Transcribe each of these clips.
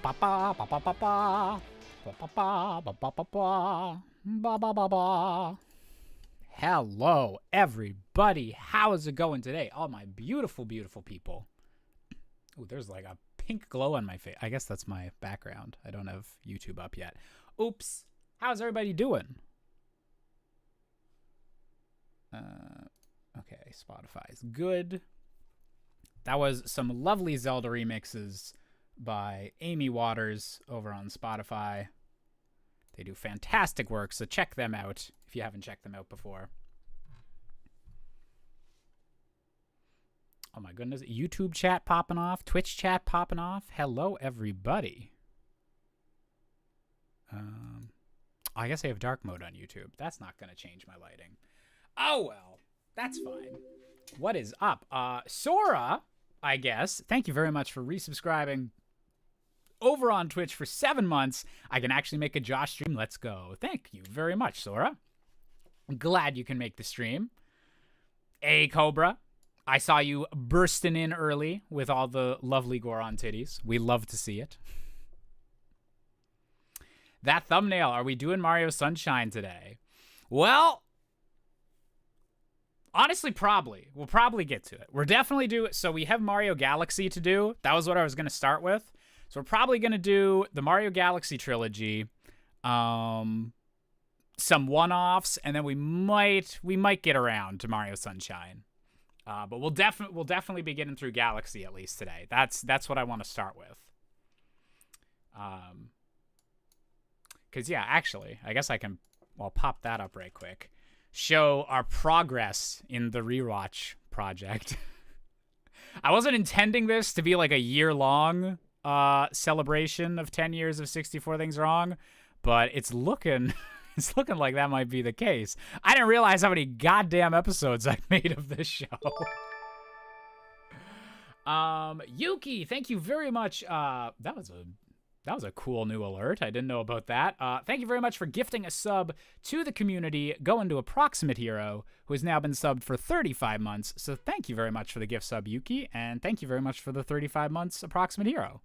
ba ba ba ba ba ba ba ba ba ba ba ba ba ba ba ba. Hello, everybody. How is it going today? All my beautiful, beautiful people. Ooh, there's like a pink glow on my face. I guess that's my background. I don't have YouTube up yet. Oops. How's everybody doing? Okay, Spotify's good. That was some lovely Zelda remixes by Amy Waters over on Spotify. They do fantastic work, so check them out if you haven't checked them out before. Oh my goodness, YouTube chat popping off, Twitch chat popping off. Hello, everybody. I guess I have dark mode on YouTube. That's not going to change my lighting. Oh, well, that's fine. What is up? Sora, I guess. Thank you very much for resubscribing over on Twitch for 7 months. I can actually make a Josh stream. Let's go. Thank you very much, Sora. I'm glad you can make the stream. A Cobra, I saw you bursting in early with all the lovely Goron titties. We love to see it. That thumbnail, are we doing Mario Sunshine today? Well, honestly, probably. We'll probably get to it. We're definitely do it. So we have Mario Galaxy to do. That was what I was going to start with. So we're probably going to do the Mario Galaxy trilogy, some one-offs, and then we might get around to Mario Sunshine. But we'll definitely be getting through Galaxy at least today. That's what I want to start with. Because, yeah, actually, I guess I'll pop that up right quick. Show our progress in the Rewatch project. I wasn't intending this to be like a year-long celebration of 10 years of 64 Things Wrong, but it's looking like that might be the case. I didn't realize how many goddamn episodes I made of this show. Yuki, thank you very much. That was a cool new alert. I didn't know about that. Thank you very much for gifting a sub to the community, going to Approximate Hero, who has now been subbed for 35 months. So thank you very much for the gift sub, Yuki, and thank you very much for the 35 months, Approximate Hero.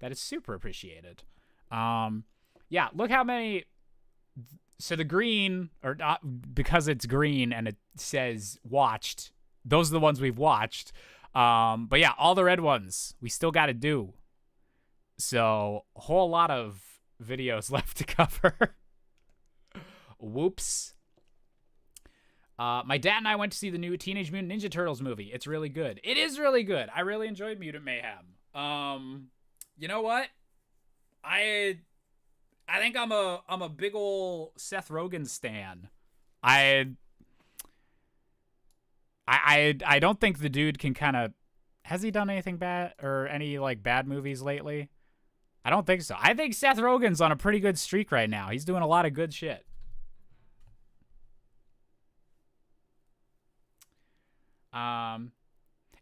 That is super appreciated. Yeah, look how many... So the green, or because it's green and it says watched, those are the ones we've watched. But yeah, all the red ones we still got to do. So a whole lot of videos left to cover. Whoops. My dad and I went to see the new Teenage Mutant Ninja Turtles movie. It's really good. It is really good. I really enjoyed Mutant Mayhem. You know what? I think I'm a big ol' Seth Rogen stan. I don't think the dude can kind of... Has he done anything bad or any like bad movies lately? I don't think so. I think Seth Rogen's on a pretty good streak right now. He's doing a lot of good shit.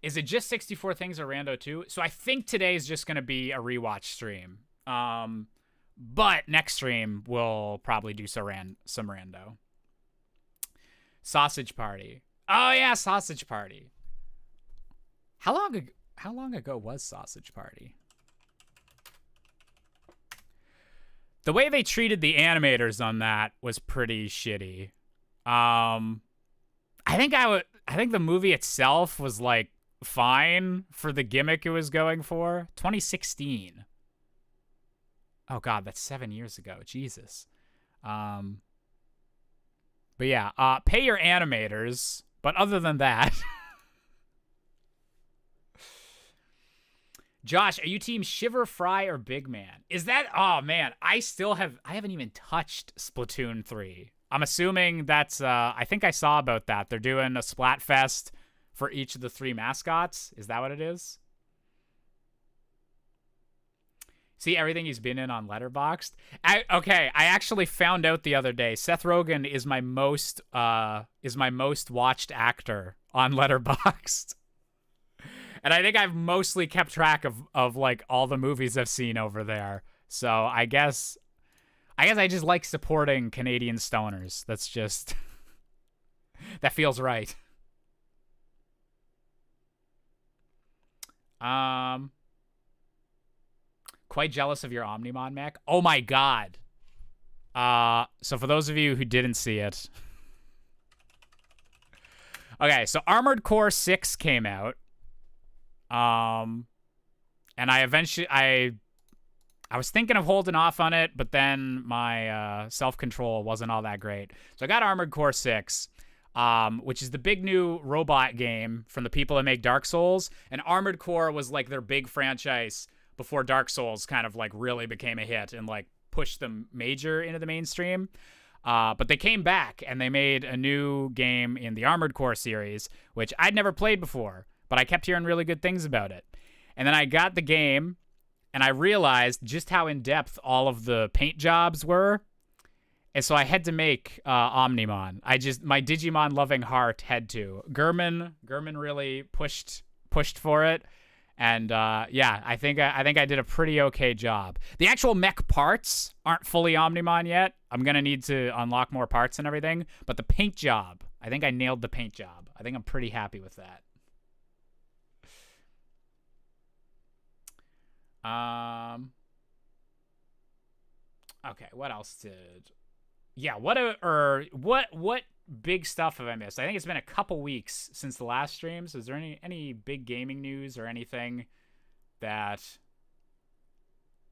Is it just 64 Things or Rando 2? So I think today's just going to be a rewatch stream. But next stream we'll probably do some Rando. Sausage Party. Oh yeah, Sausage Party. How long ago was Sausage Party? The way they treated the animators on that was pretty shitty. I think the movie itself was like fine for the gimmick it was going for. 2016. Oh god, that's 7 years ago. Jesus. But yeah, pay your animators. But other than that, Josh, are you team Shiver, Fry, or Big Man? Is that... Oh, man. I haven't even touched Splatoon 3. I'm assuming that's... I think I saw about that. They're doing a Splatfest for each of the 3 mascots. Is that what it is? See everything he's been in on Letterboxd? Okay, I actually found out the other day. Seth Rogen is my most watched actor on Letterboxd. And I think I've mostly kept track of like all the movies I've seen over there. So I guess I just like supporting Canadian stoners. That's just that feels right. Quite jealous of your Omnimon mech. Oh my god. So for those of you who didn't see it. Okay, so Armored Core 6 came out. And I was thinking of holding off on it, but then my self-control wasn't all that great. So I got Armored Core 6, which is the big new robot game from the people that make Dark Souls. And Armored Core was like their big franchise before Dark Souls kind of like really became a hit and like pushed them major into the mainstream. But they came back and they made a new game in the Armored Core series, which I'd never played before, but I kept hearing really good things about it. And then I got the game and I realized just how in-depth all of the paint jobs were. And so I had to make Omnimon. My Digimon loving heart had to. Gurman really pushed for it. And yeah, I think I did a pretty okay job. The actual mech parts aren't fully Omnimon yet. I'm gonna need to unlock more parts and everything. But the paint job, I think I nailed the paint job. I think I'm pretty happy with that. Okay, what else did? Yeah, what big stuff have I missed? I think it's been a couple weeks since the last stream. So is there any big gaming news or anything that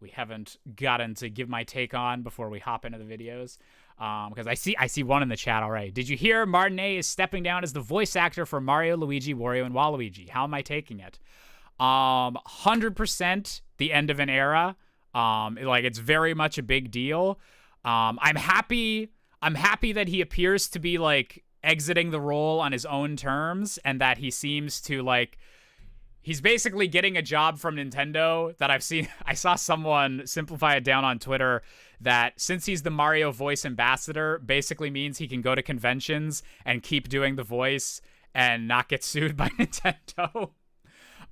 we haven't gotten to give my take on before we hop into the videos? Because I see one in the chat already. Did you hear Martinet is stepping down as the voice actor for Mario, Luigi, Wario, and Waluigi? How am I taking it? 100% the end of an era. Like it's very much a big deal. I'm happy that he appears to be like exiting the role on his own terms and that he seems to like he's basically getting a job from Nintendo that I saw someone simplify it down on Twitter that since he's the Mario voice ambassador basically means he can go to conventions and keep doing the voice and not get sued by Nintendo.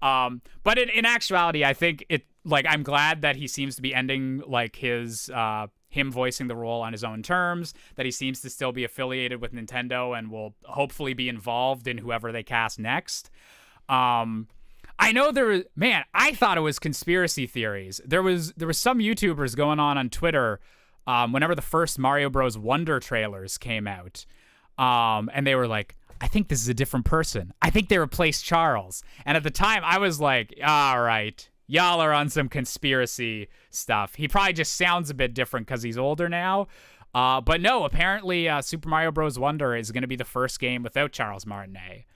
But in actuality, I think I'm glad that he seems to be ending like his him voicing the role on his own terms, that he seems to still be affiliated with Nintendo and will hopefully be involved in whoever they cast next. I know I thought it was conspiracy theories. There was some YouTubers going on Twitter whenever the first Mario Bros. Wonder trailers came out. And they were like, I think this is a different person. I think they replaced Charles. And at the time, I was like, all right, y'all are on some conspiracy stuff. He probably just sounds a bit different because he's older now. But no, apparently Super Mario Bros. Wonder is going to be the first game without Charles Martinet.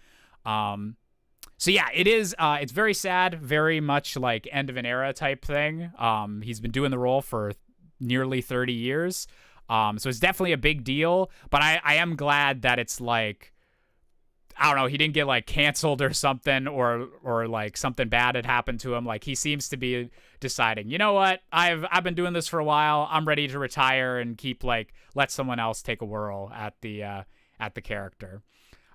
So yeah, it is. It's very sad, very much like end of an era type thing. He's been doing the role for nearly 30 years. So it's definitely a big deal. But I am glad that it's like, I don't know, he didn't get like canceled or something or like something bad had happened to him. Like he seems to be deciding, you know what, I've been doing this for a while. I'm ready to retire and let someone else take a whirl at the character.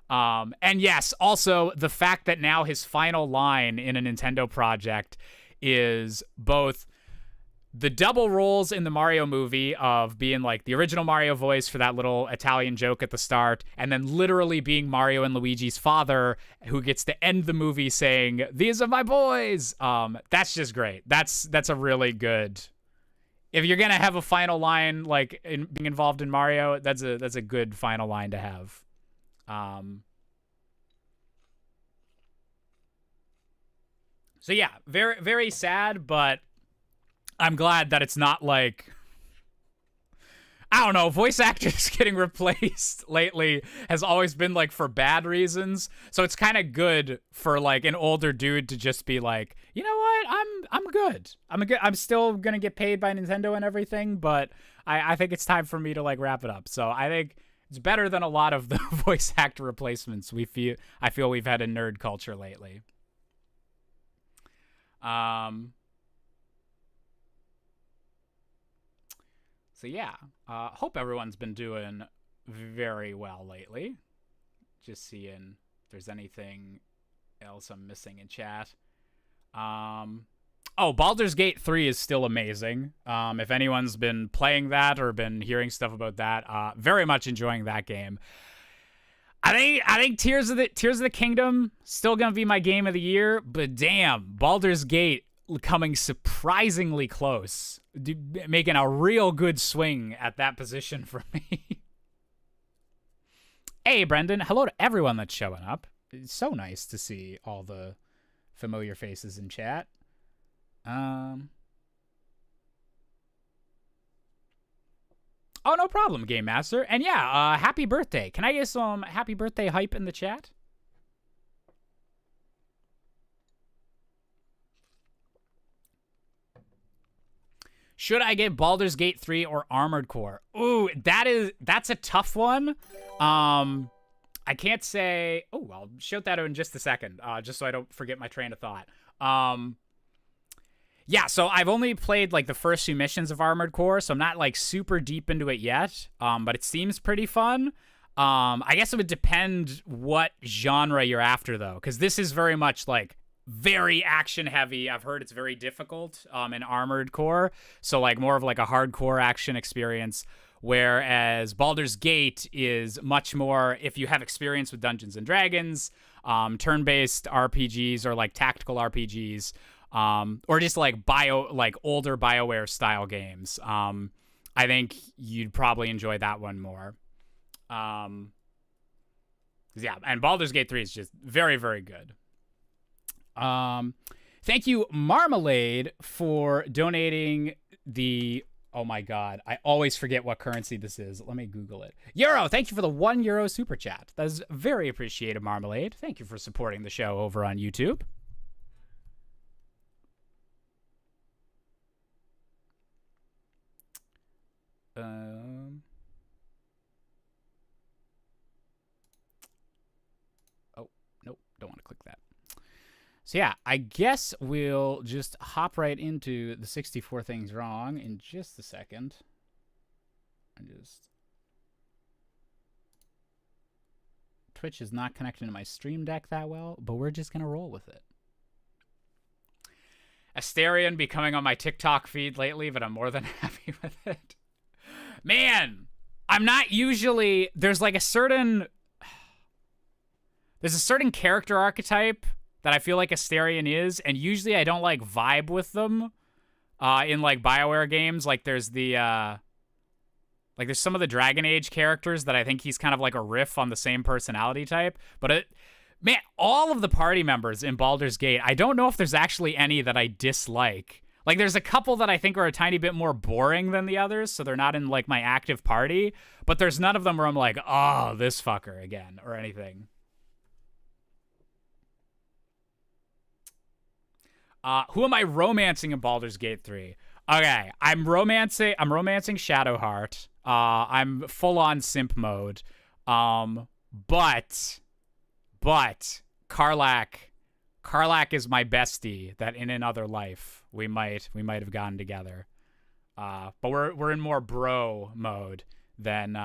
And yes, also the fact that now his final line in a Nintendo project is both the double roles in the Mario movie of being like the original Mario voice for that little Italian joke at the start, and then literally being Mario and Luigi's father who gets to end the movie saying, "These are my boys." That's just great. That's a really good. If you're gonna have a final line like being involved in Mario, that's a good final line to have. So yeah, very, very sad, but I'm glad that it's not like, I don't know, voice actors getting replaced lately has always been like for bad reasons. So it's kind of good for like an older dude to just be like, you know what, I'm good. I'm still gonna get paid by Nintendo and everything, but I think it's time for me to like wrap it up. So I think it's better than a lot of the voice actor replacements I feel we've had in nerd culture lately. So yeah, hope everyone's been doing very well lately. Just seeing if there's anything else I'm missing in chat. Oh, Baldur's Gate 3 is still amazing. If anyone's been playing that or been hearing stuff about that, very much enjoying that game. I think Tears of the Kingdom still gonna be my game of the year, but damn, Baldur's Gate coming surprisingly close, making a real good swing at that position for me. Hey, Brendan. Hello to everyone that's showing up. It's so nice to see all the familiar faces in chat. Oh, no problem, Game Master. And yeah, happy birthday. Can I get some happy birthday hype in the chat? Should I get Baldur's Gate 3 or Armored Core? Ooh, that's a tough one. I can't say. Oh, I'll shout that out in just a second, just so I don't forget my train of thought. Yeah, so I've only played like the first few missions of Armored Core, so I'm not like super deep into it yet. But it seems pretty fun. I guess it would depend what genre you're after though, because this is very much like very action heavy. I've heard it's very difficult in Armored Core, so like more of like a hardcore action experience, whereas Baldur's Gate is much more if you have experience with Dungeons and Dragons, turn-based RPGs or like tactical RPGs, or just like older BioWare style games. I think you'd probably enjoy that one more. Yeah, and Baldur's Gate 3 is just very, very good. Thank you, Marmalade, for donating the... Oh my god, I always forget what currency this is. Let me Google it. Euro, thank you for the €1 super chat. That is very appreciated, Marmalade. Thank you for supporting the show over on YouTube. Oh, nope, don't want to click that. So yeah, I guess we'll just hop right into the 64 things wrong in just a second. Twitch is not connecting to my Stream Deck that well, but we're just gonna roll with it. Asterion becoming on my TikTok feed lately, but I'm more than happy with it. Man, I'm not usually... There's a certain character archetype that I feel like Asterion is, and usually I don't like vibe with them in like BioWare games. Like there's there's some of the Dragon Age characters that I think he's kind of like a riff on the same personality type. But man, all of the party members in Baldur's Gate, I don't know if there's actually any that I dislike. Like there's a couple that I think are a tiny bit more boring than the others, so they're not in like my active party. But there's none of them where I'm like, oh, this fucker again or anything. Who am I romancing in Baldur's Gate 3? Okay, I'm romancing Shadowheart. I'm full on simp mode. But Karlach is my bestie that in another life we might have gotten together. But we're in more bro mode than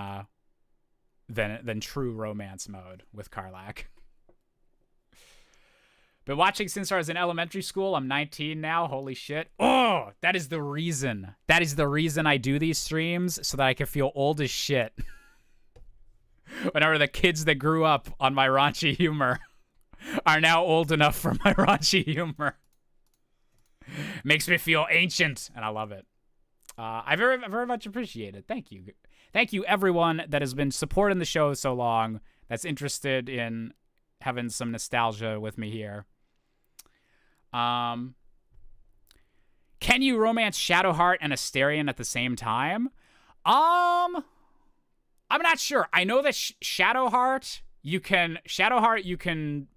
true romance mode with Karlach. Been watching since I was in elementary school. I'm 19 now. Holy shit. Oh, that is the reason. That is the reason I do these streams, so that I can feel old as shit. Whenever the kids that grew up on my raunchy humor are now old enough for my raunchy humor. Makes me feel ancient, and I love it. I very, very much appreciate it. Thank you. Thank you, everyone that has been supporting the show so long, that's interested in having some nostalgia with me here. Can you romance Shadowheart and Asterion at the same time? I'm not sure. I know that Shadowheart, you can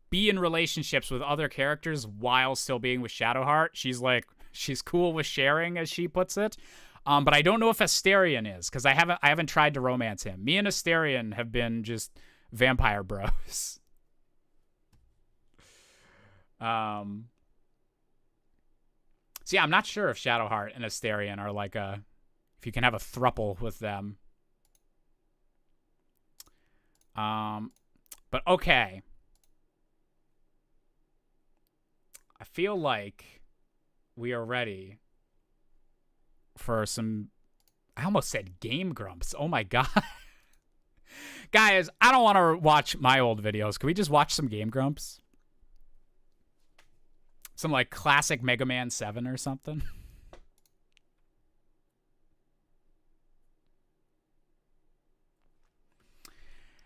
be in relationships with other characters while still being with Shadowheart. She's cool with sharing, as she puts it. But I don't know if Asterion is, because I haven't tried to romance him. Me and Asterion have been just vampire bros. So yeah, I'm not sure if Shadowheart and Asterion are like if you can have a throuple with them. But okay. I feel like we are ready for some... I almost said Game Grumps. Oh my god. Guys, I don't want to watch my old videos. Can we just watch some Game Grumps? Some like classic Mega Man 7 or something.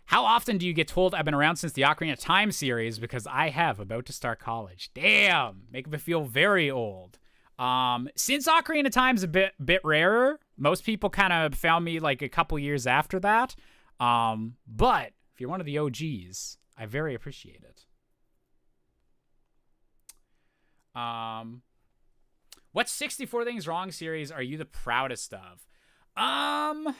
How often do you get told I've been around since the Ocarina of Time series? Because I have, about to start college. Damn, make me feel very old. Since Ocarina of Time's a bit rarer, most people kind of found me like a couple years after that. But if you're one of the OGs, I very appreciate it. What 64 Things Wrong series are you the proudest of? I'm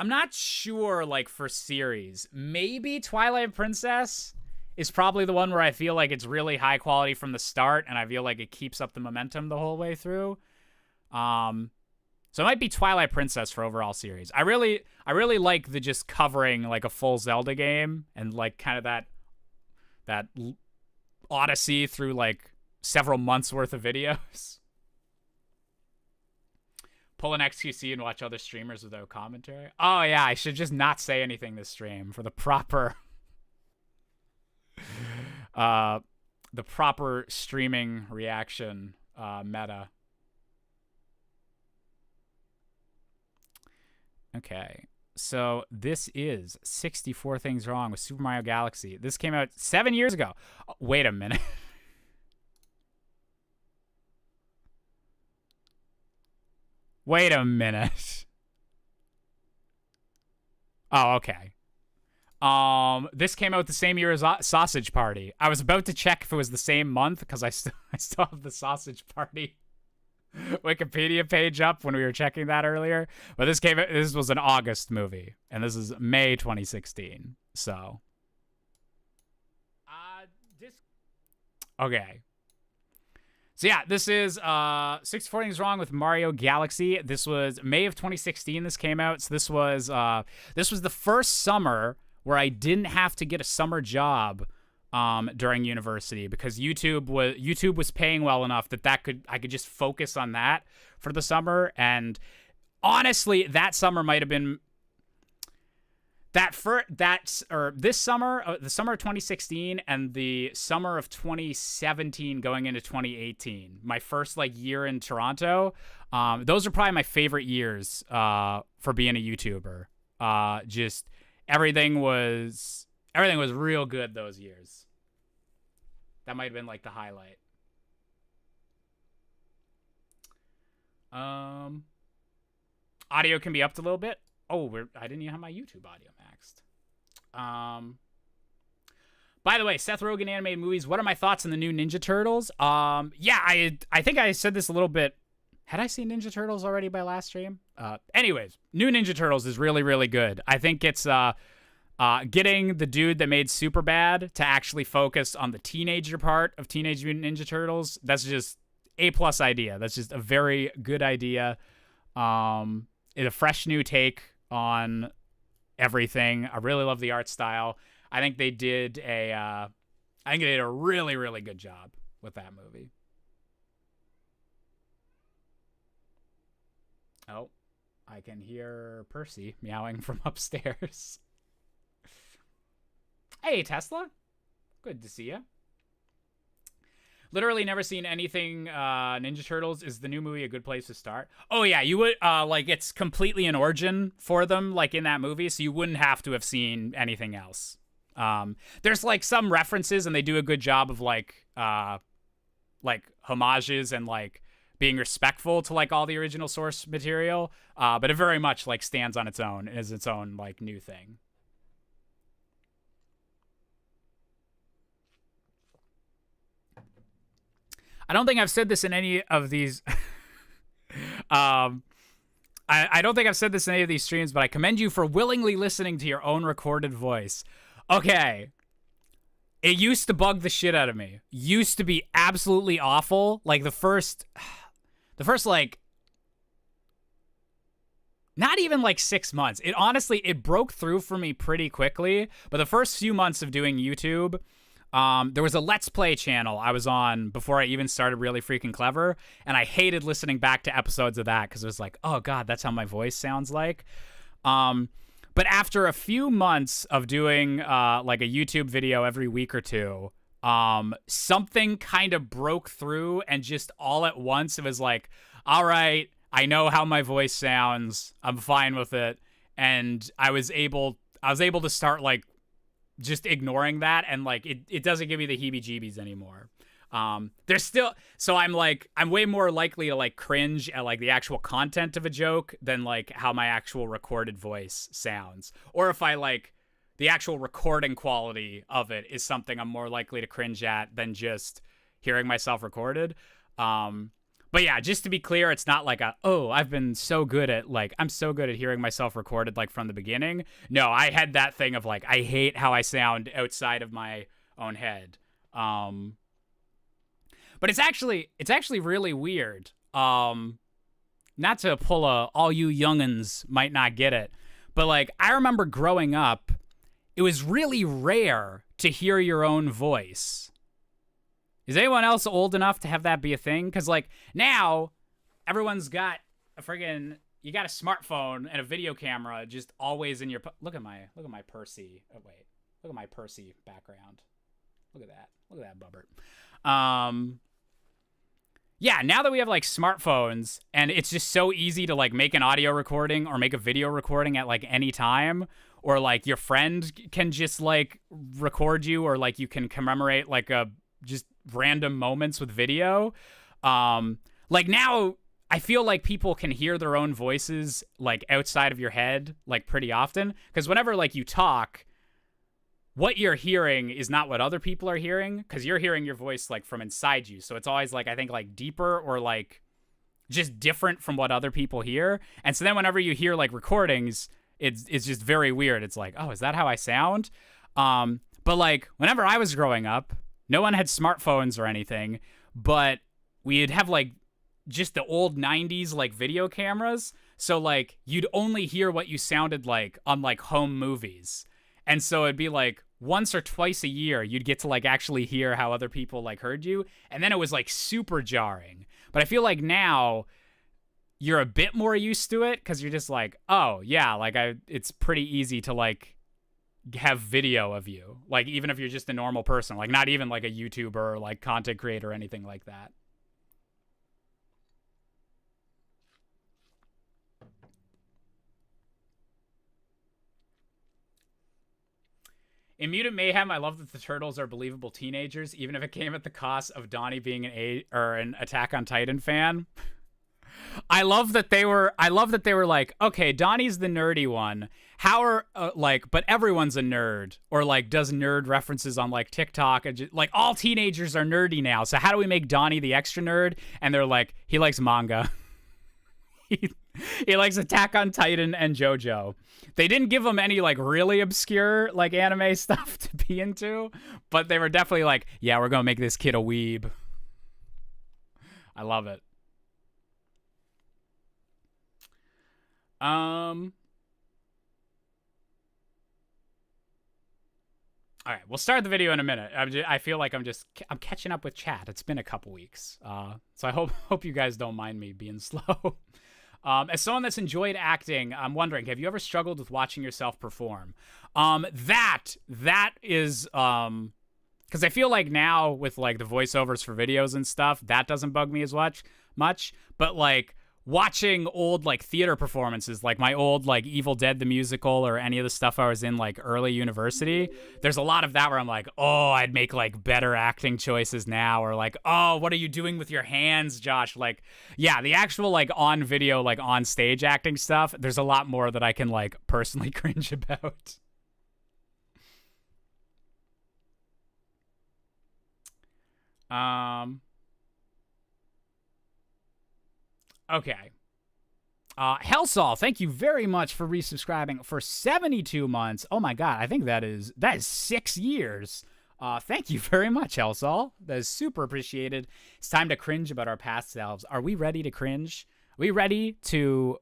not sure, like, for series. Maybe Twilight Princess is probably the one where I feel like it's really high quality from the start, and I feel like it keeps up the momentum the whole way through. So it might be Twilight Princess for overall series. I really like the just covering, like, a full Zelda game, and, like, kind of that odyssey through, like, several months worth of videos. Pull an XQC and watch other streamers without commentary. Oh, yeah, I should just not say anything this stream for the proper... the proper streaming reaction meta. Okay, so this is 64 Things Wrong with Super Mario Galaxy. This came out 7 years ago. Oh, wait a minute. Wait a minute. Oh, okay. This came out the same year as Sausage Party. I was about to check if it was the same month because I still have the Sausage Party Wikipedia page up when we were checking that earlier. But this was an August movie, and this is May 2016. So, okay. So yeah, this is 64 Things Wrong with Mario Galaxy. This was May of 2016. This came out. So this was the first summer where I didn't have to get a summer job during university because YouTube was paying well enough that I could just focus on that for the summer. And honestly, that summer might have been this summer, the summer of 2016 and the summer of 2017 going into 2018, my first like year in Toronto. Those are probably my favorite years for being a YouTuber. Just everything was real good those years. That might have been like the highlight. Audio can be upped a little bit. Oh, I didn't even have my YouTube audio maxed. By the way, Seth Rogen animated movies. What are my thoughts on the new Ninja Turtles? Yeah, I think I said this a little bit. Had I seen Ninja Turtles already by last stream? Anyways, new Ninja Turtles is really, really good. I think it's getting the dude that made Superbad to actually focus on the teenager part of Teenage Mutant Ninja Turtles. That's just A+ idea. That's just a very good idea. It's a fresh new take on everything. I really love the art style. I think they did a really, really good job with that movie. Oh, I can hear Percy meowing from upstairs. Hey, Tesla. Good to see you. Literally never seen anything Ninja Turtles. Is the new movie a good place to start? Oh, yeah, you would, like, it's completely an origin for them, like, in that movie, so you wouldn't have to have seen anything else. There's, like, some references, and they do a good job of, like homages and, like, being respectful to, like, all the original source material, but it very much, like, stands on its own as its own, like, new thing. I don't think I've said this in any of these. I don't think I've said this in any of these streams, but I commend you for willingly listening to your own recorded voice. Okay. It used to bug the shit out of me. Used to be absolutely awful. Like the first like, not even like 6 months. It broke through for me pretty quickly. But the first few months of doing YouTube, there was a Let's Play channel I was on before I even started Really Freaking Clever, and I hated listening back to episodes of that because it was like, oh god, that's how my voice sounds like. But after a few months of doing like a YouTube video every week or two, something kind of broke through, and just all at once it was like, all right, I know how my voice sounds. I'm fine with it. And I was able to start like just ignoring that, and like it doesn't give me the heebie-jeebies anymore. There's still, so I'm way more likely to like cringe at like the actual content of a joke than like how my actual recorded voice sounds. Or if I like the actual recording quality of it is something I'm more likely to cringe at than just hearing myself recorded. But yeah, just to be clear, it's not like I've been so good at like, I'm so good at hearing myself recorded like from the beginning. No, I had that thing of like, I hate how I sound outside of my own head. But it's actually really weird. Not to pull all you youngins might not get it, but like I remember growing up, it was really rare to hear your own voice. Is anyone else old enough to have that be a thing? Because like now, everyone's got you got a smartphone and a video camera just always in your. Look at my Percy. Oh wait, look at my Percy background. Look at that bubbert. Yeah, now that we have like smartphones and it's just so easy to like make an audio recording or make a video recording at like any time, or like your friend can just like record you, or like you can commemorate like just random moments with video. Like now I feel like people can hear their own voices like outside of your head like pretty often, because whenever like you talk, what you're hearing is not what other people are hearing, because you're hearing your voice like from inside you. So it's always like, I think like deeper or like just different from what other people hear. And so then whenever you hear like recordings, it's just very weird. It's like, oh, is that how I sound? But like whenever I was growing up, no one had smartphones or anything, but we'd have like just the old 90s like video cameras. So like you'd only hear what you sounded like on like home movies. And so it'd be like once or twice a year, you'd get to like actually hear how other people like heard you. And then it was like super jarring. But I feel like now you're a bit more used to it, because you're just like, oh yeah, like it's pretty easy to like have video of you. Like even if you're just a normal person, like not even like a YouTuber or like content creator or anything like that. In Mutant Mayhem, I love that the turtles are believable teenagers, even if it came at the cost of Donnie being an Attack on Titan fan. I love that they were like, okay, Donnie's the nerdy one. How are but everyone's a nerd, or like does nerd references on like TikTok, and just, like all teenagers are nerdy now. So how do we make Donnie the extra nerd? And they're like, he likes manga. He likes Attack on Titan and JoJo. They didn't give him any like really obscure like anime stuff to be into, but they were definitely like, yeah, we're gonna make this kid a weeb. I love it. All right, we'll start the video in a minute. I feel like I'm catching up with chat. It's been a couple weeks, so I hope you guys don't mind me being slow. As someone that's enjoyed acting, I'm wondering, have you ever struggled with watching yourself perform? That is, because I feel like now with like the voiceovers for videos and stuff, that doesn't bug me as much. But like watching old like theater performances, like my old like Evil Dead the musical, or any of the stuff I was in like early university, there's a lot of that where I'm like, oh, I'd make like better acting choices now, or like, oh, what are you doing with your hands, Josh? Like, yeah, the actual like on video, like on stage acting stuff, there's a lot more that I can like personally cringe about. Okay. Hellsaw, thank you very much for resubscribing for 72 months. Oh my god, I think that is 6 years. Thank you very much, Hellsaw. That is super appreciated. It's time to cringe about our past selves. Are we ready to cringe? Are we ready to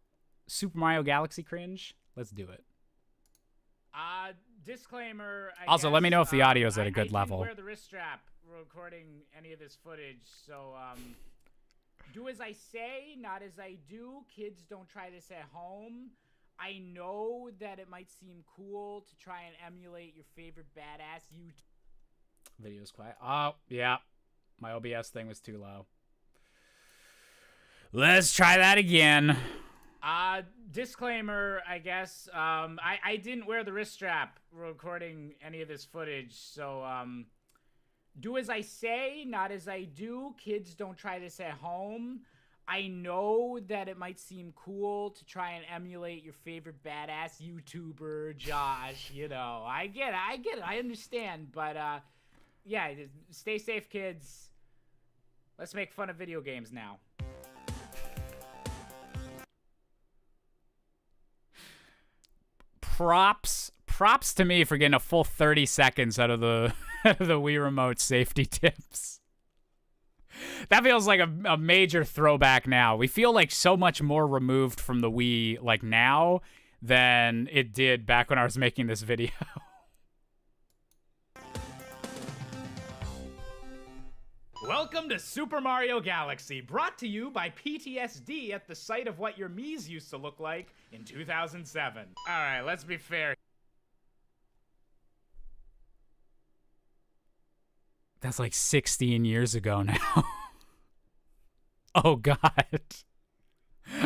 Super Mario Galaxy cringe? Let's do it. Disclaimer. Also, let me know if the audio is at a good level. I wear the wrist strap recording any of this footage, so do as I say, not as I do. Kids, don't try this at home. I know that it might seem cool to try and emulate your favorite badass Video's quiet. Oh, yeah. My OBS thing was too low. Let's try that again. Disclaimer, I guess. I didn't wear the wrist strap recording any of this footage, so, do as I say, not as I do. Kids, don't try this at home. I know that it might seem cool to try and emulate your favorite badass YouTuber, Josh. You know, I get it. I understand. But, yeah, stay safe, kids. Let's make fun of video games now. Props to me for getting a full 30 seconds out of the the Wii Remote safety tips. That feels like a major throwback now. We feel like so much more removed from the Wii like now than it did back when I was making this video. Welcome to Super Mario Galaxy, brought to you by PTSD at the site of what your Miis used to look like in 2007. Alright, let's be fair. That's like 16 years ago now. Oh god.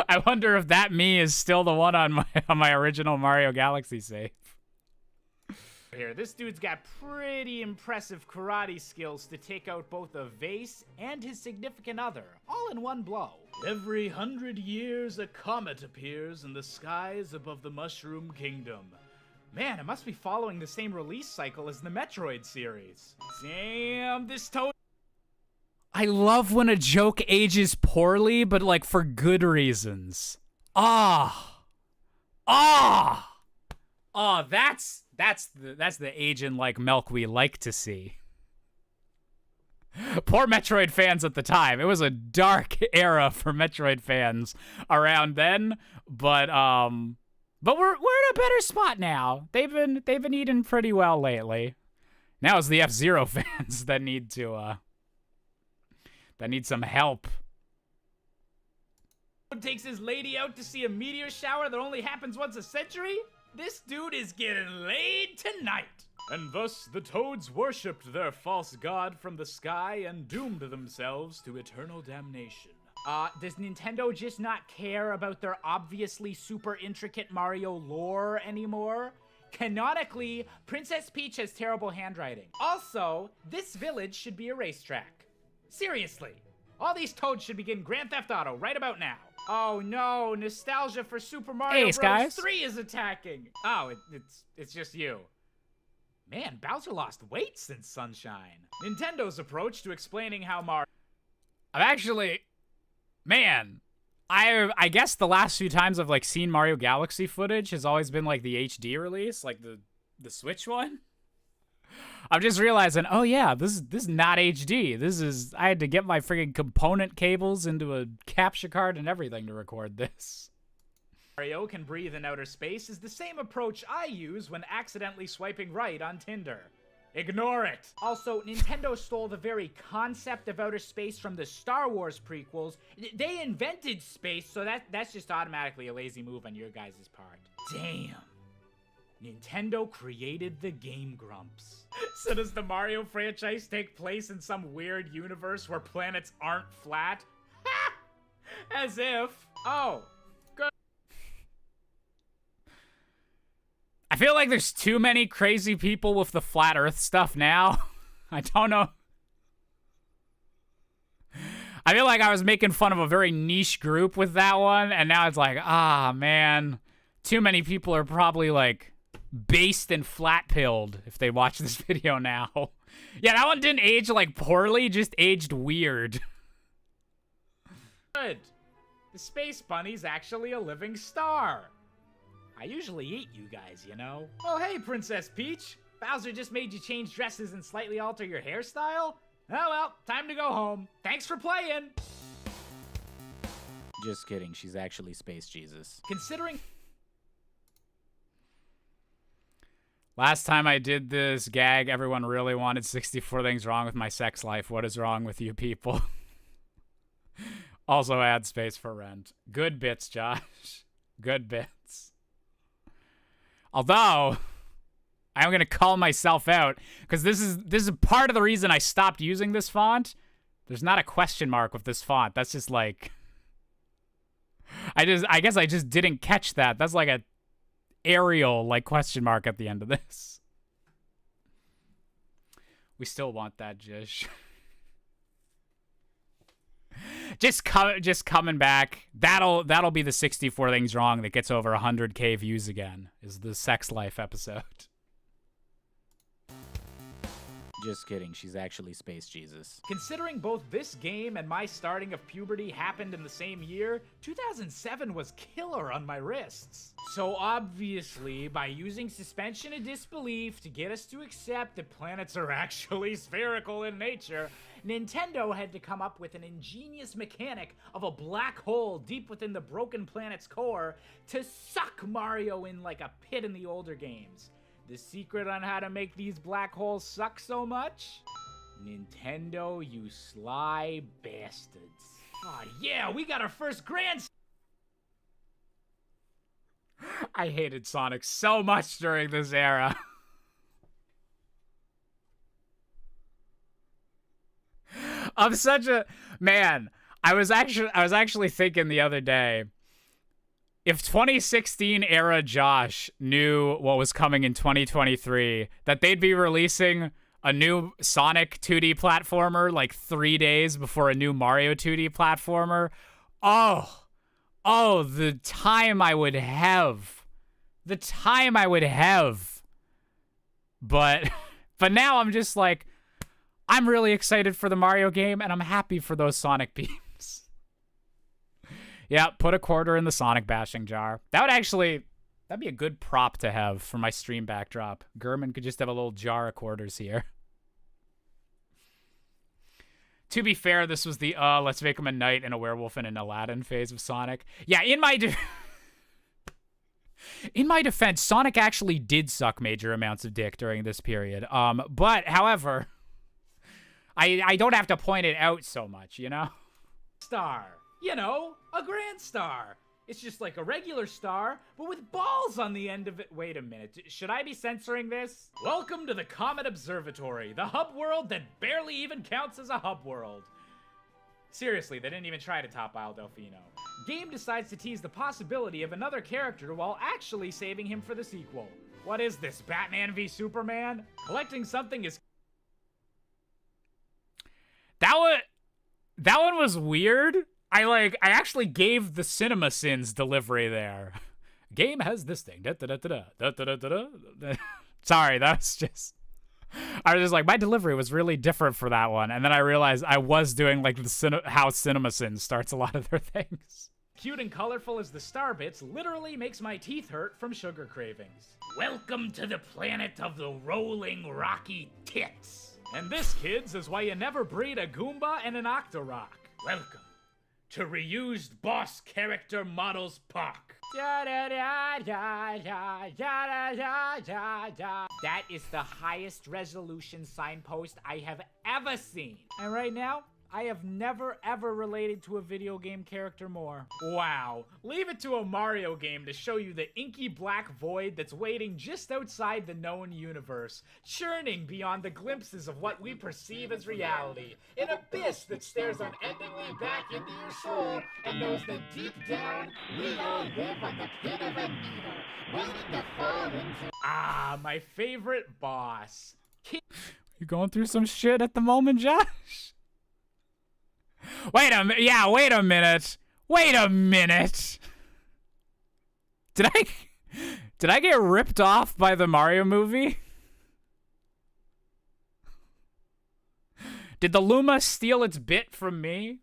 I wonder if that me is still the one on my original Mario Galaxy save. Here, this dude's got pretty impressive karate skills to take out both a vase and his significant other, all in one blow. Every 100 years, a comet appears in the skies above the Mushroom Kingdom. Man, it must be following the same release cycle as the Metroid series. Damn, this toad. I love when a joke ages poorly, but like for good reasons. Oh, that's the aging like milk we like to see. Poor Metroid fans at the time. It was a dark era for Metroid fans around then, but we're in a better spot now. They've been eating pretty well lately. Now it's the F-Zero fans that need some help. Takes his lady out to see a meteor shower that only happens once a century? This dude is getting laid tonight. And thus the Toads worshipped their false god from the sky and doomed themselves to eternal damnation. Does Nintendo just not care about their obviously super intricate Mario lore anymore? Canonically, Princess Peach has terrible handwriting. Also, this village should be a racetrack. Seriously, all these Toads should be getting Grand Theft Auto right about now. Oh no, nostalgia for Super Mario Bros. 3 is attacking. Oh, it's just you. Man, Bowser lost weight since Sunshine. Nintendo's approach to explaining how Mario... I guess the last few times I've like seen Mario Galaxy footage has always been like the HD release, like the Switch one. I'm just realizing, oh yeah, this is not HD. I had to get my friggin' component cables into a capture card and everything to record this. Mario can breathe in outer space is the same approach I use when accidentally swiping right on Tinder. Ignore it. Also, Nintendo stole the very concept of outer space from the Star Wars prequels. They invented space, so that's just automatically a lazy move on your guys' part. Damn. Nintendo created the Game Grumps. So does the Mario franchise take place in some weird universe where planets aren't flat? Ha! As if. Oh. Good. I feel like there's too many crazy people with the flat earth stuff now. I don't know. I feel like I was making fun of a very niche group with that one, and now it's like, man. Too many people are probably like based and flat-pilled if they watch this video now. Yeah, that one didn't age like poorly, just aged weird. Good. The Space Bunny's actually a living star. I usually eat you guys, you know. Oh, hey, Princess Peach. Bowser just made you change dresses and slightly alter your hairstyle? Oh, well, time to go home. Thanks for playing. Just kidding. She's actually Space Jesus. Considering... Last time I did this gag, everyone really wanted 64 things wrong with my sex life. What is wrong with you people? Also add space for rent. Good bits, Josh. Good bits. Although, I'm going to call myself out because this is part of the reason I stopped using this font. There's not a question mark with this font. That's just like, I guess I just didn't catch that. That's like a Arial like question mark at the end of this. We still want that, Jish. just coming back. That'll be the 64 things wrong that gets over 100K views again. Is the sex life episode. Just kidding, she's actually Space Jesus. Considering both this game and my starting of puberty happened in the same year, 2007 was killer on my wrists. So obviously, by using suspension of disbelief to get us to accept that planets are actually spherical in nature, Nintendo had to come up with an ingenious mechanic of a black hole deep within the broken planet's core to suck Mario in like a pit in the older games. The secret on how to make these black holes suck so much? Nintendo, you sly bastards. Oh yeah, we got our first grand... I hated Sonic so much during this era. I'm such a... Man, I was actually thinking the other day, if 2016 era Josh knew what was coming in 2023, that they'd be releasing a new Sonic 2D platformer like 3 days before a new Mario 2D platformer. Oh, the time I would have. The time I would have. But now I'm just like, I'm really excited for the Mario game, and I'm happy for those Sonic beams. Yeah, put a quarter in the Sonic bashing jar. That'd be a good prop to have for my stream backdrop. Gurman could just have a little jar of quarters here. To be fair, this was the, let's make him a knight and a werewolf and an Aladdin phase of Sonic. Yeah, in my defense, Sonic actually did suck major amounts of dick during this period. But, however, I don't have to point it out so much, you know? Star. You know, a grand star. It's just like a regular star, but with balls on the end of it. Wait a minute, should I be censoring this? Welcome to the Comet Observatory, the hub world that barely even counts as a hub world. Seriously, they didn't even try to top Isle Delfino. Game decides to tease the possibility of another character while actually saving him for the sequel. What is this, Batman v Superman? Collecting something is... That one was weird. I actually gave the Cinema Sins delivery there. Game has this thing. Sorry, that was just... I was just like, my delivery was really different for that one. And then I realized I was doing like how Cinema Sins starts a lot of their things. Cute and colorful as the star bits literally makes my teeth hurt from sugar cravings. Welcome to the planet of the rolling rocky tits. And this, kids, is why you never breed a Goomba and an Octorok. Welcome to reused boss character models park. That is the highest resolution signpost I have ever seen. And right now, I have never ever related to a video game character more. Wow. Leave it to a Mario game to show you the inky black void that's waiting just outside the known universe, churning beyond the glimpses of what we perceive as reality. An abyss that stares unendingly back into your soul and knows that deep down, we all live on the pin of a needle, waiting to fall into... Ah, my favorite boss. You going through some shit at the moment, Josh? Wait a minute. Did I get ripped off by the Mario movie? Did the Luma steal its bit from me?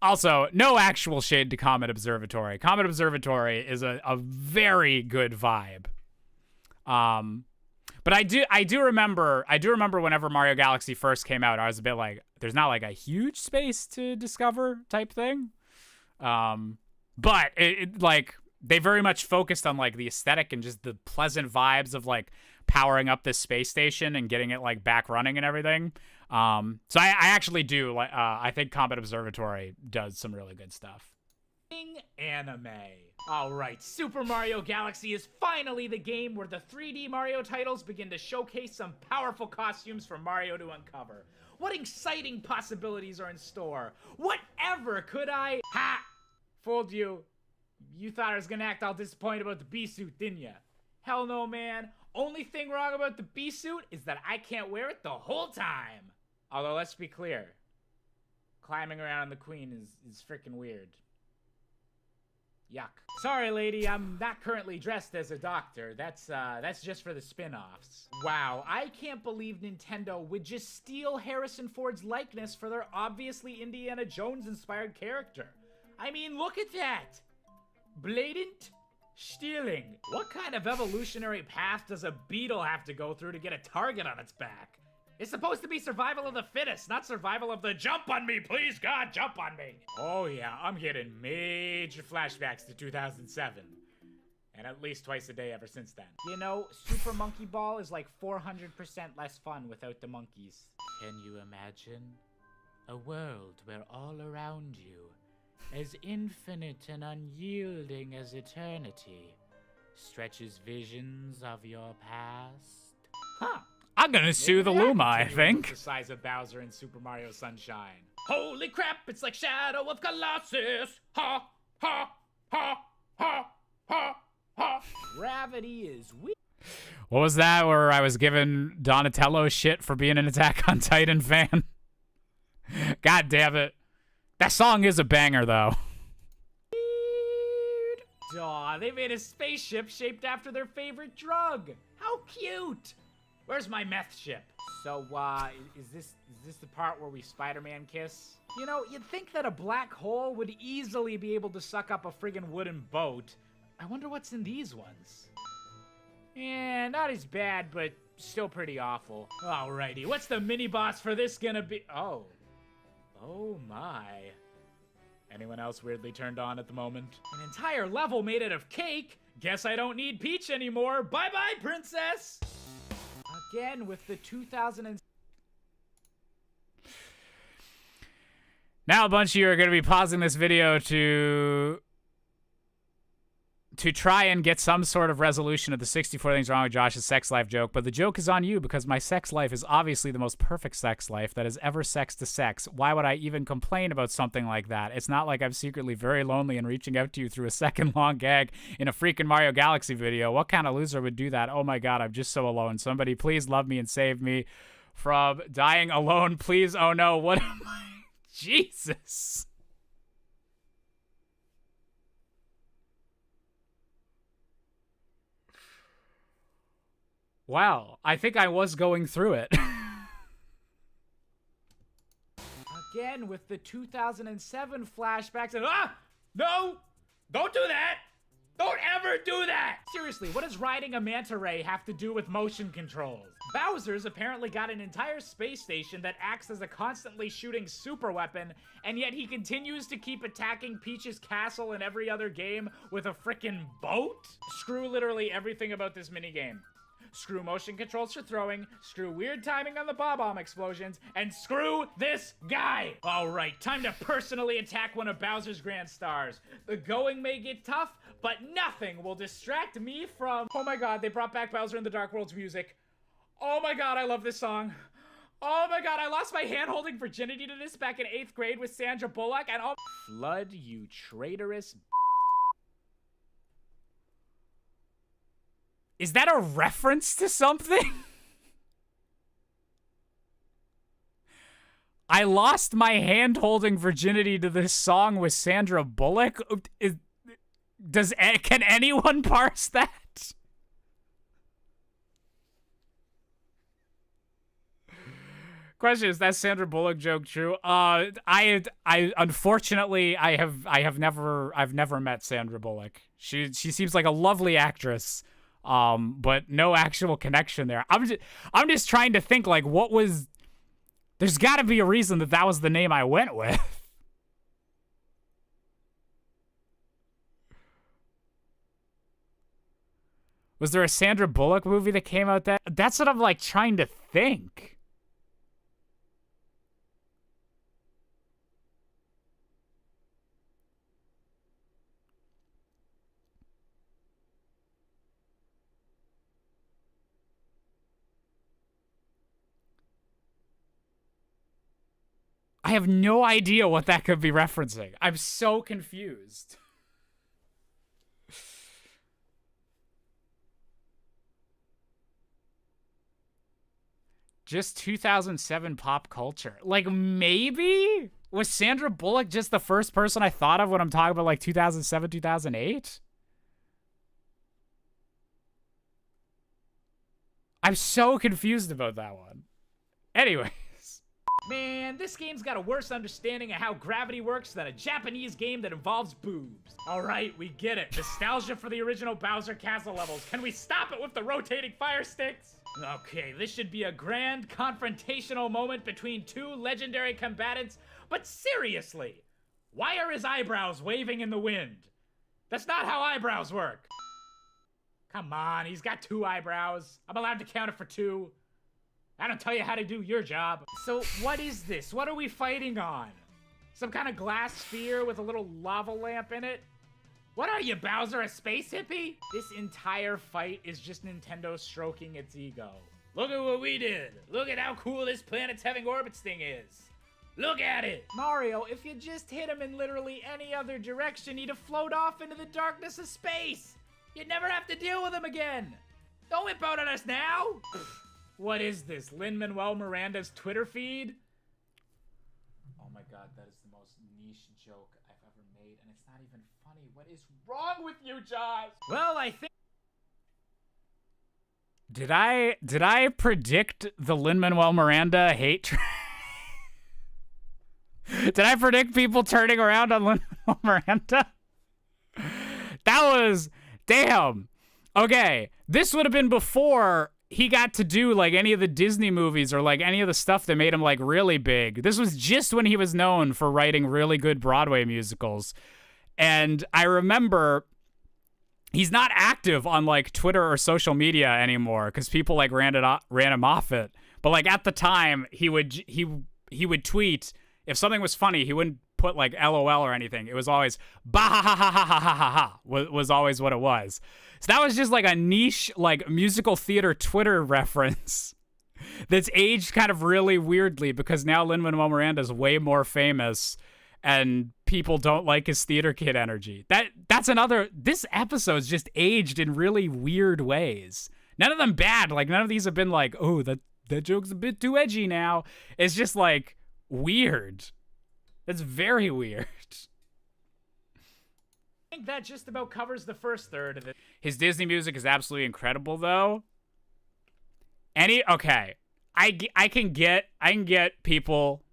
Also, no actual shade to Comet Observatory. Comet Observatory is a very good vibe. But I do remember whenever Mario Galaxy first came out, I was a bit like, there's not like a huge space to discover type thing. But it like, they very much focused on like the aesthetic and just the pleasant vibes of like powering up this space station and getting it like back running and everything. So I actually do like, I think Comet Observatory does some really good stuff. anime. Alright, Super Mario Galaxy is finally the game where the 3D Mario titles begin to showcase some powerful costumes for Mario to uncover. What exciting possibilities are in store? Whatever could I— Ha! Fooled you. You thought I was gonna act all disappointed about the B-suit, didn't ya? Hell no, man. Only thing wrong about the B-suit is that I can't wear it the whole time. Although, let's be clear. Climbing around on the queen is freaking weird. Yuck. Sorry, lady, I'm not currently dressed as a doctor. That's just for the spin-offs. Wow, I can't believe Nintendo would just steal Harrison Ford's likeness for their obviously Indiana Jones-inspired character. I mean, look at that! Blatant stealing. What kind of evolutionary path does a beetle have to go through to get a target on its back? It's supposed to be survival of the fittest, not survival of the jump on me, please God, jump on me. Oh yeah, I'm getting major flashbacks to 2007. And at least twice a day ever since then. You know, Super Monkey Ball is like 400% less fun without the monkeys. Can you imagine a world where all around you, as infinite and unyielding as eternity, stretches visions of your past? Huh. I'm gonna sue the Luma, I think. The size of Bowser in Super Mario Sunshine. Holy crap, it's like Shadow of Colossus. Ha, ha, ha, ha, ha, ha. Gravity is weak. What was that where I was giving Donatello shit for being an Attack on Titan fan? God damn it. That song is a banger, though. Aw, they made a spaceship shaped after their favorite drug. How cute. Where's my meth ship? So, is this the part where we Spider-Man kiss? You know, you'd think that a black hole would easily be able to suck up a friggin' wooden boat. I wonder what's in these ones. Yeah, not as bad, but still pretty awful. Alrighty, what's the mini-boss for this gonna be? Oh. Oh my. Anyone else weirdly turned on at the moment? An entire level made out of cake? Guess I don't need Peach anymore. Bye-bye, princess! Again with the 2000 Now a bunch of you are going to be pausing this video to try and get some sort of resolution of the 64 things wrong with Josh's sex life joke, but the joke is on you because my sex life is obviously the most perfect sex life that has ever sexed to sex. Why would I even complain about something like that? It's not like I'm secretly very lonely and reaching out to you through a second-long gag in a freaking Mario Galaxy video. What kind of loser would do that? Oh my god, I'm just so alone. Somebody please love me and save me from dying alone, please. Oh no, what am I? Jesus. Wow, I think I was going through it. Again with the 2007 flashbacks and no! Don't do that! Don't ever do that! Seriously, what does riding a manta ray have to do with motion controls? Bowser's apparently got an entire space station that acts as a constantly shooting super weapon, and yet he continues to keep attacking Peach's castle in every other game with a frickin' boat? Screw literally everything about this minigame. Screw motion controls for throwing, screw weird timing on the bomb explosions, and screw this guy! Alright, time to personally attack one of Bowser's Grand Stars. The going may get tough, but nothing will distract me from— Oh my god, they brought back Bowser in the Dark World's music. Oh my god, I love this song. Oh my god, I lost my hand-holding virginity to this back in 8th grade with Sandra Bullock, and oh— Flood, you traitorous— Is that a reference to something? I lost my hand-holding virginity to this song with Sandra Bullock? Can anyone parse that? Question, is that Sandra Bullock joke true? Unfortunately I've never met Sandra Bullock. She seems like a lovely actress. But no actual connection there. I'm just trying to think, like, what was— there's got to be a reason that was the name I went with. Was there a Sandra Bullock movie that came out that— that's what I'm, like, trying to think. have no idea what that could be referencing. I'm so confused. Just 2007 pop culture. Like, maybe? Was Sandra Bullock just the first person I thought of when I'm talking about, like, 2007, 2008? I'm so confused about that one. Anyways. Man, this game's got a worse understanding of how gravity works than a Japanese game that involves boobs. Alright, we get it. Nostalgia for the original Bowser Castle levels. Can we stop it with the rotating fire sticks? Okay, this should be a grand confrontational moment between two legendary combatants, but seriously, why are his eyebrows waving in the wind? That's not how eyebrows work. Come on, he's got 2 eyebrows. I'm allowed to count it for 2. I don't tell you how to do your job. So what is this? What are we fighting on? Some kind of glass sphere with a little lava lamp in it? What are you, Bowser, a space hippie? This entire fight is just Nintendo stroking its ego. Look at what we did. Look at how cool this planet's having orbits thing is. Look at it. Mario, if you just hit him in literally any other direction, he'd have float off into the darkness of space. You'd never have to deal with him again. Don't whip out on us now. What is this, Lin-Manuel Miranda's Twitter feed? Oh my god, that is the most niche joke I've ever made, and it's not even funny. What is wrong with you, Josh? Well, I think... Did I predict the Lin-Manuel Miranda hate train? Did I predict people turning around on Lin-Manuel Miranda? That was... Damn. Okay, this would have been before he got to do, like, any of the Disney movies or, like, any of the stuff that made him, like, really big. This was just when he was known for writing really good Broadway musicals. And I remember he's not active on, like, Twitter or social media anymore because people, like, ran him off it. But, like, at the time, he would tweet. If something was funny, he wouldn't put, like, LOL or anything. It was always, bah ha ha ha ha ha ha ha ha, was always what it was. So that was just like a niche, like, musical theater Twitter reference that's aged kind of really weirdly because now Lin-Manuel Miranda is way more famous and people don't like his theater kid energy. That's another, this episode's just aged in really weird ways. None of them bad. Like, none of these have been like, oh, that joke's a bit too edgy now. It's just, like, weird. That's very weird. I think that just about covers the first third of it. His Disney music is absolutely incredible, though. Okay, I can get people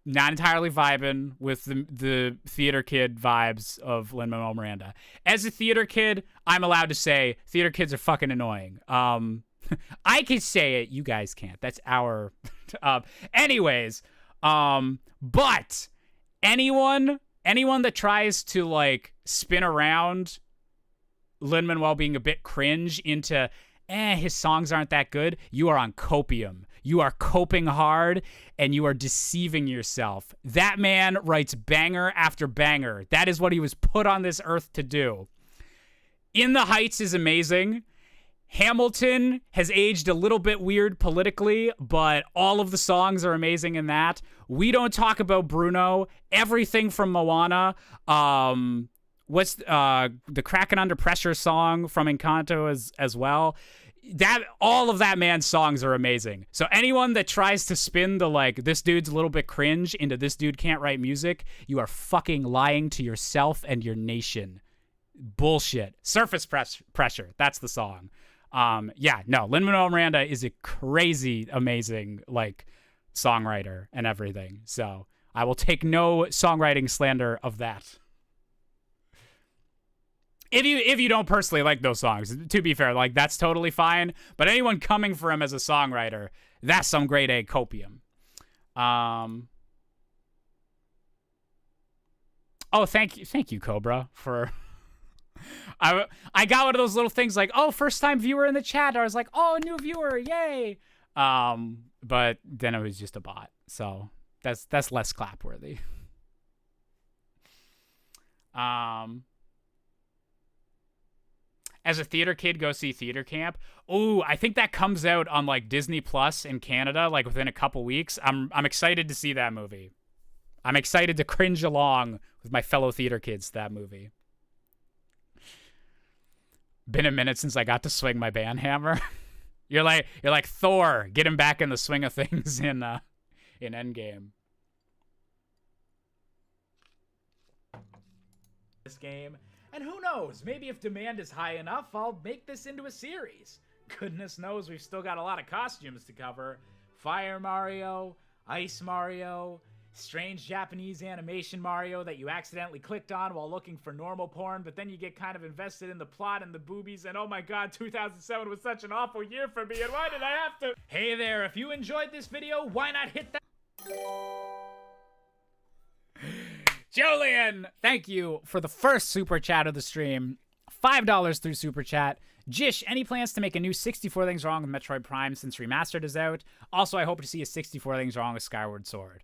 not entirely vibing with the theater kid vibes of Lin-Manuel Miranda. As a theater kid, I'm allowed to say theater kids are fucking annoying. I can say it, you guys can't. That's our. Anyways, but anyone that tries to, like, spin around Lin-Manuel being a bit cringe into, his songs aren't that good, you are on copium. You are coping hard, and you are deceiving yourself. That man writes banger after banger. That is what he was put on this earth to do. In the Heights is amazing. Hamilton has aged a little bit weird politically, but all of the songs are amazing in that. We Don't Talk About Bruno. Everything from Moana. What's the Kraken Under Pressure song from Encanto as well. All of that man's songs are amazing. So anyone that tries to spin the, like, this dude's a little bit cringe into this dude can't write music, you are fucking lying to yourself and your nation. Bullshit. Surface Pressure. That's the song. Lin-Manuel Miranda is a crazy, amazing, like, songwriter and everything. So I will take no songwriting slander of that. If you don't personally like those songs, to be fair, like, that's totally fine. But anyone coming for him as a songwriter, that's some grade A copium. Oh, thank you, Cobra, for. I got one of those little things like, oh, first time viewer in the chat. I was like, oh, new viewer, yay. But then it was just a bot, so that's less clapworthy. As a theater kid, go see Theater Camp. Ooh, I think that comes out on, like, Disney Plus in Canada, like, within a couple weeks. I'm excited to see that movie. I'm excited to cringe along with my fellow theater kids to that movie. Been a minute since I got to swing my band hammer. You're like Thor, get him back in the swing of things in Endgame. This game, and who knows, maybe if demand is high enough, I'll make this into a series. Goodness knows we've still got a lot of costumes to cover. Fire Mario, Ice Mario, strange Japanese animation Mario that you accidentally clicked on while looking for normal porn, but then you get kind of invested in the plot and the boobies, and oh my god, 2007 was such an awful year for me, and why did I have to? Hey there, if you enjoyed this video, why not hit that? Julian, thank you for the first super chat of the stream. $5 through super chat. Jish, any plans to make a new 64 Things Wrong with Metroid Prime since Remastered is out? Also, I hope to see a 64 Things Wrong with Skyward Sword.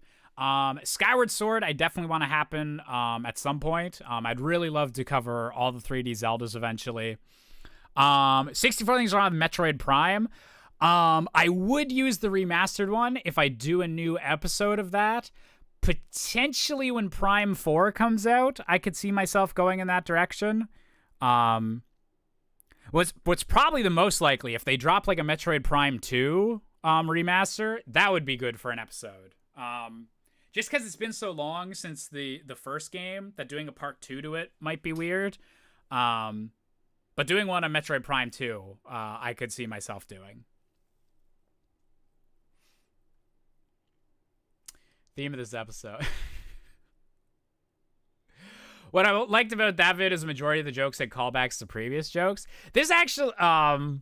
Skyward Sword, I definitely want to happen at some point. I'd really love to cover all the 3D Zeldas eventually. 64 Things Wrong with Metroid Prime. I would use the remastered one if I do a new episode of that. Potentially when Prime 4 comes out, I could see myself going in that direction. What's probably the most likely, if they drop like a Metroid Prime 2 remaster, that would be good for an episode. Just because it's been so long since the first game that doing a part 2 to it might be weird. But doing one on Metroid Prime 2, I could see myself doing. Theme of this episode. What I liked about that vid is the majority of the jokes had callbacks to previous jokes. This actually, I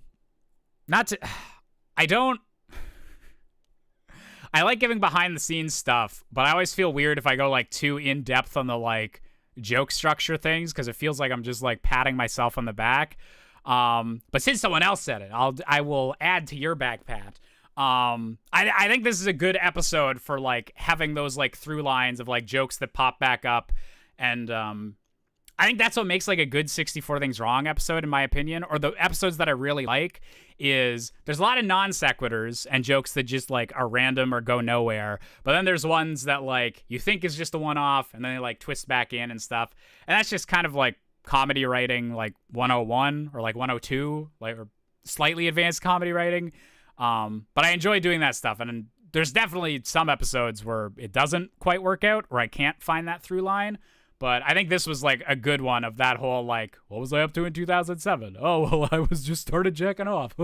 like giving behind the scenes stuff, but I always feel weird if I go like too in depth on the like joke structure things, because it feels like I'm just like patting myself on the back. But since someone else said it, I will add to your back pat. I think this is a good episode for like having those like through lines of like jokes that pop back up. And I think that's what makes like a good 64 Things Wrong episode, in my opinion, or the episodes that I really like, is there's a lot of non sequiturs and jokes that just like are random or go nowhere. But then there's ones that like you think is just a one-off and then they like twist back in and stuff. And that's just kind of like comedy writing, like 101 or like 102, like or slightly advanced comedy writing. But I enjoy doing that stuff. And there's definitely some episodes where it doesn't quite work out, or I can't find that through line. But I think this was like a good one of that whole like, what was I up to in 2007? Oh, well, I was just started jacking off.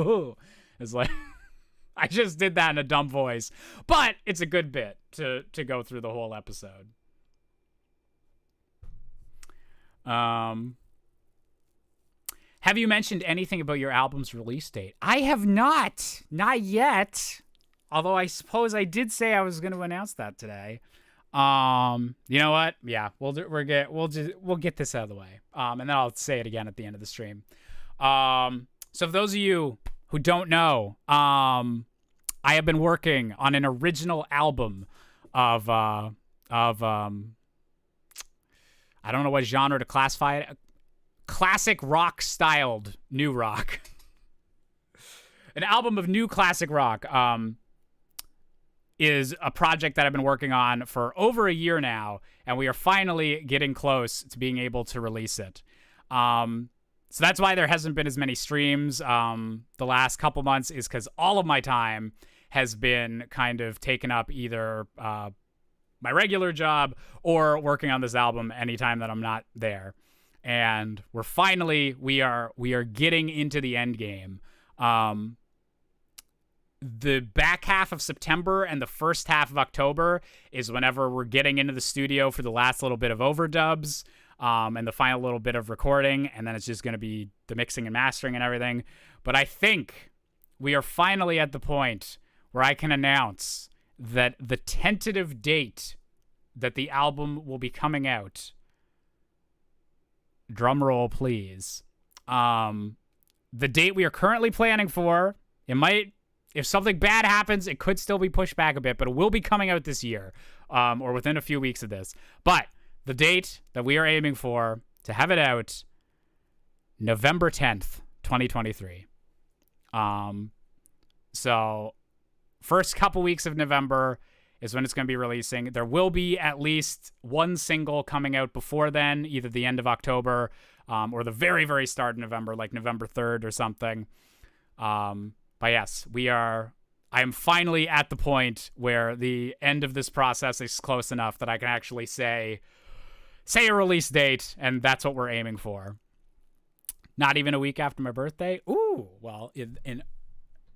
It's like, I just did that in a dumb voice. But it's a good bit to go through the whole episode. Have you mentioned anything about your album's release date? I have not. Not yet. Although I suppose I did say I was going to announce that today. You know what? Yeah, we'll get this out of the way. And then I'll say it again at the end of the stream. So for those of you who don't know, I have been working on an original album of I don't know what genre to classify it. Classic rock styled new rock. An album of new classic rock. Is a project that I've been working on for over a year now, and we are finally getting close to being able to release it. So that's why there hasn't been as many streams the last couple months, is because all of my time has been kind of taken up either my regular job or working on this album anytime that I'm not there. And we are getting into the end game. The back half of September and the first half of October is whenever we're getting into the studio for the last little bit of overdubs and the final little bit of recording, and then it's just going to be the mixing and mastering and everything. But I think we are finally at the point where I can announce that the tentative date that the album will be coming out, drum roll please, the date we are currently planning for, if something bad happens, it could still be pushed back a bit, but it will be coming out this year, or within a few weeks of this. But the date that we are aiming for to have it out, November 10th, 2023. So first couple weeks of November, is when it's going to be releasing. There will be at least one single coming out before then, either the end of October or the very, very start of November, like November 3rd or something. But yes, I am finally at the point where the end of this process is close enough that I can actually say a release date, and that's what we're aiming for. Not even a week after my birthday. Ooh, well, in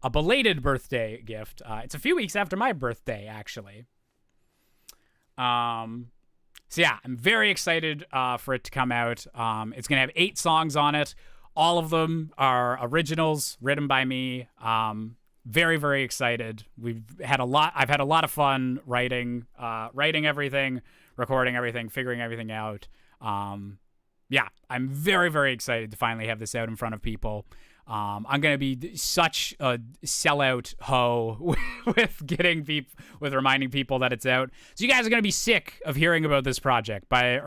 a belated birthday gift. It's a few weeks after my birthday, actually. So yeah, I'm very excited for it to come out. It's gonna have 8 songs on it. All of them are originals written by me. Very, very excited. I've had a lot of fun writing everything, recording everything, figuring everything out. Yeah, I'm very, very excited to finally have this out in front of people. I'm going to be such a sellout hoe with reminding people that it's out. So you guys are going to be sick of hearing about this project by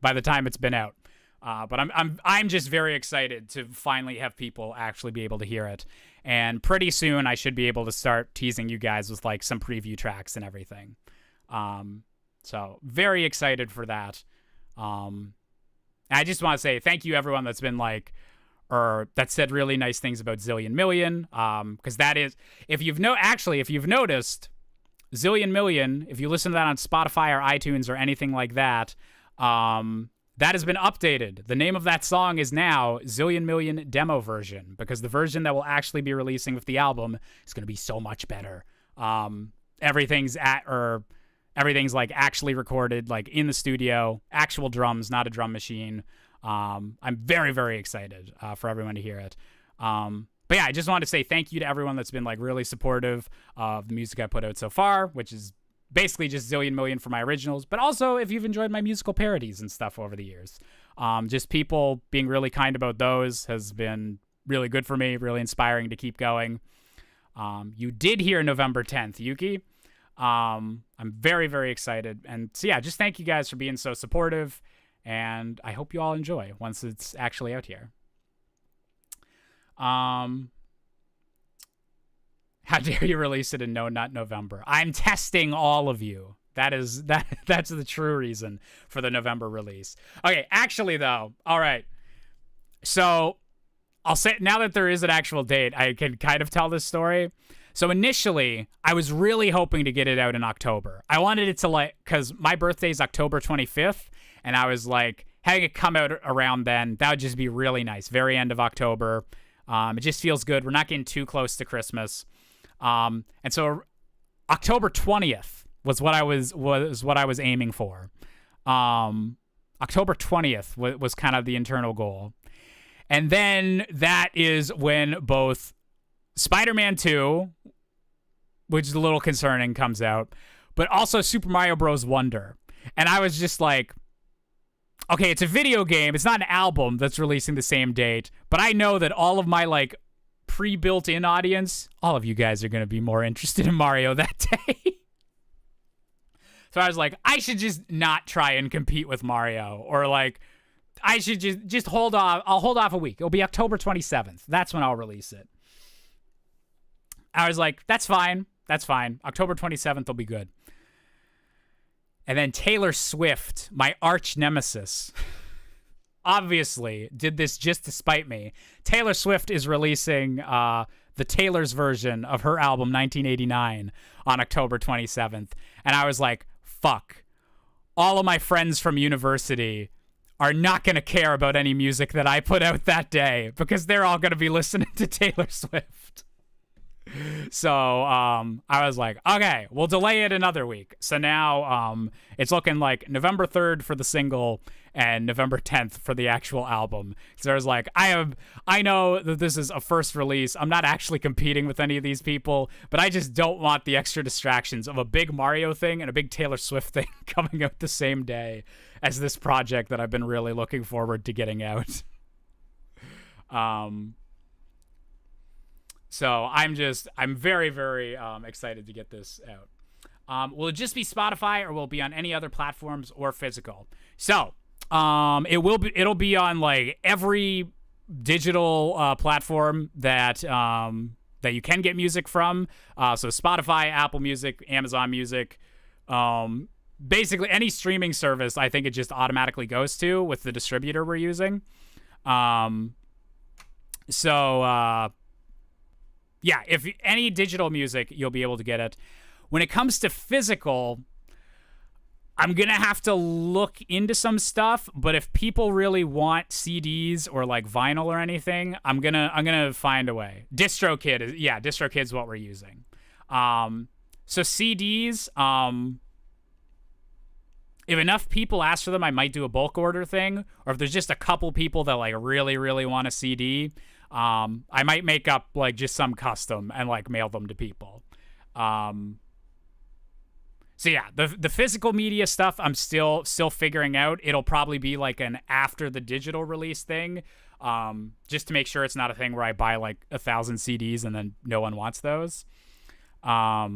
the time it's been out. But I'm just very excited to finally have people actually be able to hear it. And pretty soon I should be able to start teasing you guys with like some preview tracks and everything. So very excited for that. I just want to say thank you everyone that's been like, or that said really nice things about Zillion Million. Because that is, if you've noticed, Zillion Million, if you listen to that on Spotify or iTunes or anything like that, that has been updated. The name of that song is now Zillion Million Demo Version, because the version that will actually be releasing with the album is going to be so much better. Everything's like actually recorded, like in the studio, actual drums, not a drum machine. I'm very, very excited for everyone to hear it. But yeah, I just wanted to say thank you to everyone that's been like really supportive of the music I put out so far, which is basically just Zillion Million for my originals, but also if you've enjoyed my musical parodies and stuff over the years. Just people being really kind about those has been really good for me, really inspiring to keep going. You did hear November 10th, Yuki. I'm very, very excited. And so yeah, just thank you guys for being so supportive, and I hope you all enjoy once it's actually out here. How dare you release it in No Nut November? I'm testing all of you. That's the true reason for the November release. Okay, actually though, all right. So I'll say, now that there is an actual date, I can kind of tell this story. So initially, I was really hoping to get it out in October. I wanted it to because my birthday is October 25th, and I was like, having it come out around then, that would just be really nice. Very end of October. It just feels good. We're not getting too close to Christmas. And so October 20th was what I was aiming for. October 20th was kind of the internal goal. And then that is when both Spider-Man 2, which is a little concerning, comes out, but also Super Mario Bros. Wonder. And I was just like, okay, it's a video game. It's not an album that's releasing the same date, but I know that all of my like pre-built-in audience, all of you guys are going to be more interested in Mario that day. So I was like, I should just not try and compete with Mario, or like, I should just hold off. I'll hold off a week. It'll be October 27th. That's when I'll release it. I was like, that's fine. That's fine. October 27th will be good. And then Taylor Swift, my arch nemesis, obviously did this just to spite me. Taylor Swift is releasing the Taylor's version of her album 1989 on October 27th. And I was like, fuck. All of my friends from university are not going to care about any music that I put out that day, because they're all going to be listening to Taylor Swift. So I was like, okay, we'll delay it another week. So now it's looking like November 3rd for the single and November 10th for the actual album. So I was like, I know that this is a first release. I'm not actually competing with any of these people, but I just don't want the extra distractions of a big Mario thing and a big Taylor Swift thing coming out the same day as this project that I've been really looking forward to getting out. So I'm very, very excited to get this out. Will it just be Spotify, or will it be on any other platforms or physical? So it'll be on like every digital platform that that you can get music from. So Spotify, Apple Music, Amazon Music, basically any streaming service, I think it just automatically goes to with the distributor we're using. Yeah, if any digital music, you'll be able to get it. When it comes to physical, I'm going to have to look into some stuff, but if people really want CDs or like vinyl or anything, I'm going to find a way. DistroKid's what we're using. So CDs, if enough people ask for them, I might do a bulk order thing, or if there's just a couple people that like really, really want a CD, I might make up like just some custom and like mail them to people. So yeah, the physical media stuff I'm still figuring out. It'll probably be like an after the digital release thing, just to make sure it's not a thing where I buy like 1,000 CDs and then no one wants those. Yeah,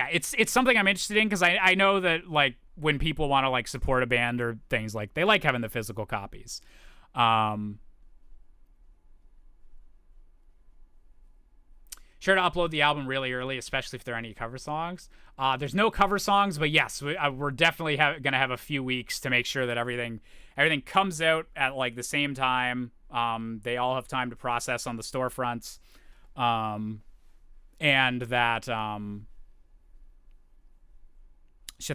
it's something I'm interested in because I know that like when people want to like support a band or things, like they like having the physical copies. Sure to upload the album really early, especially if there are any cover songs. There's no cover songs, but yes, we're definitely going to have a few weeks to make sure that everything comes out at like the same time. They all have time to process on the storefronts, and that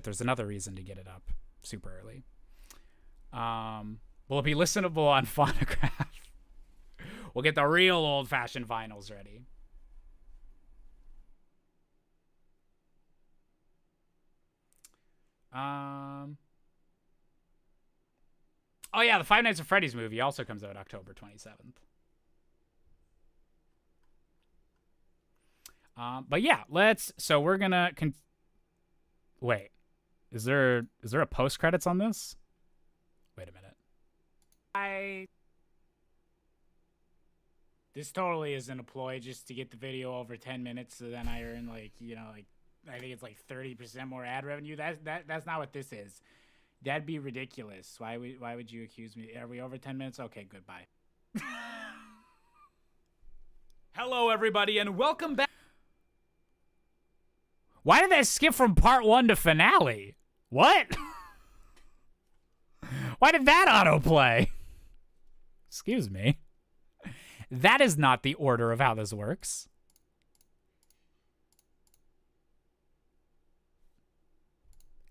there's another reason to get it up super early. Will it be listenable on phonograph? We'll get the real old-fashioned vinyls ready. Oh yeah, the Five Nights at Freddy's movie also comes out October 27th. But yeah, so we're gonna wait. Is there a post credits on this? Wait a minute. This totally isn't a ploy just to get the video over 10 minutes, so then I earn like I think it's like 30% more ad revenue. That's not what this is. That'd be ridiculous. Why would you accuse me? Are we over 10 minutes? Okay, goodbye. Hello, everybody, and welcome back. Why did that skip from part 1 to finale? What? Why did that autoplay? Excuse me. That is not the order of how this works.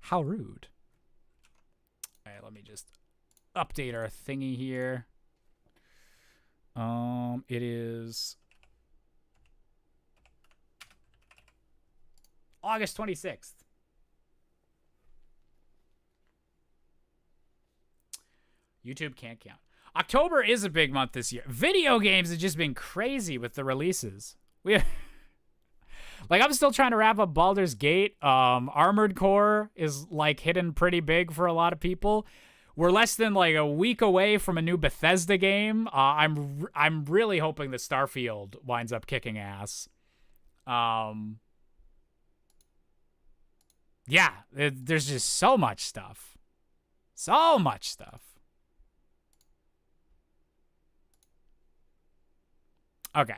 How rude. All right, let me just update our thingy here. It is August 26th. YouTube can't count. October is a big month this year. Video games have just been crazy with the releases. Like, I'm still trying to wrap up Baldur's Gate. Armored Core is, like, hitting pretty big for a lot of people. We're less than, like, a week away from a new Bethesda game. I'm really hoping that Starfield winds up kicking ass. Yeah, there's just so much stuff. So much stuff. Okay.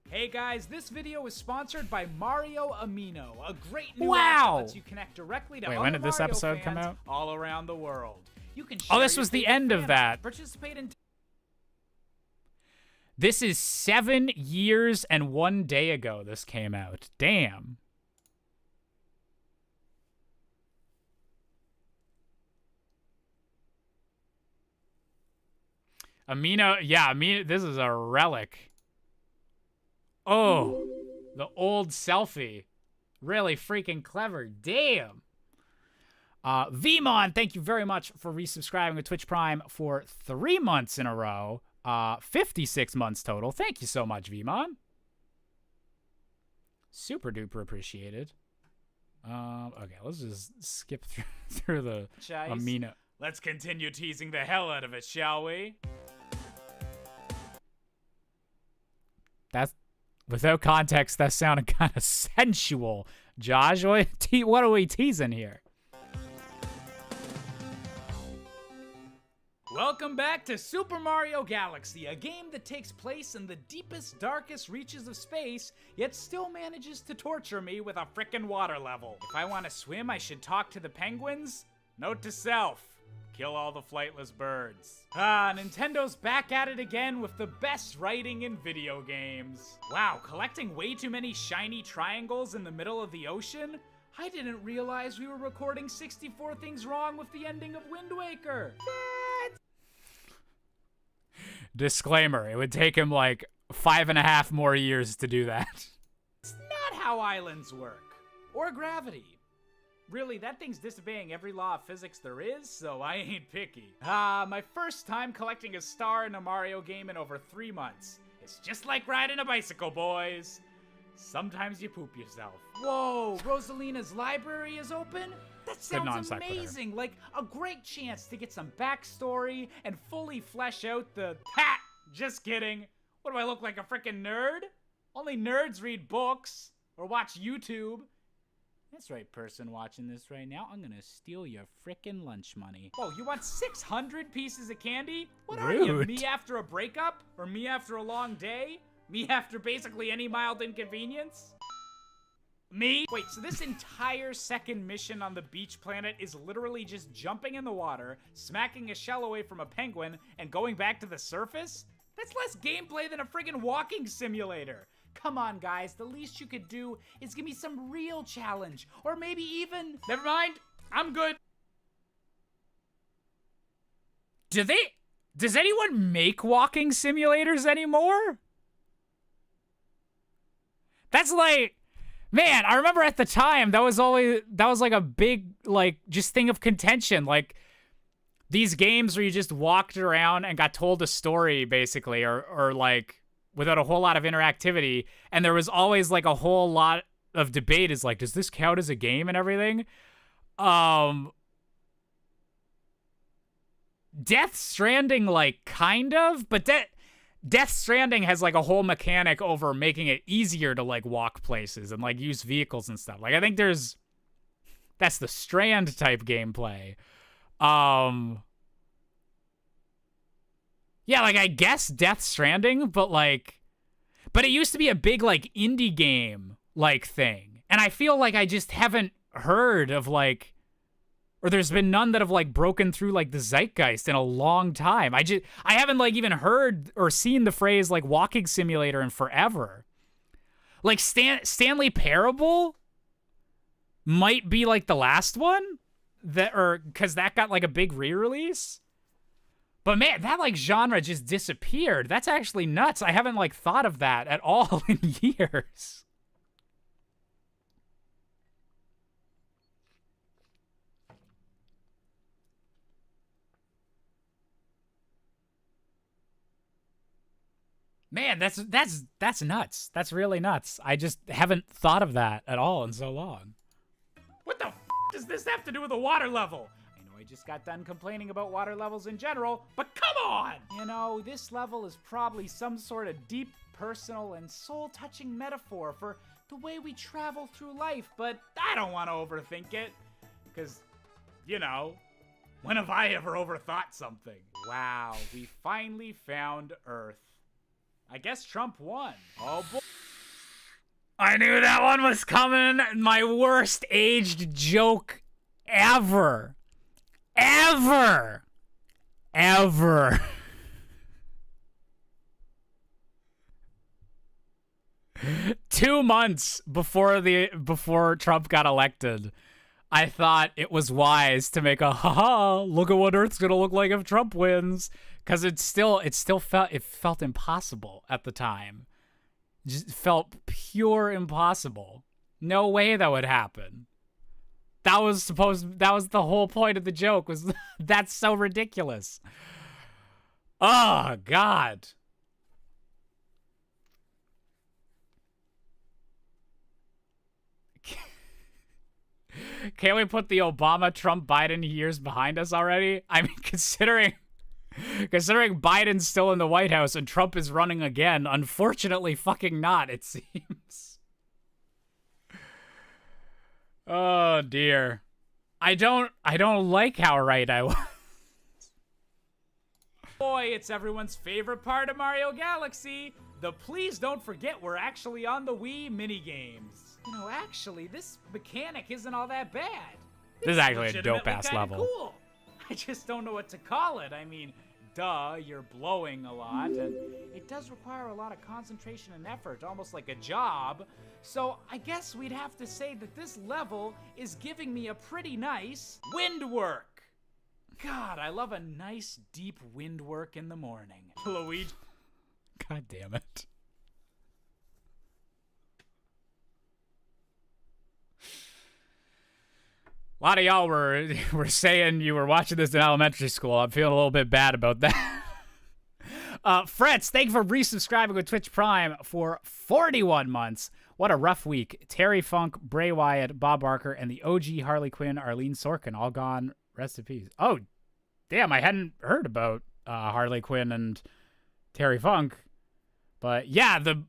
Hey guys, this video is sponsored by Mario Amino, a great new Wow. app that lets you connect directly to Wait, other when did this Mario episode fans come out? all around the world. You can Oh, this share was your the favorite end of fan that. art, participate in This is 7 years and 1 day ago this came out. Damn. Amino, yeah, this is a relic. Oh, the old selfie. Really freaking clever. Damn. Vmon, thank you very much for resubscribing to Twitch Prime for 3 months in a row. 56 months total. Thank you so much, Vmon. Super duper appreciated. Okay, let's just skip through the Amino. Let's continue teasing the hell out of it, shall we? That's, without context, that sounded kind of sensual. Josh, what are we teasing here? Welcome back to Super Mario Galaxy, a game that takes place in the deepest, darkest reaches of space, yet still manages to torture me with a frickin' water level. If I want to swim, I should talk to the penguins? Note to self. Kill all the flightless birds. Nintendo's back at it again with the best writing in video games. Wow, collecting way too many shiny triangles in the middle of the ocean? I didn't realize we were recording 64 Things Wrong with the ending of Wind Waker. Disclaimer, it would take him like 5.5 more years to do that. It's not how islands work. Or gravity. Really, that thing's disobeying every law of physics there is, so I ain't picky. My first time collecting a star in a Mario game in over 3 months. It's just like riding a bicycle, boys. Sometimes you poop yourself. Whoa, Rosalina's library is open? That sounds amazing. Like a great chance to get some backstory and fully flesh out the... Ha! Just kidding. What do I look like, a frickin' nerd? Only nerds read books or watch YouTube. That's right, person watching this right now. I'm gonna steal your frickin' lunch money. Oh, you want 600 pieces of candy? What are you, me after a breakup? Or me after a long day? Me after basically any mild inconvenience? Me? Wait, so this entire second mission on the beach planet is literally just jumping in the water, smacking a shell away from a penguin, and going back to the surface? That's less gameplay than a friggin' walking simulator. Come on, guys, the least you could do is give me some real challenge, or maybe even... Never mind, I'm good. Does anyone make walking simulators anymore? That's like, man, I remember at the time that was like a big, like, just thing of contention. Like, these games where you just walked around and got told a story, basically, or like, without a whole lot of interactivity. And there was always like a whole lot of debate is like, does this count as a game and everything? Death Stranding, like, kind of, but Death Stranding has like a whole mechanic over making it easier to like walk places and like use vehicles and stuff. Like, I think that's the Strand type gameplay. Yeah, like, I guess Death Stranding, but it used to be a big like indie game like thing. And I feel like I just haven't heard of like, or there's been none that have like broken through like the zeitgeist in a long time. I haven't like even heard or seen the phrase like walking simulator in forever. Like Stanley Parable might be like the last one cause that got like a big re-release. But man, that like genre just disappeared. That's actually nuts. I haven't like thought of that at all in years. Man, that's nuts. That's really nuts. I just haven't thought of that at all in so long. What the f does this have to do with a water level? I know I just got done complaining about water levels in general, but come on! You know, this level is probably some sort of deep, personal, and soul-touching metaphor for the way we travel through life, but I don't want to overthink it. Because, you know, when have I ever overthought something? Wow, we finally found Earth. I guess Trump won. Oh boy. I knew that one was coming. My worst aged joke ever. Ever. 2 months before Trump got elected, I thought it was wise to make a look at what Earth's gonna look like if Trump wins. Because it felt impossible at the time. Just felt pure impossible. No way that would happen. That was the whole point of the joke, was that's so ridiculous. Oh, God. Can't we put the Obama, Trump, Biden years behind us already? I mean, considering Biden's still in the White House and Trump is running again, unfortunately fucking not, it seems. Oh Oh, dear. I don't like how right I was. Boy, it's everyone's favorite part of Mario Galaxy. The please don't forget we're actually on the Wii minigames. You know, actually, this mechanic isn't all that bad. This is actually a dope-ass level. Cool. I just don't know what to call it. I mean, duh, you're blowing a lot, and it does require a lot of concentration and effort, almost like a job. So I guess we'd have to say that this level is giving me a pretty nice wind work. God, I love a nice deep wind work in the morning. Luigi. God damn it. A lot of y'all were saying you were watching this in elementary school. I'm feeling a little bit bad about that. Fretz, thank you for resubscribing with Twitch Prime for 41 months. What a rough week. Terry Funk, Bray Wyatt, Bob Barker, and the OG Harley Quinn, Arlene Sorkin, all gone. Rest in peace. Oh, damn, I hadn't heard about Harley Quinn and Terry Funk. But yeah, the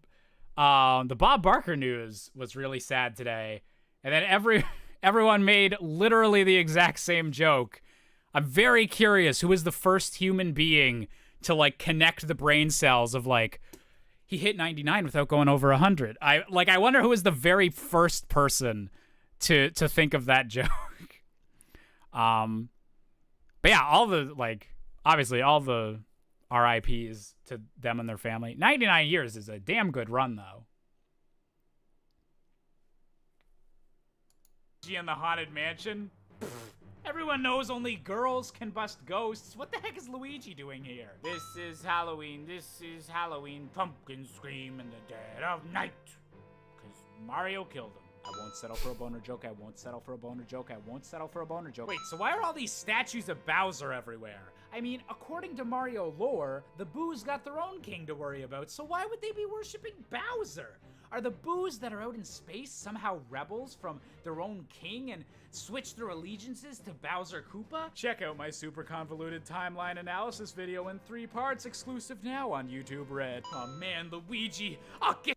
Bob Barker news was really sad today. And then everyone made literally the exact same joke. I'm very curious who was the first human being to like connect the brain cells of like, he hit 99 without going over 100. I wonder who was the very first person to think of that joke. But yeah, obviously all the RIPs to them and their family. 99 years is a damn good run, though. In the Haunted Mansion? Everyone knows only girls can bust ghosts. What the heck is Luigi doing here? This is Halloween. Pumpkins scream in the dead of night. Because Mario killed him. I won't settle for a boner joke. Wait, so why are all these statues of Bowser everywhere? I mean, according to Mario lore, the Boos got their own king to worry about, so why would they be worshipping Bowser? Are the Boos that are out in space somehow rebels from their own king and switch their allegiances to Bowser Koopa? Check out my super convoluted timeline analysis video in 3 parts, exclusive now on YouTube Red. Oh man, Luigi, I'll get—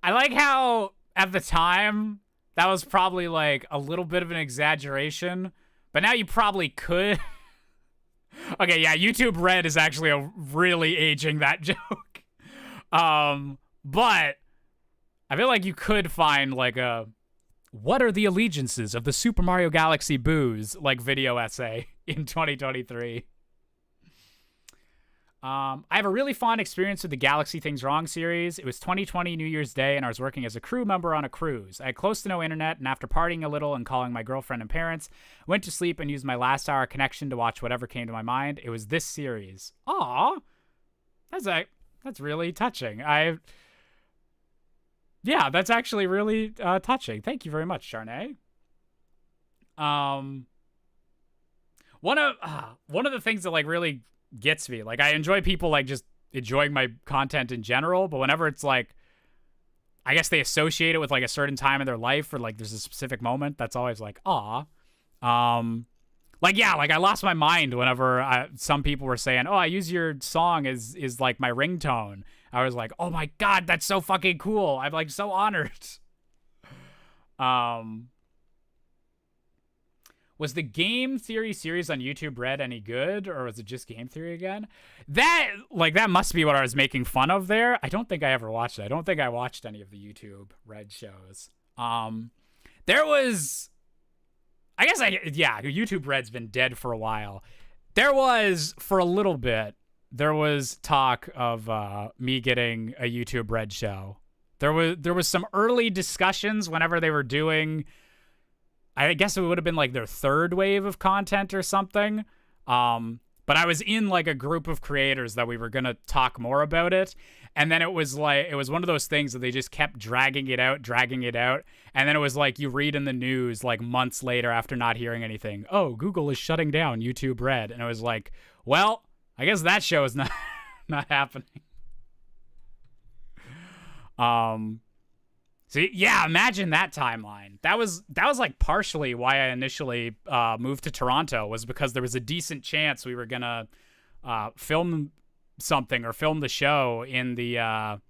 I like how, at the time, that was probably, like, a little bit of an exaggeration, but now you probably could. Okay, yeah, YouTube Red is actually really aging that joke. But I feel like you could find, like, what are the allegiances of the Super Mario Galaxy Boos, like, video essay in 2023. I have a really fond experience with the Galaxy Things Wrong series. It was 2020 New Year's Day, and I was working as a crew member on a cruise. I had close to no internet, and after partying a little and calling my girlfriend and parents, went to sleep and used my last hour connection to watch whatever came to my mind. It was this series. Aw, that's really touching. Yeah, that's actually really touching. Thank you very much, Charnay. One of the things that like really gets me, like I enjoy people like just enjoying my content in general, but whenever it's like, I guess they associate it with like a certain time in their life or like there's a specific moment, that's always like, aw. Like, yeah, like I lost my mind whenever some people were saying, oh, I use your song as like my ringtone. I was like, oh my God, that's so fucking cool. I'm like so honored. Was the Game Theory series on YouTube Red any good, or was it just Game Theory again? That must be what I was making fun of there. I don't think I ever watched it. I don't think I watched any of the YouTube Red shows. There was, I guess YouTube Red's been dead for a while. There was, for a little bit, there was talk of me getting a YouTube Red show. There was some early discussions whenever they were doing, I guess it would have been like their third wave of content or something. But I was in like a group of creators that we were going to talk more about it. And then it was one of those things that they just kept dragging it out. And then it was like you read in the news like months later after not hearing anything, oh, Google is shutting down YouTube Red. And it was like, well, I guess that show is not happening. So yeah, imagine that timeline. That was like partially why I initially moved to Toronto, was because there was a decent chance we were gonna film something or film the show in the at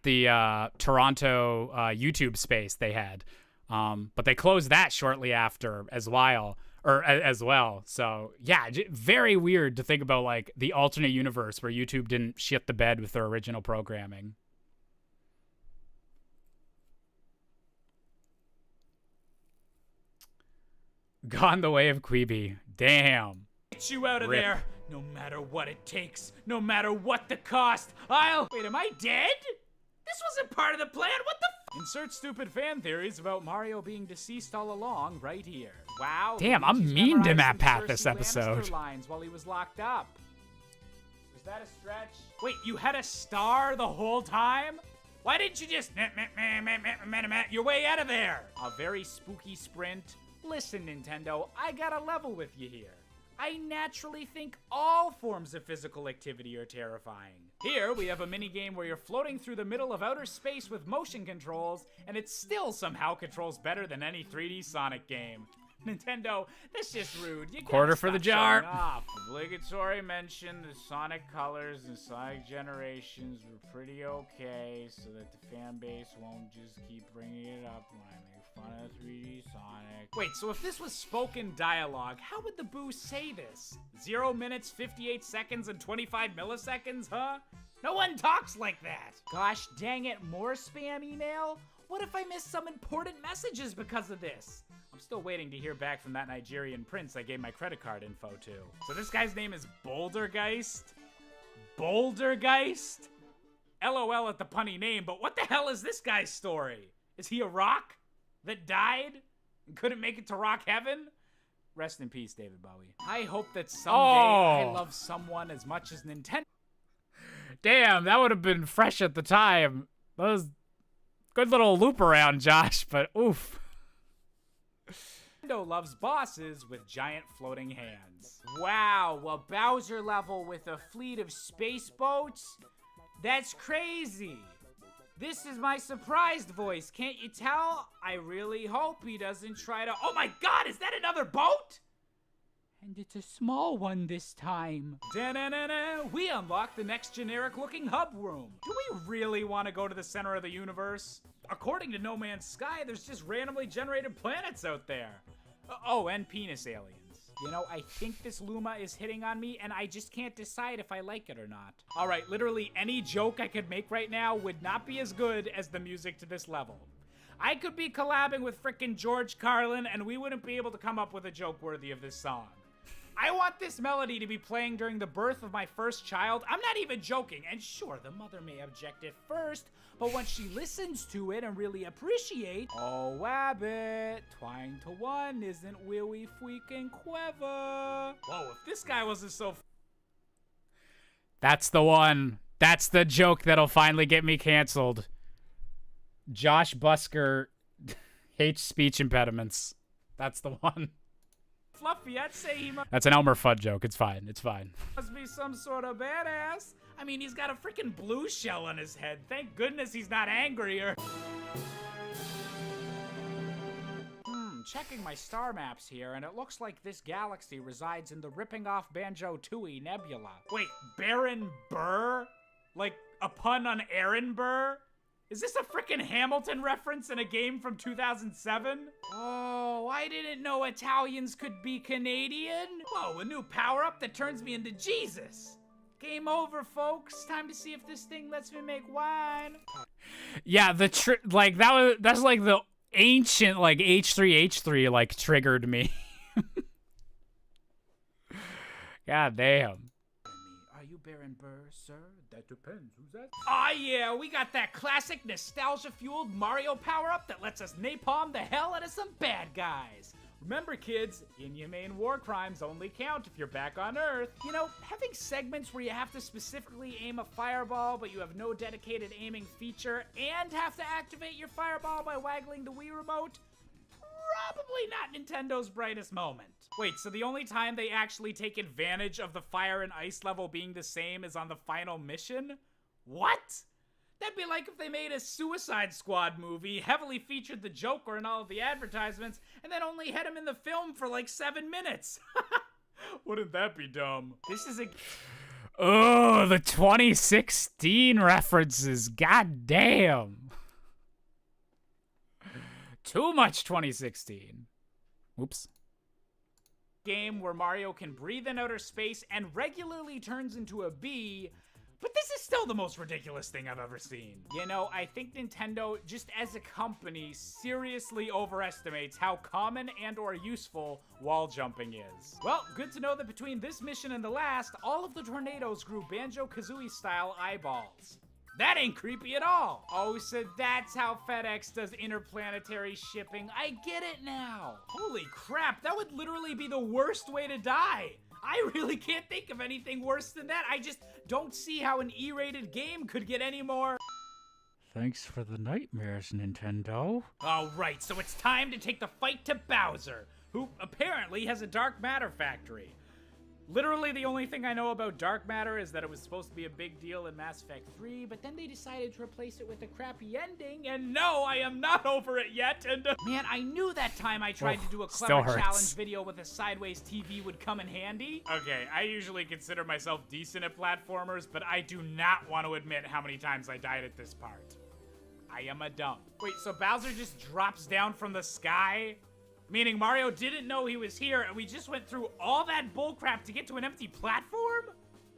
the Toronto YouTube space they had. But they closed that shortly after as well. as well. So yeah, very weird to think about like the alternate universe where YouTube didn't shit the bed with their original programming. Gone the way of Queeby. Damn. Get you out of Rip. there, no matter what it takes, no matter what the cost. Wait, am I dead? This wasn't part of the plan. What the Insert stupid fan theories about Mario being deceased all along right here. Wow. Damn, I'm Luigi's mean to memorized Matt some Pat Cersei this episode. Lannister lines while he was locked up. Was that a stretch? Wait, you had a star the whole time? Why didn't you just your way out of there? A very spooky sprint. Listen, Nintendo, I gotta level with you here. I naturally think all forms of physical activity are terrifying. Here, we have a minigame where you're floating through the middle of outer space with motion controls, and it still somehow controls better than any 3D Sonic game. Nintendo, that's just rude. You Quarter for the jar. Off. Obligatory mention the Sonic colors and Sonic Generations were pretty okay, so that the fan base won't just keep bringing it up when I make fun of 3D Sonic. Wait, so if this was spoken dialogue, how would the boo say this? 0 minutes, 58 seconds, and 25 milliseconds, huh? No one talks like that. Gosh dang it, more spam email? What if I missed some important messages because of this? I'm still waiting to hear back from that Nigerian prince I gave my credit card info to. So this guy's name is Bouldergeist? Bouldergeist? LOL at the punny name, but what the hell is this guy's story? Is he a rock that died and couldn't make it to rock heaven? Rest in peace, David Bowie. I hope that someday I love someone as much as Nintendo. Damn, that would have been fresh at the time. That was good little loop around, Josh, but oof. Nintendo loves bosses with giant floating hands. Wow, a Bowser level with a fleet of space boats? That's crazy. This is my surprised voice, can't you tell? I really hope he doesn't try to— Oh my god, is that another boat? And it's a small one this time. Da-na-na-na, we unlock the next generic-looking hub room. Do we really want to go to the center of the universe? According to No Man's Sky, there's just randomly generated planets out there. Oh, and penis aliens. You know, I think this Luma is hitting on me, and I just can't decide if I like it or not. All right, literally any joke I could make right now would not be as good as the music to this level. I could be collabing with frickin' George Carlin, and we wouldn't be able to come up with a joke worthy of this song. I want this melody to be playing during the birth of my first child. I'm not even joking. And sure, the mother may object at first, but once she listens to it and really appreciates— Oh, wabbit, twine to one isn't really freaking clever. Whoa, if this guy wasn't so— That's the one. That's the joke that'll finally get me canceled. Josh Busker hates speech impediments. That's the one. Fluffy, I'd say he That's an Elmer Fudd joke. It's fine. It's fine. must be some sort of badass. I mean, he's got a freaking blue shell on his head. Thank goodness he's not angry or— Checking my star maps here, and it looks like this galaxy resides in the ripping off Banjo-Tooie Nebula. Wait, Baron Burr? Like a pun on Aaron Burr? Is this a frickin' Hamilton reference in a game from 2007? Oh, I didn't know Italians could be Canadian. Whoa, a new power-up that turns me into Jesus. Game over, folks. Time to see if this thing lets me make wine. Yeah, that's like the ancient like H3H3 like triggered me. God damn. Are you Baron Burr, sir? That depends. Who's that? Ah, yeah, we got that classic nostalgia-fueled Mario power-up that lets us napalm the hell out of some bad guys. Remember, kids, inhumane war crimes only count if you're back on Earth. You know, having segments where you have to specifically aim a fireball, but you have no dedicated aiming feature, and have to activate your fireball by waggling the Wii remote? Probably not Nintendo's brightest moment. Wait, so the only time they actually take advantage of the fire and ice level being the same is on the final mission? What? That'd be like if they made a Suicide Squad movie, heavily featured the Joker in all of the advertisements, and then only had him in the film for like 7 minutes. Wouldn't that be dumb? This is a— Oh, the 2016 references. God damn. Too much 2016. Oops. game where Mario can breathe in outer space and regularly turns into a bee, but this is still the most ridiculous thing I've ever seen. You know, I think Nintendo, just as a company, seriously overestimates how common and or useful wall jumping is. Well, good to know that between this mission and the last, all of the tornadoes grew Banjo-Kazooie style eyeballs. That ain't creepy at all. Oh, so that's how FedEx does interplanetary shipping. I get it now. Holy crap, that would literally be the worst way to die. I really can't think of anything worse than that. I just don't see how an E-rated game could get any more. Thanks for the nightmares, Nintendo. All right, so it's time to take the fight to Bowser, who apparently has a dark matter factory. Literally, the only thing I know about dark matter is that it was supposed to be a big deal in Mass Effect 3, but then they decided to replace it with a crappy ending, and no, I am not over it yet, and man, I knew that time I tried to do a clever challenge video with a sideways TV would come in handy. Okay, I usually consider myself decent at platformers, but I do not want to admit how many times I died at this part. I am a dump. Wait, so Bowser just drops down from the sky? Meaning Mario didn't know he was here, and we just went through all that bullcrap to get to an empty platform?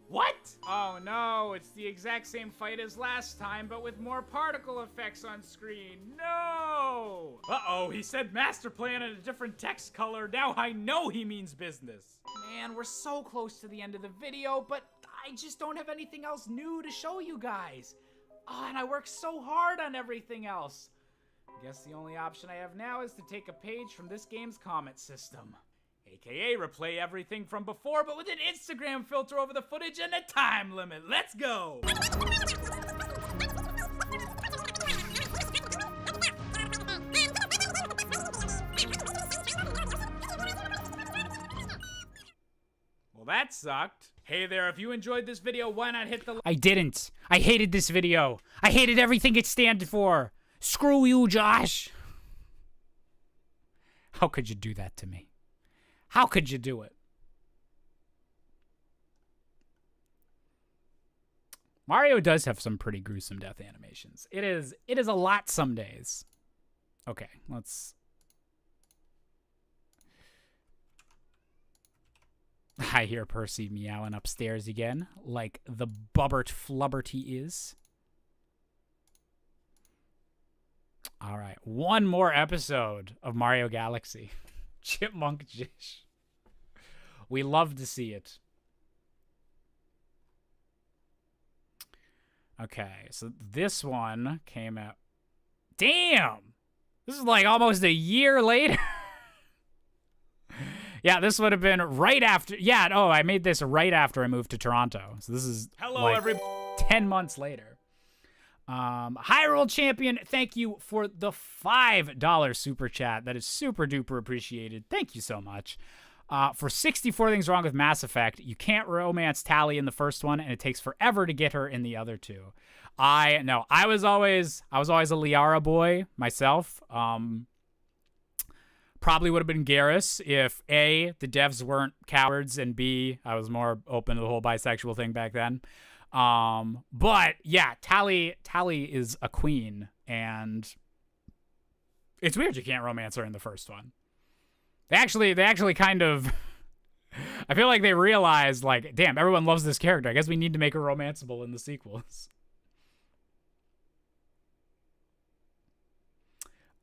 What? Oh no, it's the exact same fight as last time, but with more particle effects on screen. No! Uh-oh, he said master plan in a different text color. Now I know he means business. Man, we're so close to the end of the video, but I just don't have anything else new to show you guys. Oh, and I worked so hard on everything else. Guess the only option I have now is to take a page from this game's comment system. AKA replay everything from before, but with an Instagram filter over the footage and a time limit. Let's go! Well, that sucked. Hey there, if you enjoyed this video, why not hit the... I didn't. I hated this video. I hated everything it stands for. Screw you, Josh. How could you do that to me? How could you do it? Mario does have some pretty gruesome death animations. It is a lot some days. Okay, let's... I hear Percy meowing upstairs again, like the bubbert flubbert he is. All right, one more episode of Mario Galaxy. Chipmunk Jish. We love to see it. Okay, so this one came out. Damn! This is like almost a year later. Yeah, this would have been right after. Yeah, no, I made this right after I moved to Toronto. So this is like everybody. 10 months later. Hyrule Champion, thank you for the $5 super chat. That is super duper appreciated. Thank you so much. For 64 things wrong with Mass Effect, you can't romance Tali in the first one, and it takes forever to get her in the other two. I was always a Liara boy myself. Probably would have been Garrus if A, the devs weren't cowards, and B, I was more open to the whole bisexual thing back then. But yeah, Tali is a queen, and it's weird you can't romance her in the first one. They actually kind of, I feel like they realized, like, damn, everyone loves this character. I guess we need to make her romanceable in the sequels.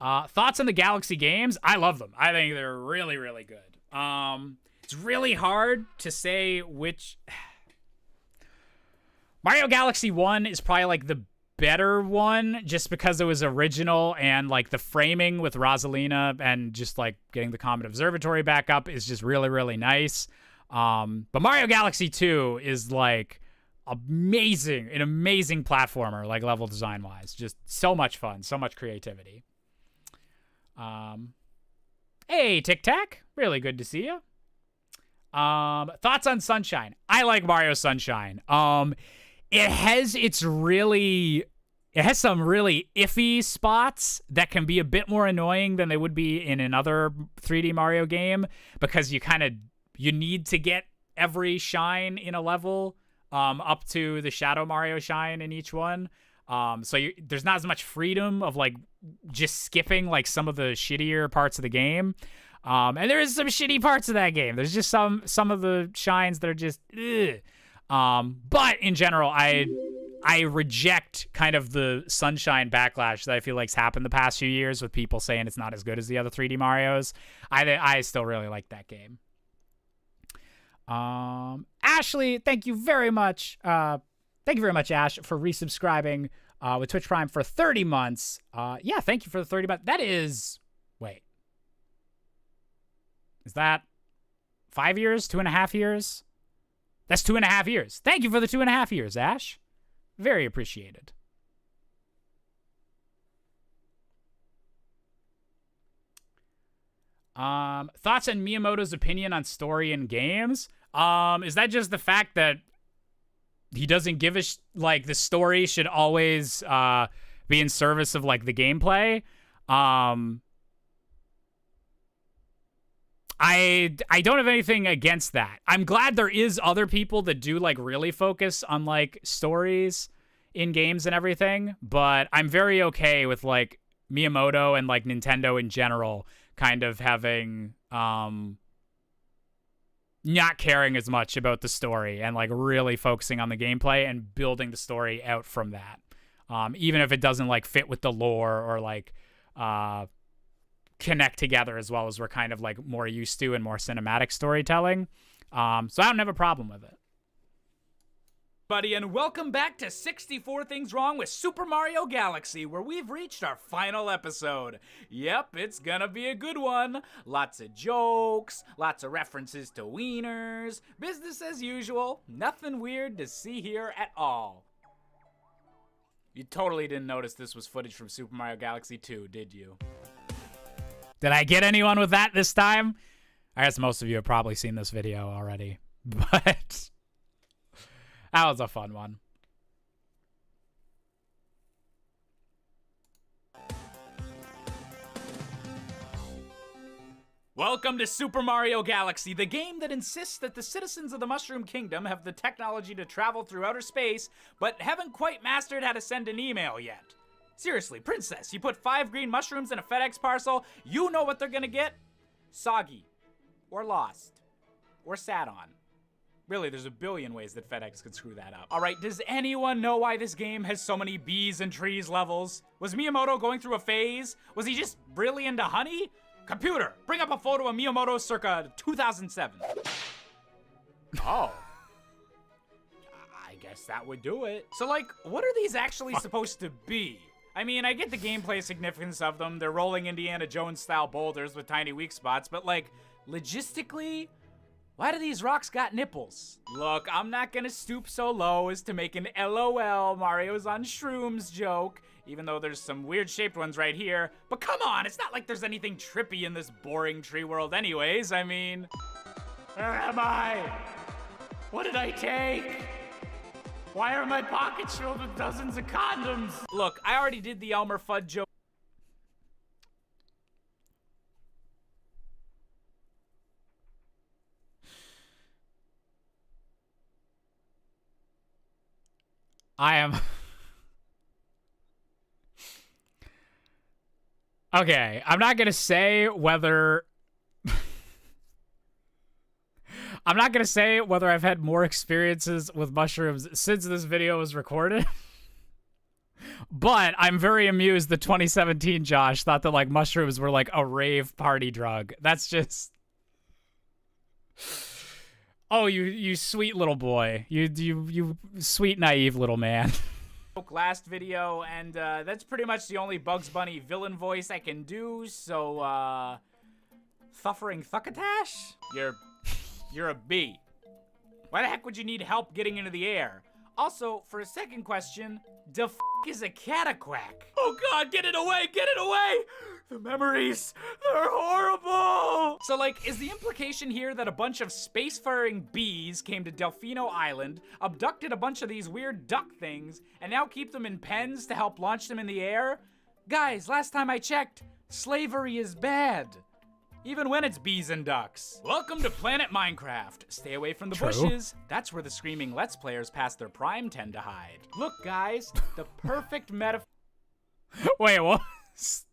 Thoughts on the Galaxy games? I love them. I think they're really, really good. It's really hard to say which... Mario Galaxy 1 is probably like the better one just because it was original, and like the framing with Rosalina and just like getting the Comet Observatory back up is just really, really nice. But Mario Galaxy 2 is like an amazing platformer, like level design wise. Just so much fun, so much creativity. Hey, Tic Tac, really good to see you. Thoughts on Sunshine? I like Mario Sunshine. It has some really iffy spots that can be a bit more annoying than they would be in another 3D Mario game, because you need to get every shine in a level up to the Shadow Mario shine in each one. So there's not as much freedom of like just skipping like some of the shittier parts of the game. And there is some shitty parts of that game. There's just some of the shines that are just ugh. But in general, I reject kind of the Sunshine backlash that I feel like's happened the past few years with people saying it's not as good as the other 3D Marios. I still really like that game. Ashley, thank you very much. Thank you very much, Ash, for resubscribing with Twitch Prime for 30 months. Yeah, thank you for the 30 months. That is, wait. Is that 5 years? 2.5 years? That's 2.5 years. Thank you for the 2.5 years, Ash. Very appreciated. Thoughts on Miyamoto's opinion on story in games? Is that just the fact that he doesn't give a like the story should always be in service of like the gameplay? I don't have anything against that. I'm glad there is other people that do like really focus on like stories in games and everything, but I'm very okay with like Miyamoto and like Nintendo in general kind of having not caring as much about the story and like really focusing on the gameplay and building the story out from that. Even if it doesn't like fit with the lore or like connect together as well as we're kind of like more used to and more cinematic storytelling. So I don't have a problem with it. Buddy, and welcome back to 64 Things Wrong with Super Mario Galaxy, where we've reached our final episode. Yep, it's gonna be a good one. Lots of jokes, lots of references to wieners, business as usual, nothing weird to see here at all. You totally didn't notice this was footage from Super Mario Galaxy 2, did you? Did I get anyone with that this time? I guess most of you have probably seen this video already, but that was a fun one. Welcome to Super Mario Galaxy, the game that insists that the citizens of the Mushroom Kingdom have the technology to travel through outer space, but haven't quite mastered how to send an email yet. Seriously, princess, you put 5 green mushrooms in a FedEx parcel, you know what they're gonna get? Soggy. Or lost. Or sat on. Really, there's a billion ways that FedEx could screw that up. Alright, does anyone know why this game has so many bees and trees levels? Was Miyamoto going through a phase? Was he just really into honey? Computer, bring up a photo of Miyamoto circa 2007. Oh. I guess that would do it. So like, what are these actually supposed to be? I mean, I get the gameplay significance of them. They're rolling Indiana Jones-style boulders with tiny weak spots, but like, logistically, why do these rocks got nipples? Look, I'm not gonna stoop so low as to make an LOL Mario's on shrooms joke, even though there's some weird-shaped ones right here. But come on, it's not like there's anything trippy in this boring tree world anyways. I mean, where am I? What did I take? Why are my pockets filled with dozens of condoms? Look, I already did the Elmer Fudd joke. I am... Okay, I'm not gonna say whether... I'm not gonna say whether I've had more experiences with mushrooms since this video was recorded. But I'm very amused that 2017 Josh thought that like mushrooms were like a rave party drug. That's just... Oh, you sweet little boy. You sweet naive little man. Last video, and that's pretty much the only Bugs Bunny villain voice I can do, so Thuffering Thuckatash? You're a bee. Why the heck would you need help getting into the air? Also, for a second question, the f is a cataquack? Oh god, get it away, get it away! The memories, they're horrible! So like, is the implication here that a bunch of spacefaring bees came to Delfino Island, abducted a bunch of these weird duck things, and now keep them in pens to help launch them in the air? Guys, last time I checked, slavery is bad. Even when it's bees and ducks. Welcome to Planet Minecraft. Stay away from the bushes. That's where the screaming Let's Players past their prime tend to hide. Look, guys, the perfect metaphor. Wait, what?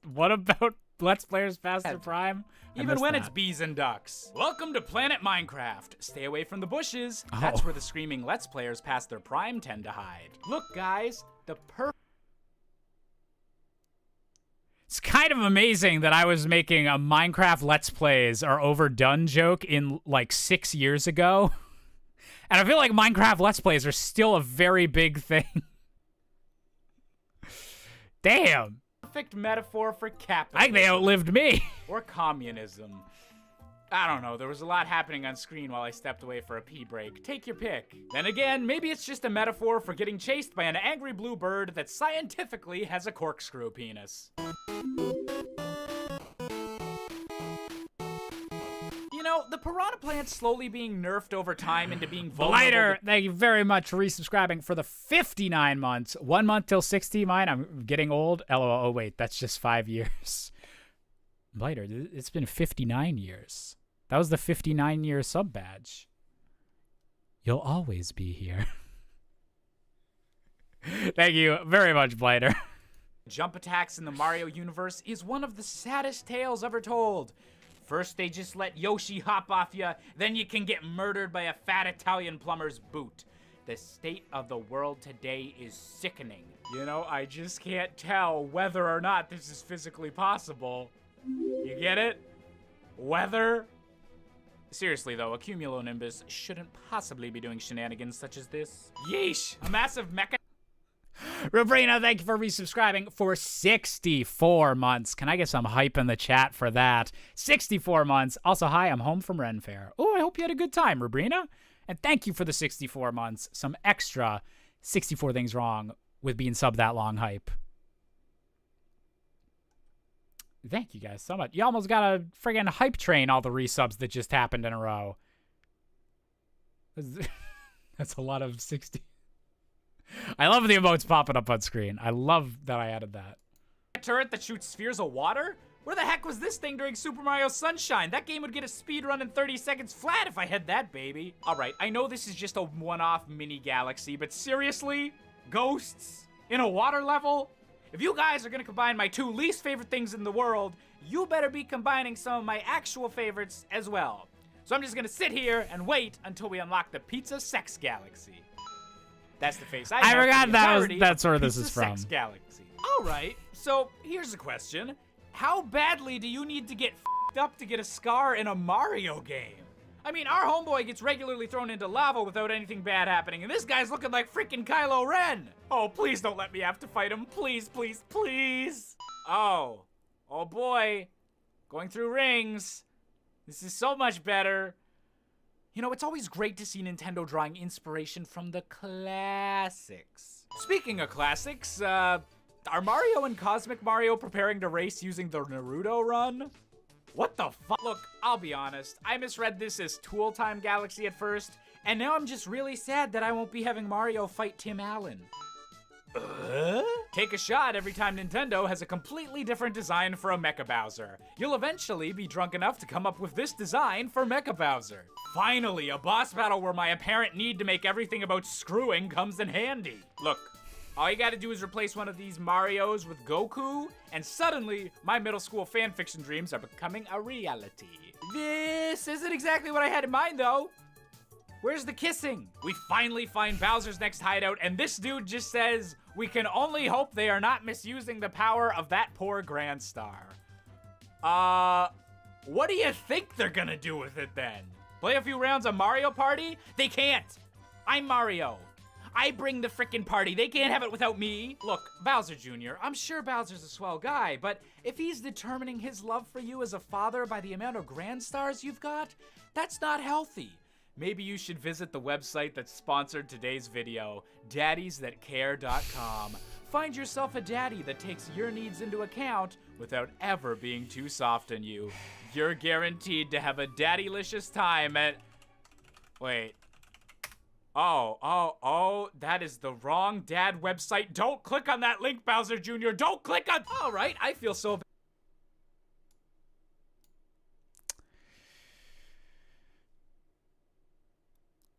What about Let's Players past their prime. Even when it's bees and ducks. Welcome to Planet Minecraft. Stay away from the bushes. That's where the screaming Let's Players past their prime tend to hide. Look, guys, the perfect... It's kind of amazing that I was making a Minecraft Let's Plays are overdone joke in like 6 years ago. And I feel like Minecraft Let's Plays are still a very big thing. Damn. Perfect metaphor for capitalism. I think they outlived me. Or communism. I don't know, there was a lot happening on screen while I stepped away for a pee break. Take your pick. Then again, maybe it's just a metaphor for getting chased by an angry blue bird that scientifically has a corkscrew penis. You know, the piranha plant's slowly being nerfed over time into being vulnerable. Blighter, thank you very much for resubscribing for the 59 months. 1 month till 60, mine. I'm getting old. LOL. Oh, wait, that's just 5 years. Blighter, it's been 59 years. That was the 59-year sub badge. You'll always be here. Thank you very much, Blighter. Jump attacks in the Mario universe is one of the saddest tales ever told. First, they just let Yoshi hop off ya, then you can get murdered by a fat Italian plumber's boot. The state of the world today is sickening. You know, I just can't tell whether or not this is physically possible. You get it? Weather? Seriously though, a cumulonimbus shouldn't possibly be doing shenanigans such as this. Yeesh! A massive mecha- Rubrina, thank you for resubscribing for 64 months. Can I get some hype in the chat for that? 64 months. Also, hi, I'm home from Ren Fair. Oh, I hope you had a good time, Rubrina. And thank you for the 64 months. Some extra 64 things wrong with being sub that long hype. Thank you guys so much. You almost got a friggin' hype train all the resubs that just happened in a row. That's a lot of 60. I love the emotes popping up on screen. I love that I added that. A turret that shoots spheres of water? Where the heck was this thing during Super Mario Sunshine? That game would get a speed run in 30 seconds flat if I had that, baby. Alright, I know this is just a one-off mini galaxy, but seriously? Ghosts? In a water level? If you guys are gonna combine my two least favorite things in the world, you better be combining some of my actual favorites as well. So I'm just gonna sit here and wait until we unlock the Pizza Sex Galaxy. That's the face I forgot that's where this is from. Sex Galaxy. Alright, so here's a question. How badly do you need to get f***ed up to get a scar in a Mario game? I mean, our homeboy gets regularly thrown into lava without anything bad happening, and this guy's looking like freaking Kylo Ren. Oh, please don't let me have to fight him. Please, please, please. Oh boy. Going through rings. This is so much better. You know, it's always great to see Nintendo drawing inspiration from the classics. Speaking of classics, are Mario and Cosmic Mario preparing to race using the Naruto run? What the fuck? Look, I'll be honest, I misread this as Tool Time Galaxy at first, and now I'm just really sad that I won't be having Mario fight Tim Allen. Take a shot every time Nintendo has a completely different design for a Mecha Bowser. You'll eventually be drunk enough to come up with this design for Mecha Bowser. Finally, a boss battle where my apparent need to make everything about screwing comes in handy. Look, all you gotta do is replace one of these Marios with Goku, and suddenly, my middle school fanfiction dreams are becoming a reality. This isn't exactly what I had in mind, though. Where's the kissing? We finally find Bowser's next hideout, and this dude just says, we can only hope they are not misusing the power of that poor Grand Star. What do you think they're gonna do with it then? Play a few rounds of Mario Party? They can't. I'm Mario. I bring the frickin' party. They can't have it without me. Look, Bowser Jr., I'm sure Bowser's a swell guy, but if he's determining his love for you as a father by the amount of Grand Stars you've got, that's not healthy. Maybe you should visit the website that sponsored today's video, daddiesthatcare.com. Find yourself a daddy that takes your needs into account without ever being too soft on you. You're guaranteed to have a daddylicious time at... Wait. Oh, that is the wrong dad website. Don't click on that link, Bowser Jr. Don't click on... All right, I feel so...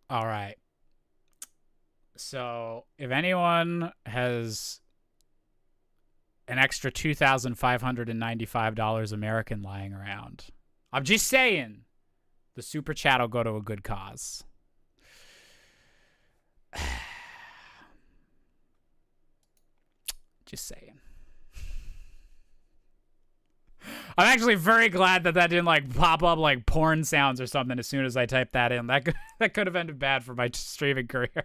All right. So, if anyone has an extra $2,595 American lying around. I'm just saying, the super chat will go to a good cause. Just saying. I'm actually very glad that didn't like pop up like porn sounds or something as soon as I typed that in. That could have ended bad for my streaming career.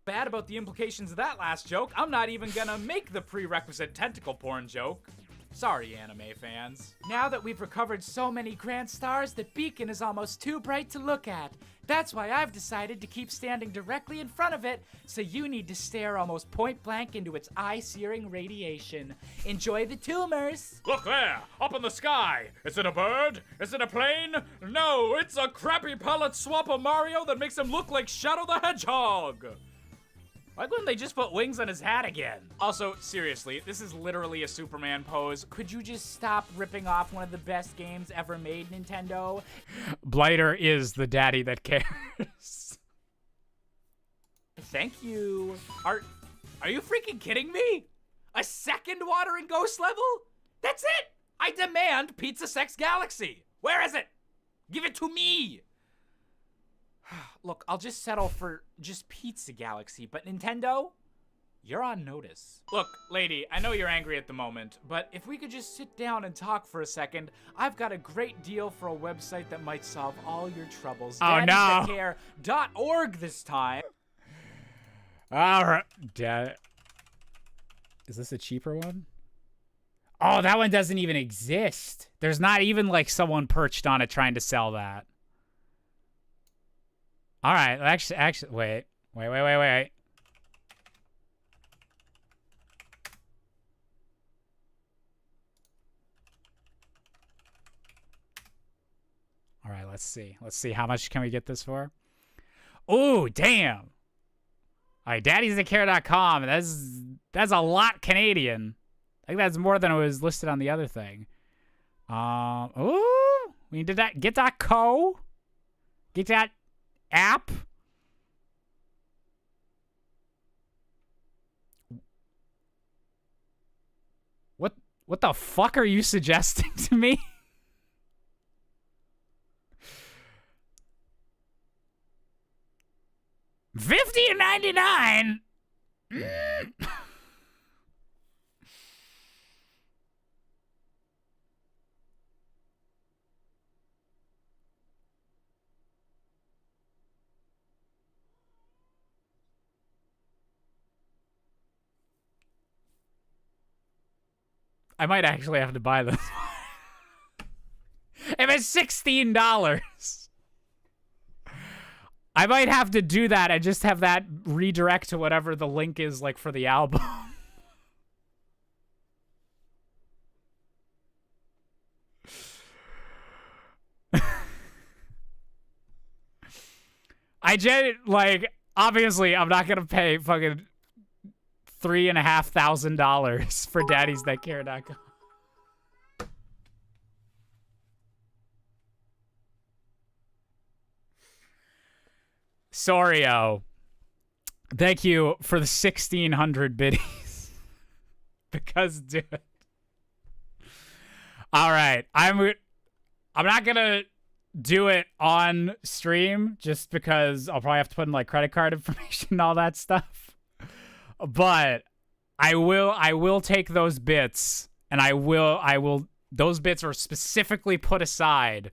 Bad about the implications of that last joke. I'm not even gonna make the prerequisite tentacle porn joke. Sorry, anime fans. Now that we've recovered so many grand stars, the beacon is almost too bright to look at. That's why I've decided to keep standing directly in front of it, so you need to stare almost point blank into its eye-searing radiation. Enjoy the tumors! Look there, up in the sky. Is it a bird? Is it a plane? No, it's a crappy palette swap of Mario that makes him look like Shadow the Hedgehog. Why couldn't they just put wings on his hat again? Also, seriously, this is literally a Superman pose. Could you just stop ripping off one of the best games ever made, Nintendo? Blighter is the daddy that cares. Thank you. Are you freaking kidding me? A second Water and Ghost level? That's it! I demand Pizza Sex Galaxy. Where is it? Give it to me! Look, I'll just settle for just Pizza Galaxy, but Nintendo, you're on notice. Look, lady, I know you're angry at the moment, but if we could just sit down and talk for a second, I've got a great deal for a website that might solve all your troubles. Oh, no. DaddyTheCare.org this time. All right. Is this a cheaper one? Oh, that one doesn't even exist. There's not even like someone perched on it trying to sell that. All right, actually, wait. All right, let's see. How much can we get this for? Oh, damn. All right, daddy'sthecare.com. That's a lot Canadian. I think that's more than it was listed on the other thing. Oh, we need that. Get that co. Get that app. What the fuck are you suggesting to me? $50.99. I might actually have to buy this. If it's $16, I might have to do that and just have that redirect to whatever the link is like for the album. Obviously I'm not gonna pay fucking $3,500 for daddiesthatcare.com. Sorio, thank you for the 1,600 biddies. Because, dude. All right, I'm not gonna do it on stream just because I'll probably have to put in like credit card information and all that stuff. But I will take those bits, and I will those bits are specifically put aside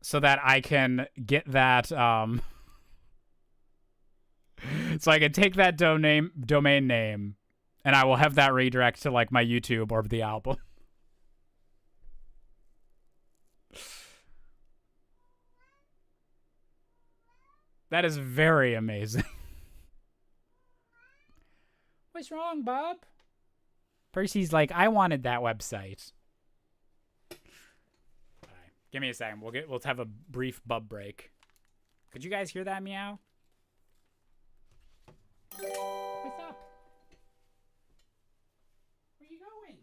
so that I can get that so I can take that domain name and I will have that redirect to like my YouTube or the album. That is very amazing. What's wrong, Bob? Percy's like, I wanted that website. All right, give me a second. We'll have a brief bub break. Could you guys hear that meow? What's up? Where you going?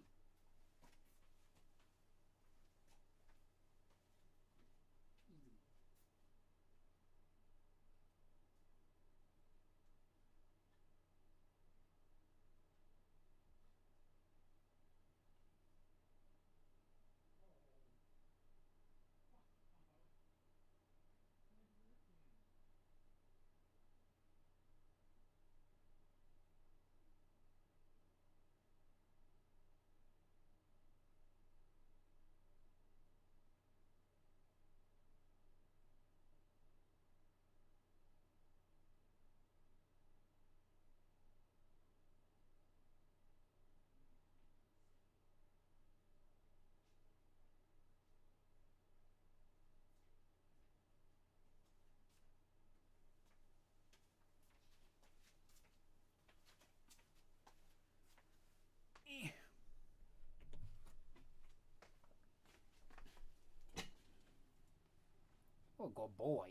good boy.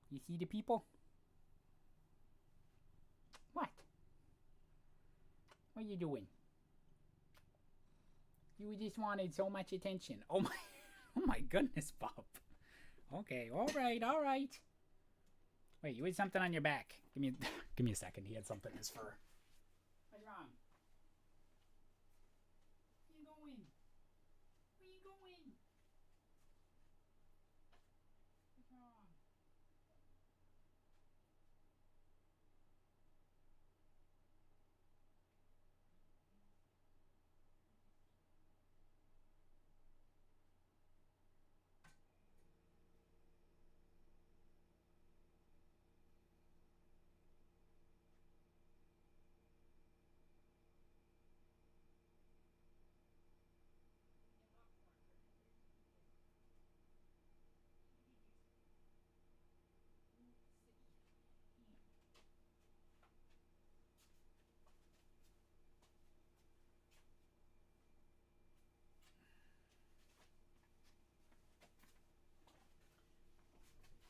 You see the people? What? What are you doing? You just wanted so much attention. Oh my goodness, Bob. Okay, all right. Wait, you had something on your back. Give me a second. He had something in his fur. What's wrong? Where you going? Where you going? What's wrong?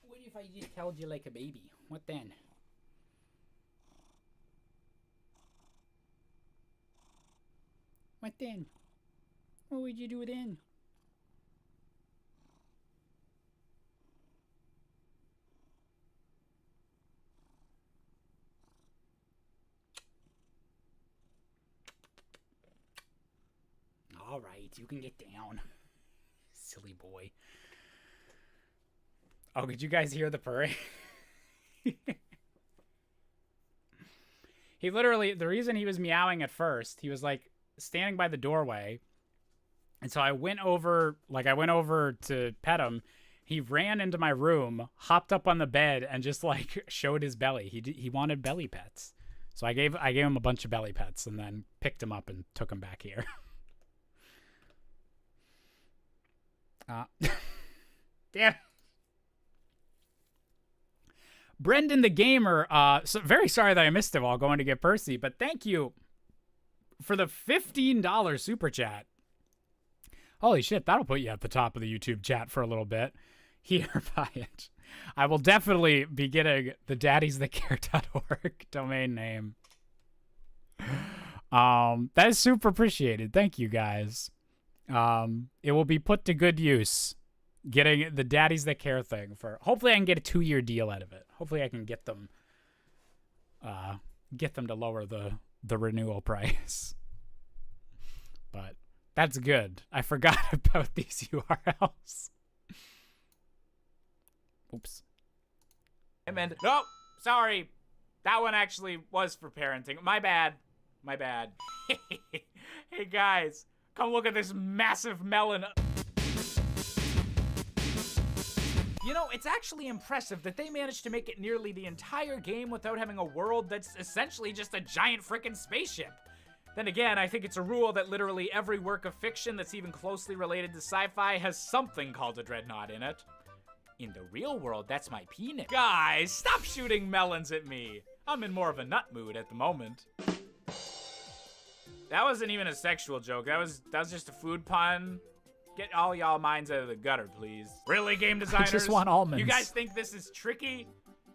What if I just held you like a baby? What then? What then? What would you do then? All right, you can get down. Silly boy. Oh, did you guys hear the purring? He literally, the reason he was meowing at first, he was like standing by the doorway. And so I went over to pet him. He ran into my room, hopped up on the bed, and just like showed his belly. He wanted belly pets. So I gave him a bunch of belly pets and then picked him up and took him back here. Damn. Brendan the Gamer, so very sorry that I missed it while going to get Percy, but thank you for the $15 super chat. Holy shit, that'll put you at the top of the YouTube chat for a little bit. Here, buy it. I will definitely be getting the daddiesthatcare.org domain name. That is super appreciated. Thank you, guys. It will be put to good use. Getting the Daddies That Care thing for, hopefully I can get a 2-year deal out of it. Hopefully I can get them to lower the renewal price. But that's good. I forgot about these URLs. Oops. Nope, sorry. That one actually was for parenting. My bad. Hey guys, come look at this massive melon. You know, it's actually impressive that they managed to make it nearly the entire game without having a world that's essentially just a giant frickin' spaceship. Then again, I think it's a rule that literally every work of fiction that's even closely related to sci-fi has something called a dreadnought in it. In the real world, that's my penis. Guys, stop shooting melons at me. I'm in more of a nut mood at the moment. That wasn't even a sexual joke. That was just a food pun. Get all y'all minds out of the gutter, please. Really, game designers? I just want almonds. You guys think this is tricky?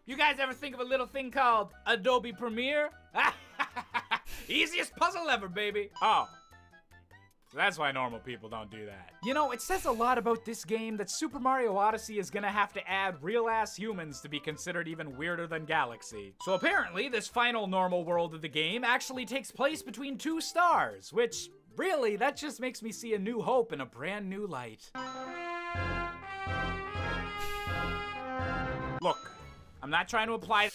You guys ever think of a little thing called Adobe Premiere? Easiest puzzle ever, baby. Oh. So that's why normal people don't do that. You know, it says a lot about this game that Super Mario Odyssey is gonna have to add real-ass humans to be considered even weirder than Galaxy. So apparently, this final normal world of the game actually takes place between 2 stars, which, really, that just makes me see a new hope in a brand new light. Look, I'm not trying to apply...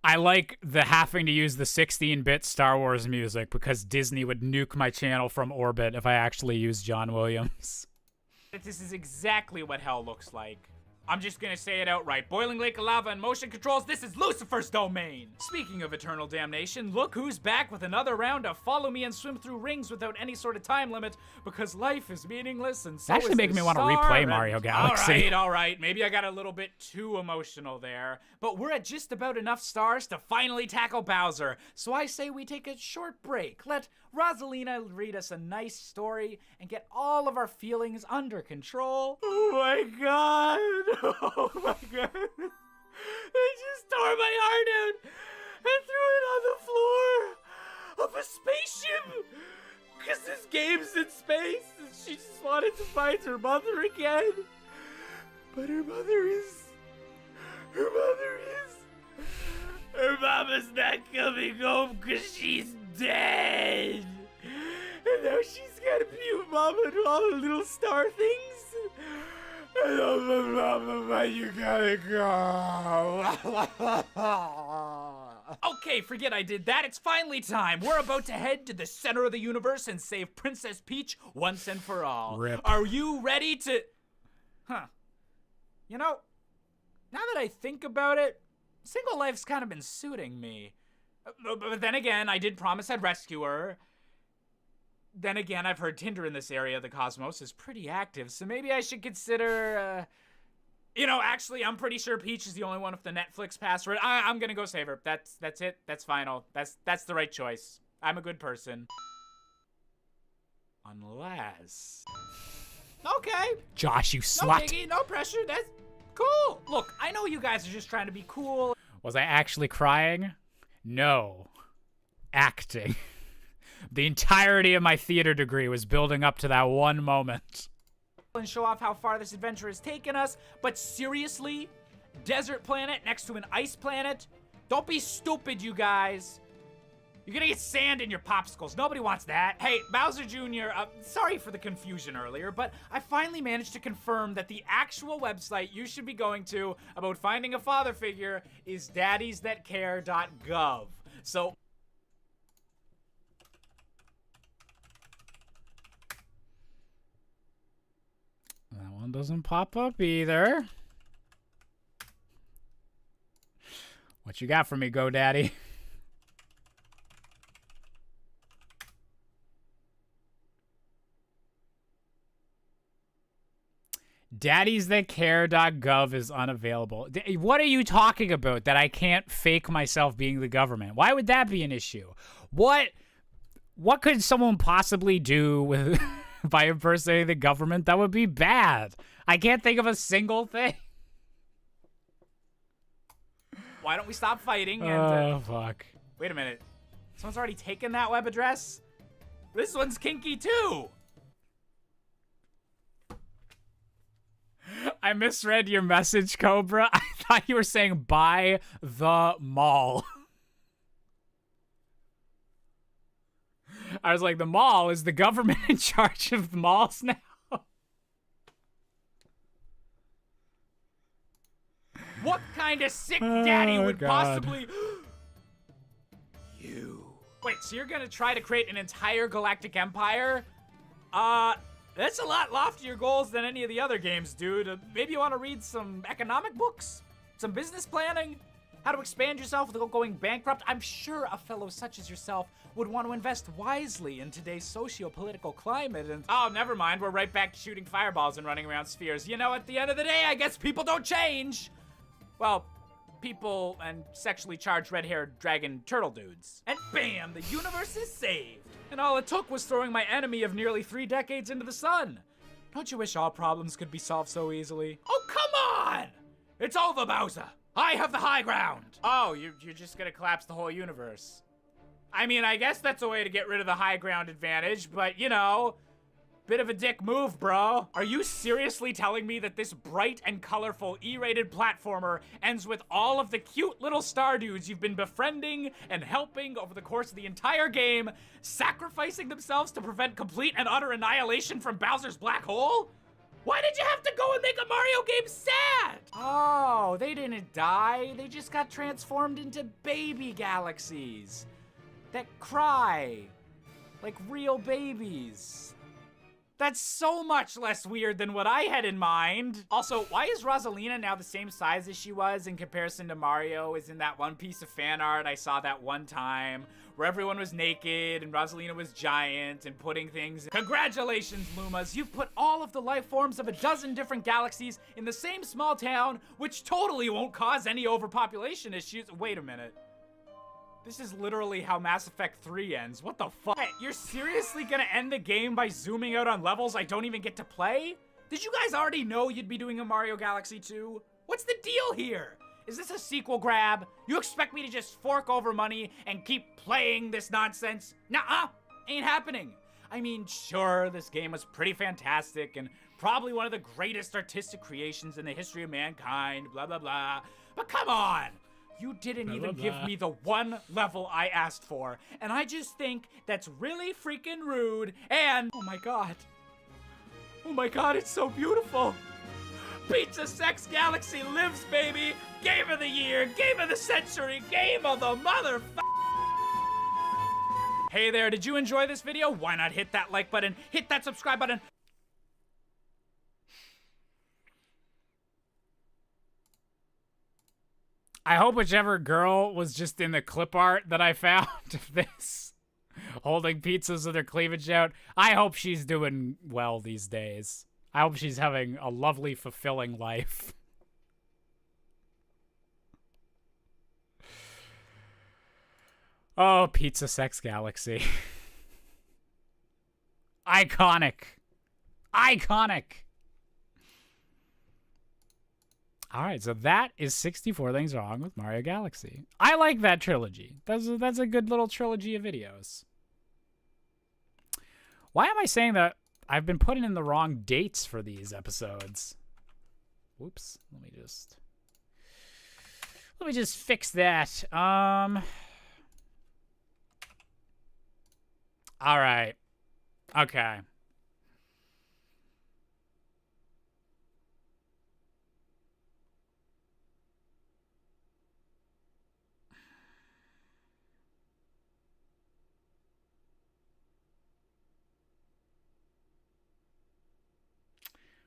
I like the having to use the 16-bit Star Wars music because Disney would nuke my channel from orbit if I actually used John Williams. This is exactly what hell looks like. I'm just gonna say it outright. Boiling lake of lava and motion controls, this is Lucifer's domain. Speaking of eternal damnation, look who's back with another round of follow me and swim through rings without any sort of time limit, because life is meaningless and so Actually is making the me want to star replay and- Mario Galaxy. All right. Maybe I got a little bit too emotional there. But we're at just about enough stars to finally tackle Bowser. So I say we take a short break. Let Rosalina read us a nice story and get all of our feelings under control. Oh my god. Oh my god. They just tore my heart out and threw it on the floor of a spaceship. Because this game's in space and she just wanted to find her mother again. But her mama's not coming home because she's dead. And now she's got a mute mama and all the little star things. And mama, you gotta go. Okay, forget I did that. It's finally time. We're about to head to the center of the universe and save Princess Peach once and for all. Rip. Are you ready to... Huh. You know, now that I think about it, single life's kind of been suiting me. But then again, I did promise I'd rescue her. Then again, I've heard Tinder in this area of the cosmos is pretty active, so maybe I should consider, You know, actually, I'm pretty sure Peach is the only one with the Netflix password. I'm gonna go save her. That's it. That's final. That's the right choice. I'm a good person. Unless... Okay. Josh, you No slut. biggie, no pressure. That's cool. Look, I know you guys are just trying to be cool. Was I actually crying? No. Acting. The entirety of my theater degree was building up to that one moment. And show off how far this adventure has taken us, but seriously? Desert planet next to an ice planet? Don't be stupid, you guys. You're gonna get sand in your popsicles. Nobody wants that. Hey, Bowser Jr., sorry for the confusion earlier, but I finally managed to confirm that the actual website you should be going to about finding a father figure is daddiesthatcare.gov. So... That one doesn't pop up either. What you got for me, GoDaddy? daddiesthatcare.gov is unavailable. What are you talking about that I can't fake myself being the government? Why would that be an issue? What could someone possibly do with by impersonating the government that would be bad? I can't think of a single thing. Why don't we stop fighting and... Oh, fuck. Wait a minute. Someone's already taken that web address? This one's kinky too! I misread your message, Cobra. I thought you were saying buy the mall. I was like, the mall? Is the government in charge of the malls now? What kind of sick daddy Oh, would God. possibly... You. Wait, so you're gonna try to create an entire galactic empire? That's a lot loftier goals than any of the other games, dude. Maybe you want to read some economic books? Some business planning? How to expand yourself without going bankrupt? I'm sure a fellow such as yourself would want to invest wisely in today's socio-political climate and... Oh, never mind. We're right back to shooting fireballs and running around spheres. You know, at the end of the day, I guess people don't change. Well, people and sexually charged red-haired dragon turtle dudes. And bam, the universe is saved. And all it took was throwing my enemy of nearly 3 decades into the sun. Don't you wish all problems could be solved so easily? Oh, come on! It's over, Bowser. I have the high ground. Oh, you're just gonna collapse the whole universe. I mean, I guess that's a way to get rid of the high ground advantage, but, you know, bit of a dick move, bro. Are you seriously telling me that this bright and colorful E-rated platformer ends with all of the cute little star dudes you've been befriending and helping over the course of the entire game, sacrificing themselves to prevent complete and utter annihilation from Bowser's black hole? Why did you have to go and make a Mario game sad? Oh, they didn't die. They just got transformed into baby galaxies that cry like real babies. That's so much less weird than what I had in mind. Also, why is Rosalina now the same size as she was in comparison to Mario? Is in that one piece of fan art I saw that one time where everyone was naked and Rosalina was giant and putting things. Congratulations, Lumas. You've put all of the life forms of a dozen different galaxies in the same small town, which totally won't cause any overpopulation issues. Wait a minute. This is literally how Mass Effect 3 ends. What the fuck? You're seriously gonna end the game by zooming out on levels I don't even get to play? Did you guys already know you'd be doing a Mario Galaxy 2? What's the deal here? Is this a sequel grab? You expect me to just fork over money and keep playing this nonsense? Nuh-uh, ain't happening. I mean, sure, this game was pretty fantastic and probably one of the greatest artistic creations in the history of mankind, blah, blah, blah. But come on! You didn't even give me the one level I asked for, and I just think that's really freaking rude, and oh my god, it's so beautiful. Pizza Sex Galaxy lives, baby! Game of the year, game of the century, game of the Hey there, did you enjoy this video? Why not hit that like button, hit that subscribe button. I hope whichever girl was just in the clip art that I found of this, holding pizzas with her cleavage out, I hope she's doing well these days. I hope she's having a lovely, fulfilling life. Oh, Pizza Sex Galaxy. Iconic. Iconic. All right, so that is 64 Things Wrong with Mario Galaxy. I like that trilogy. That's a good little trilogy of videos. Why am I saying that I've been putting in the wrong dates for these episodes? Whoops. Let me just fix that. All right. Okay.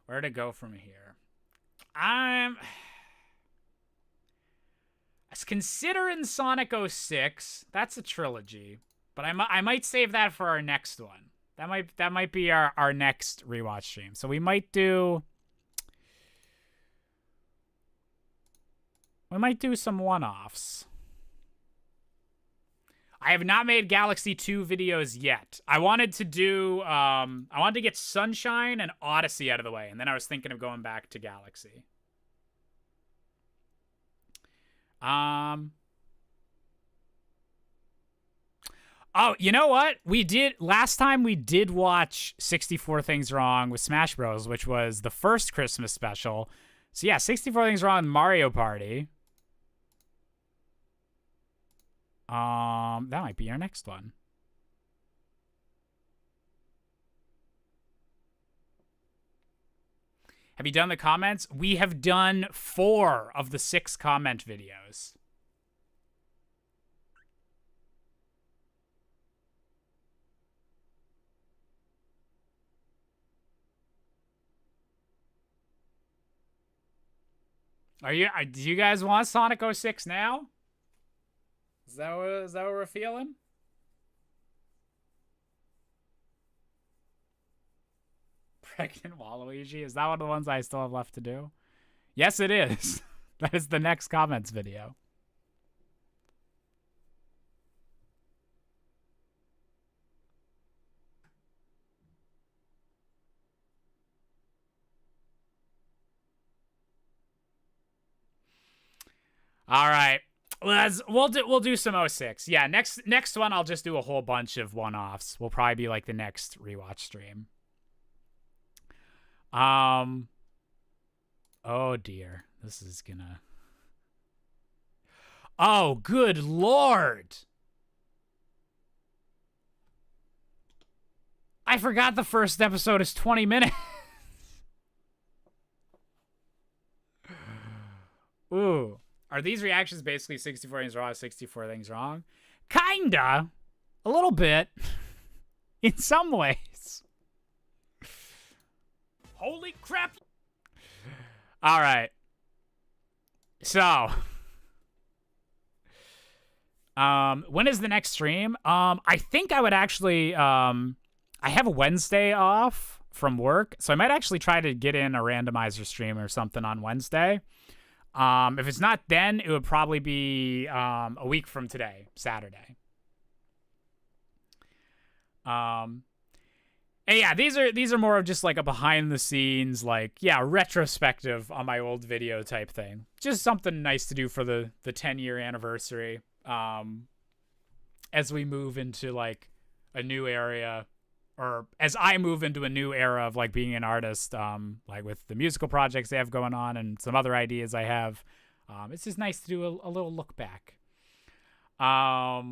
Where to go from here? I was considering Sonic 06. That's a trilogy, but I might save that for our next one. That might be our next rewatch stream. So we might do some one-offs. I have not made Galaxy 2 videos yet. I wanted to get Sunshine and Odyssey out of the way, and then I was thinking of going back to Galaxy. Oh, you know what? Last time we did watch 64 Things Wrong with Smash Bros, which was the first Christmas special. So yeah, 64 Things Wrong with Mario Party. That might be our next one. Have you done the comments? We have done 4 of the 6 comment videos. Do you guys want Sonic 06 now? Is that what we're feeling? Pregnant Waluigi? Is that one of the ones I still have left to do? Yes, it is. That is the next comments video. All right. We'll do some 06. Yeah, next one I'll just do a whole bunch of one-offs. Will probably be like the next rewatch stream. Oh dear. This is gonna... Oh, good lord. I forgot the first episode is 20 minutes. Ooh. Are these reactions basically 64 Things Wrong, 64 Things Wrong? Kinda. A little bit. In some ways. Holy crap! All right. So, when is the next stream? I think I would actually, I have a Wednesday off from work, so I might actually try to get in a randomizer stream or something on Wednesday. If it's not then, it would probably be a week from today, Saturday. And yeah, these are more of just like a behind the scenes, like, yeah, retrospective on my old video type thing. Just something nice to do for the 10-year anniversary. As we move into like a new area, or as I move into a new era of like being an artist, like with the musical projects I have going on and some other ideas I have. It's just nice to do a little look back. How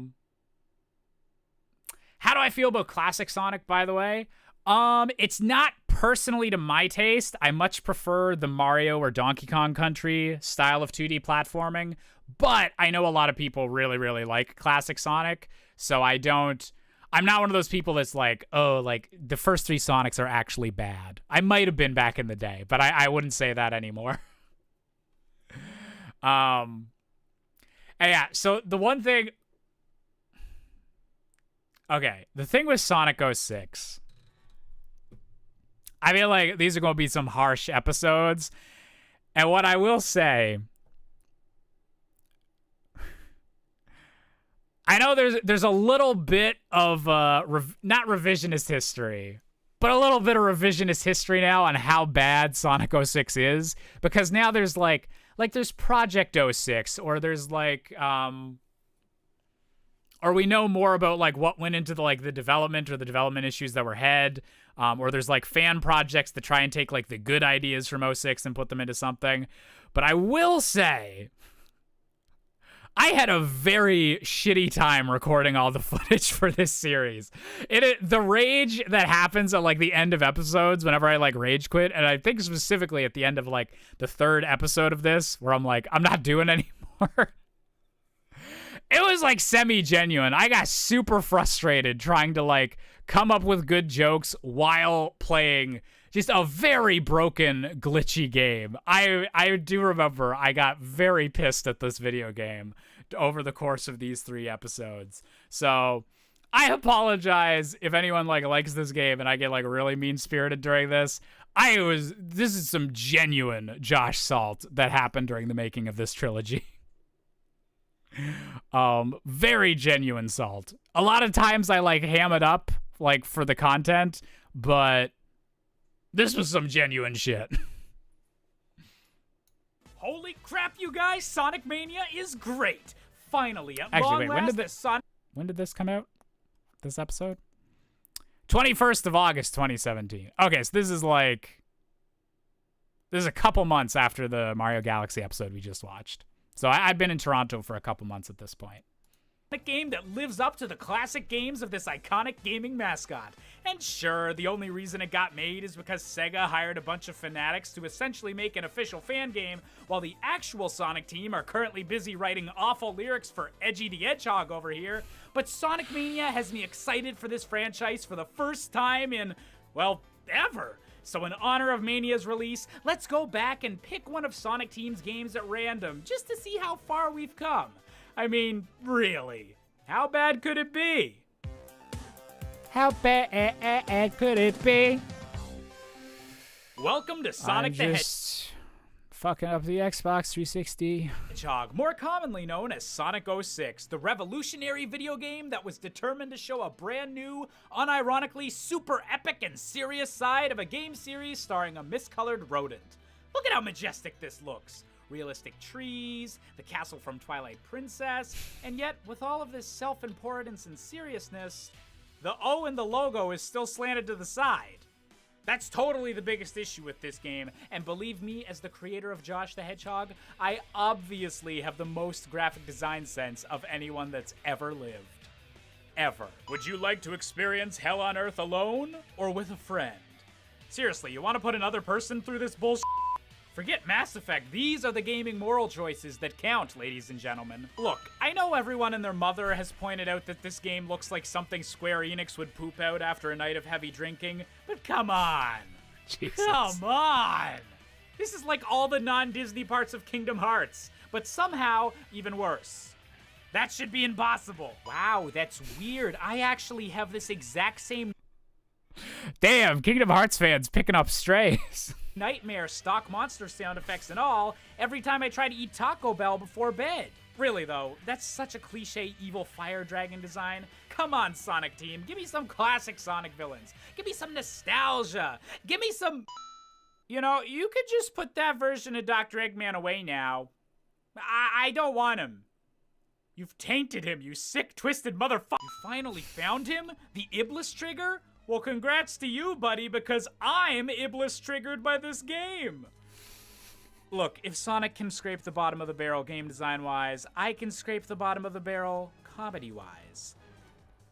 do I feel about classic Sonic, by the way? It's not personally to my taste. I much prefer the Mario or Donkey Kong Country style of 2D platforming, but I know a lot of people really, really like classic Sonic, so I'm not one of those people that's like, oh, like the first 3 Sonics are actually bad. I might have been back in the day, but I wouldn't say that anymore. And yeah, so the one thing... Okay, the thing with Sonic 06... I feel like these are going to be some harsh episodes. And what I will say... I know there's a little bit of not revisionist history, but a little bit of revisionist history now on how bad Sonic 06 is, because now there's like there's Project 06, or there's like or we know more about like what went into the development or the development issues that were had, or there's like fan projects that try and take like the good ideas from 06 and put them into something. But I will say, I had a very shitty time recording all the footage for this series. The rage that happens at like the end of episodes whenever I like rage quit, and I think specifically at the end of like the 3rd episode of this, where I'm like, I'm not doing anymore. It was like semi-genuine. I got super frustrated trying to like come up with good jokes while playing just a very broken, glitchy game. I do remember I got very pissed at this video game over the course of these 3 episodes. So I apologize if anyone like likes this game and I get like really mean-spirited during this. This is some genuine Josh Salt that happened during the making of this trilogy. Very genuine salt. A lot of times I like ham it up like for the content, but this was some genuine shit. Holy crap, you guys! Sonic Mania is great. Finally, at Actually, long wait, last, when did this come out? This episode? 21st of August, 2017. Okay, so this is a couple months after the Mario Galaxy episode we just watched. So I've been in Toronto for a couple months at this point. A game that lives up to the classic games of this iconic gaming mascot. And sure, the only reason it got made is because Sega hired a bunch of fanatics to essentially make an official fan game, while the actual Sonic team are currently busy writing awful lyrics for Edgy the Hedgehog over here. But Sonic Mania has me excited for this franchise for the first time in, well, ever. So in honor of Mania's release, let's go back and pick one of Sonic Team's games at random, just to see how far we've come. I mean, really, how bad could it be? How bad could it be? Welcome to Sonic the fucking up the Xbox 360. Hedgehog, more commonly known as Sonic 06, the revolutionary video game that was determined to show a brand new, unironically super epic and serious side of a game series starring a miscolored rodent. Look at how majestic this looks. Realistic trees, the castle from Twilight Princess, and yet, with all of this self-importance and seriousness, the O in the logo is still slanted to the side. That's totally the biggest issue with this game, and believe me, as the creator of Josh the Hedgehog, I obviously have the most graphic design sense of anyone that's ever lived. Ever. Would you like to experience hell on earth alone, or with a friend? Seriously, you want to put another person through this bullshit? Forget Mass Effect, these are the gaming moral choices that count, ladies and gentlemen. Look, I know everyone and their mother has pointed out that this game looks like something Square Enix would poop out after a night of heavy drinking, but come on! Jesus. Come on! This is like all the non-Disney parts of Kingdom Hearts, but somehow even worse. That should be impossible. Wow, that's weird. I actually have this exact same Damn, Kingdom Hearts fans picking up strays. nightmare, stock monster sound effects and all, every time I try to eat Taco Bell before bed. Really though, that's such a cliche evil fire dragon design. Come on, Sonic team, give me some classic Sonic villains. Give me some nostalgia. Give me some... You know, you could just put that version of Dr. Eggman away now. I don't want him. You've tainted him, you sick, twisted motherfucker. You finally found him? The Iblis trigger? Well, congrats to you, buddy, because I'm Iblis triggered by this game. Look, if Sonic can scrape the bottom of the barrel game design-wise, I can scrape the bottom of the barrel comedy-wise.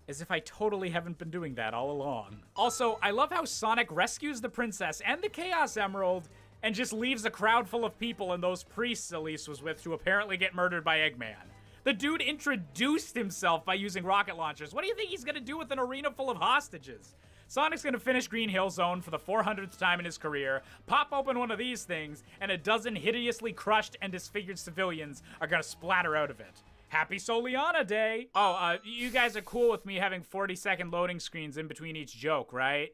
As if I totally haven't been doing that all along. Also, I love how Sonic rescues the princess and the Chaos Emerald and just leaves a crowd full of people and those priests Elise was with to apparently get murdered by Eggman. The dude introduced himself by using rocket launchers. What do you think he's gonna do with an arena full of hostages? Sonic's gonna finish Green Hill Zone for the 400th time in his career, pop open one of these things, and a dozen hideously crushed and disfigured civilians are gonna splatter out of it. Happy Soliana Day! Oh, you guys are cool with me having 40-second loading screens in between each joke, right?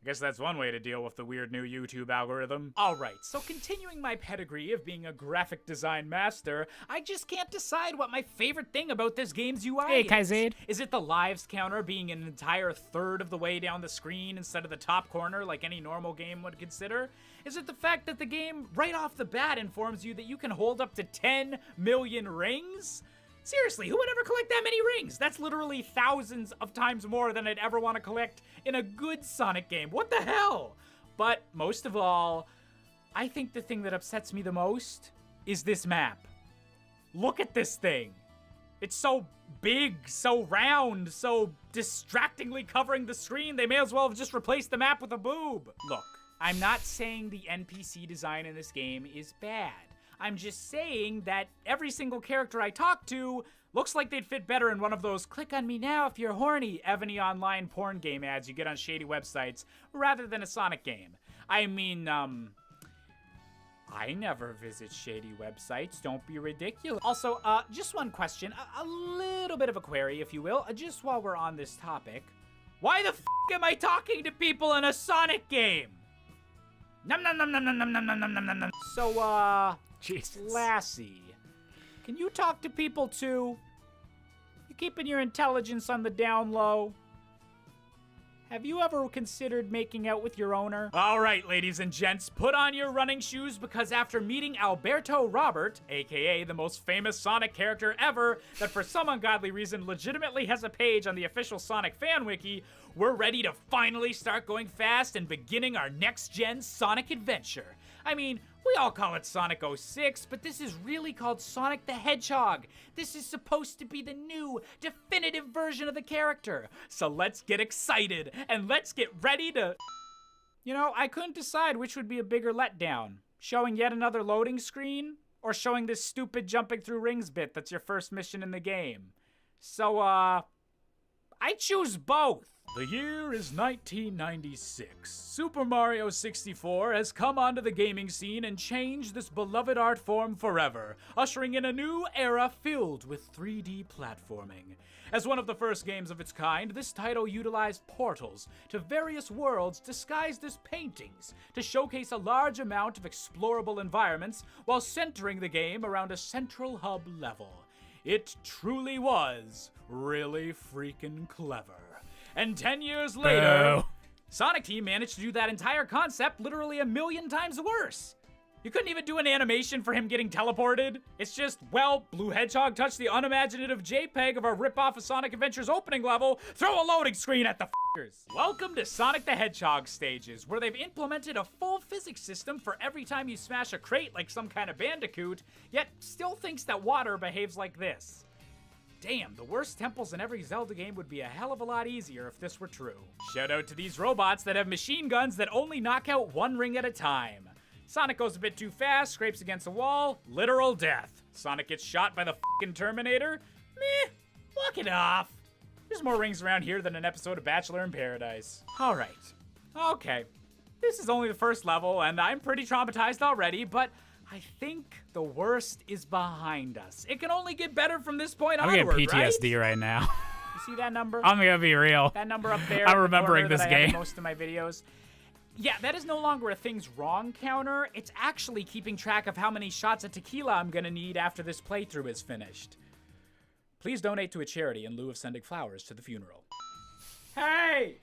I guess that's one way to deal with the weird new YouTube algorithm. Alright, so continuing my pedigree of being a graphic design master, I just can't decide what my favorite thing about this game's UI Hey, is. Kaizaid. Is it the lives counter being an entire third of the way down the screen instead of the top corner like any normal game would consider? Is it the fact that the game right off the bat informs you that you can hold up to 10 million rings? Seriously, who would ever collect that many rings? That's literally thousands of times more than I'd ever want to collect in a good Sonic game. What the hell? But most of all, I think the thing that upsets me the most is this map. Look at this thing. It's so big, so round, so distractingly covering the screen, they may as well have just replaced the map with a boob. Look, I'm not saying the NPC design in this game is bad. I'm just saying that every single character I talk to looks like they'd fit better in one of those click on me now if you're horny Evany online porn game ads you get on shady websites rather than a Sonic game. I mean, I never visit shady websites, don't be ridiculous. Also, just one question, a little bit of a query if you will, just while we're on this topic. Why the f am I talking to people in a Sonic game? Nom nom nom nom nom nom nom nom nom nom nom. So, Jesus. Lassie, can you talk to people too? You keeping your intelligence on the down low? Have you ever considered making out with your owner? All right, ladies and gents, put on your running shoes because after meeting Alberto Robert, aka the most famous Sonic character ever that for some ungodly reason legitimately has a page on the official Sonic fan wiki, we're ready to finally start going fast and beginning our next-gen Sonic adventure. I mean, we all call it Sonic 06, but this is really called Sonic the Hedgehog. This is supposed to be the new, definitive version of the character. So let's get excited, and let's get ready to... You know, I couldn't decide which would be a bigger letdown. Showing yet another loading screen, or showing this stupid jumping through rings bit that's your first mission in the game. So, I choose both. The year is 1996. Super Mario 64 has come onto the gaming scene and changed this beloved art form forever, ushering in a new era filled with 3D platforming. As one of the first games of its kind, this title utilized portals to various worlds disguised as paintings to showcase a large amount of explorable environments while centering the game around a central hub level. It truly was really freaking clever. And 10 years later, Sonic Team managed to do that entire concept literally a million times worse. You couldn't even do an animation for him getting teleported. It's just, well, Blue Hedgehog touched the unimaginative JPEG of our rip-off of Sonic Adventure's opening level, throw a loading screen at the f***ers. Welcome to Sonic the Hedgehog stages, where they've implemented a full physics system for every time you smash a crate like some kind of bandicoot, yet still thinks that water behaves like this. Damn, the worst temples in every Zelda game would be a hell of a lot easier if this were true. Shout out to these robots that have machine guns that only knock out one ring at a time. Sonic goes a bit too fast, scrapes against a wall, literal death. Sonic gets shot by the f***ing Terminator. Meh, walk it off. There's more rings around here than an episode of Bachelor in Paradise. Alright, okay. This is only the first level, and I'm pretty traumatized already, but I think the worst is behind us. It can only get better from this point onward, I'm getting PTSD right now. You see that number? I'm gonna be real. That number up there. I'm in the remembering corner this that I have in game. most of my videos. Yeah, that is no longer a things wrong counter. It's actually keeping track of how many shots of tequila I'm gonna need after this playthrough is finished. Please donate to a charity in lieu of sending flowers to the funeral. Hey!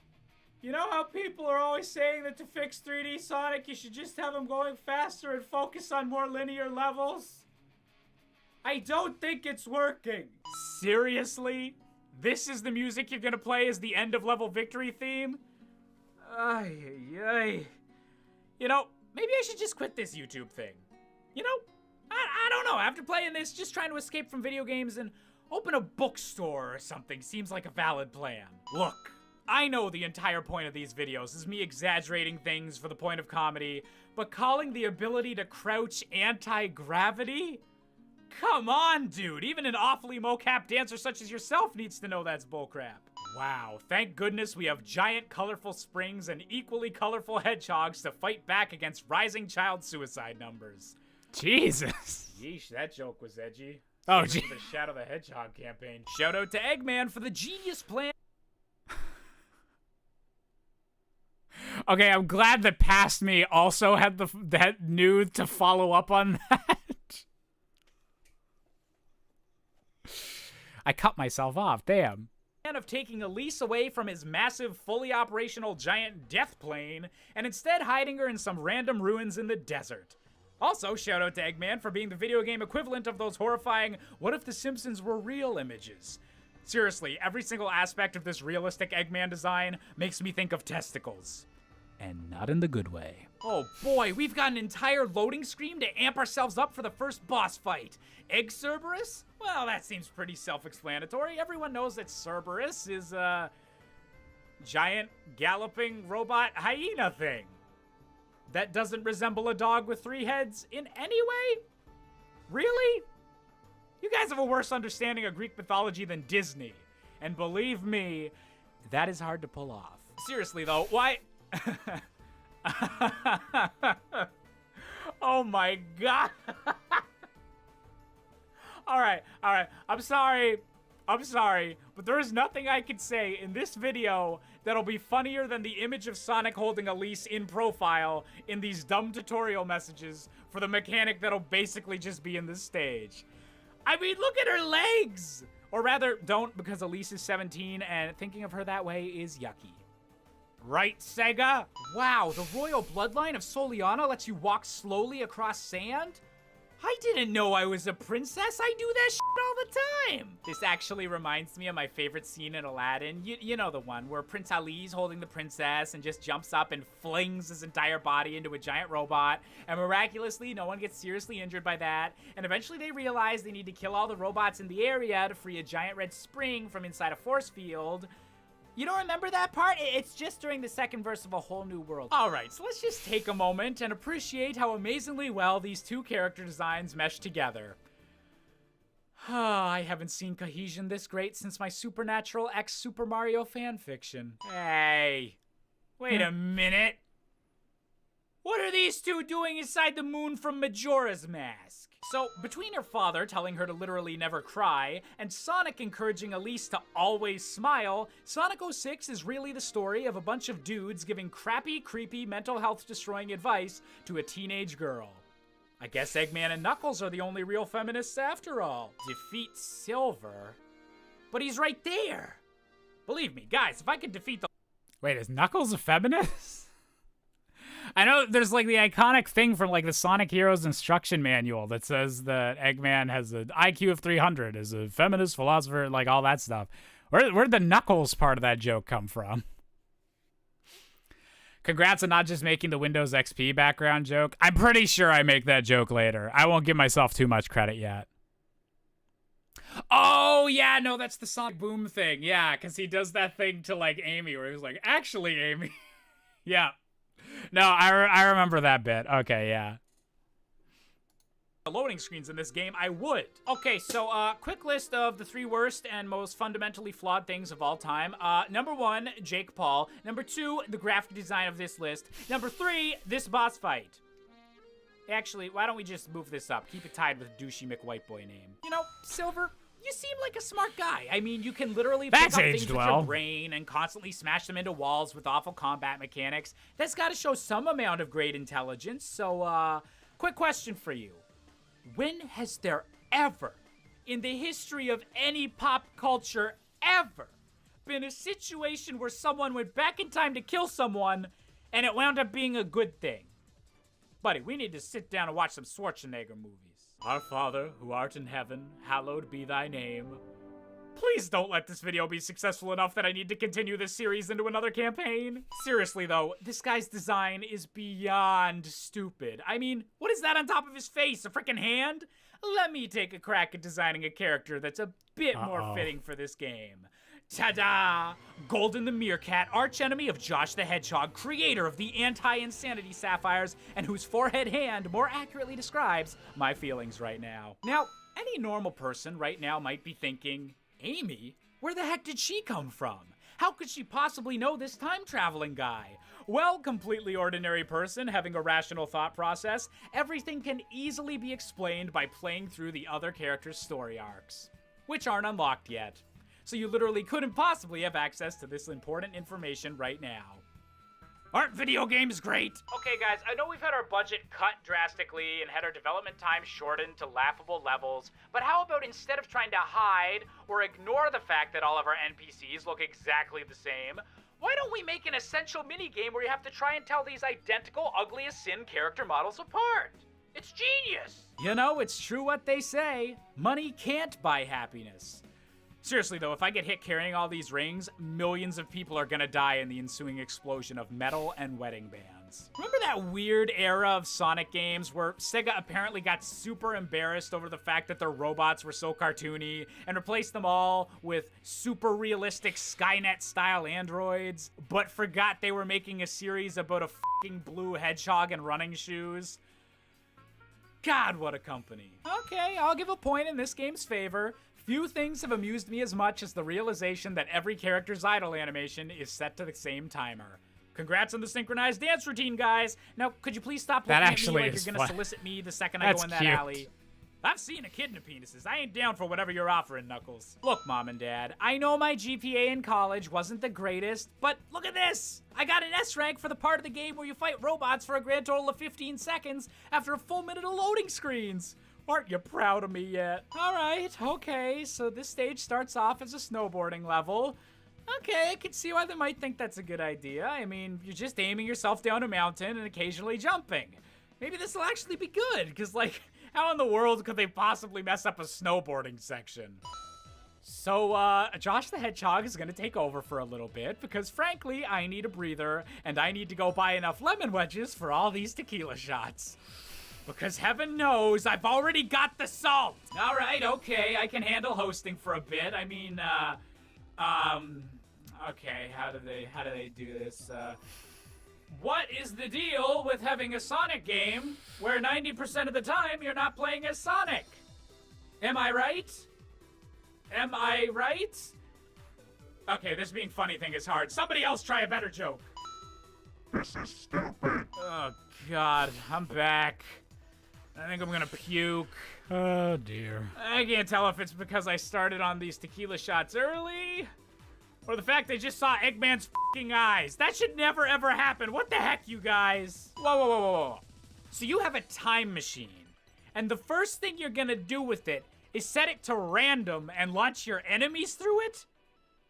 You know how people are always saying that to fix 3D Sonic, you should just have him going faster and focus on more linear levels? I don't think it's working. Seriously? This is the music you're gonna play as the end of level victory theme? Ay, ay, ay. You know, maybe I should just quit this YouTube thing. You know, I don't know. After playing this, just trying to escape from video games and open a bookstore or something seems like a valid plan. Look, I know the entire point of these videos is me exaggerating things for the point of comedy, but calling the ability to crouch anti-gravity? Come on, dude. Even an awfully mocap dancer such as yourself needs to know that's bullcrap. Wow, thank goodness we have giant colorful springs and equally colorful hedgehogs to fight back against rising child suicide numbers. Jesus. Yeesh, that joke was edgy. Oh, Same gee. with the Shadow the Hedgehog campaign. Shout out to Eggman for the genius plan. Okay, I'm glad that Past Me also had that knew to follow up on that. I cut myself off, damn. Of taking Elise away from his massive, fully operational giant death plane and instead hiding her in some random ruins in the desert. Also, shout out to Eggman for being the video game equivalent of those horrifying "what if the Simpsons were real" images. Seriously, every single aspect of this realistic Eggman design makes me think of testicles. And not in the good way. Oh boy, we've got an entire loading screen to amp ourselves up for the first boss fight. Egg Cerberus? Well, that seems pretty self-explanatory. Everyone knows that Cerberus is a giant galloping robot hyena thing that doesn't resemble a dog with 3 heads in any way? Really? You guys have a worse understanding of Greek mythology than Disney. And believe me, that is hard to pull off. Seriously though, why... Oh my god. All right. I'm sorry, but there is nothing I can say in this video that'll be funnier than the image of Sonic holding Elise in profile in these dumb tutorial messages for the mechanic that'll basically just be in this stage. I mean, look at her legs! Or rather, don't, because Elise is 17 and thinking of her that way is yucky. Right, Sega? Wow, the royal bloodline of Soliana lets you walk slowly across sand? I didn't know I was a princess. I do that shit all the time. This actually reminds me of my favorite scene in Aladdin. You know the one where Prince Ali's holding the princess and just jumps up and flings his entire body into a giant robot. And miraculously, no one gets seriously injured by that. And eventually they realize they need to kill all the robots in the area to free a giant red spring from inside a force field. You don't remember that part? It's just during the second verse of A Whole New World. All right, so let's just take a moment and appreciate how amazingly well these two character designs mesh together. I haven't seen cohesion this great since my Supernatural X Super Mario fanfiction. Hey, wait a minute. What are these two doing inside the moon from Majora's Mask? So, between her father telling her to literally never cry, and Sonic encouraging Elise to always smile, Sonic 06 is really the story of a bunch of dudes giving crappy, creepy, mental health destroying advice to a teenage girl. I guess Eggman and Knuckles are the only real feminists after all. Defeat Silver? But he's right there! Believe me, guys, if I could defeat the— Wait, is Knuckles a feminist? I know there's like the iconic thing from like the Sonic Heroes instruction manual that says that Eggman has an IQ of 300, is a feminist philosopher, like all that stuff. Where'd the Knuckles part of that joke come from? Congrats on not just making the Windows XP background joke. I'm pretty sure I make that joke later. I won't give myself too much credit yet. Oh, yeah, no, that's the Sonic Boom thing. Yeah, because he does that thing to like Amy where he's like, actually, Amy. Yeah. No, I remember that bit. Okay, yeah. loading screens in this game, I would. Okay, so quick list of the 3 worst and most fundamentally flawed things of all time. Number 1, Jake Paul. Number 2, the graphic design of this list. Number 3, this boss fight. Actually, why don't we just move this up? Keep it tied with douchey McWhiteboy name. You know, Silver, you seem like a smart guy. I mean, you can literally pick up things with your brain and constantly smash them into walls with awful combat mechanics. That's got to show some amount of great intelligence. So, quick question for you. When has there ever, in the history of any pop culture ever, been a situation where someone went back in time to kill someone and it wound up being a good thing? Buddy, we need to sit down and watch some Schwarzenegger movies. Our Father, who art in heaven, hallowed be thy name. Please don't let this video be successful enough that I need to continue this series into another campaign. Seriously though, this guy's design is beyond stupid. I mean, what is that on top of his face? A freaking hand? Let me take a crack at designing a character that's a bit more fitting for this game. Ta-da! Golden the Meerkat, archenemy of Josh the Hedgehog, creator of the anti-insanity sapphires, and whose forehead hand more accurately describes my feelings right now. Now, any normal person right now might be thinking, Amy? Where the heck did she come from? How could she possibly know this time-traveling guy? Well, completely ordinary person having a rational thought process, everything can easily be explained by playing through the other characters' story arcs, which aren't unlocked yet. So you literally couldn't possibly have access to this important information right now. Aren't video games great? Okay guys, I know we've had our budget cut drastically and had our development time shortened to laughable levels, but how about instead of trying to hide or ignore the fact that all of our NPCs look exactly the same, why don't we make an essential minigame where you have to try and tell these identical ugly as sin character models apart? It's genius! You know, it's true what they say. Money can't buy happiness. Seriously though, if I get hit carrying all these rings, millions of people are gonna die in the ensuing explosion of metal and wedding bands. Remember that weird era of Sonic games where Sega apparently got super embarrassed over the fact that their robots were so cartoony and replaced them all with super realistic Skynet-style androids, but forgot they were making a series about a fucking blue hedgehog and running shoes? God, what a company. Okay, I'll give a point in this game's favor. Few things have amused me as much as the realization that every character's idle animation is set to the same timer. Congrats on the synchronized dance routine, guys. Now, could you please stop looking at me like you're gonna solicit me the second I go in that alley? I've seen echidna penises. I ain't down for whatever you're offering, Knuckles. Look, Mom and Dad, I know my GPA in college wasn't the greatest, but look at this! I got an S rank for the part of the game where you fight robots for a grand total of 15 seconds after a full minute of loading screens. Aren't you proud of me yet? Alright, okay, so this stage starts off as a snowboarding level. Okay, I can see why they might think that's a good idea. I mean, you're just aiming yourself down a mountain and occasionally jumping. Maybe this will actually be good, because like, how in the world could they possibly mess up a snowboarding section? So, Josh the Hedgehog is gonna take over for a little bit, because frankly, I need a breather, and I need to go buy enough lemon wedges for all these tequila shots. Because heaven knows I've already got the salt. All right, okay, I can handle hosting for a bit. I mean, okay, how do they do this? What is the deal with having a Sonic game where 90% of the time you're not playing as Sonic? Am I right? Am I right? Okay, this being funny thing is hard. Somebody else try a better joke. This is stupid. Oh, God, I'm back. I think I'm gonna puke. Oh, dear. I can't tell if it's because I started on these tequila shots early, or the fact they just saw Eggman's fucking eyes. That should never ever happen. What the heck, you guys? Whoa, whoa, whoa, whoa, whoa. So you have a time machine, and the first thing you're gonna do with it is set it to random and launch your enemies through it?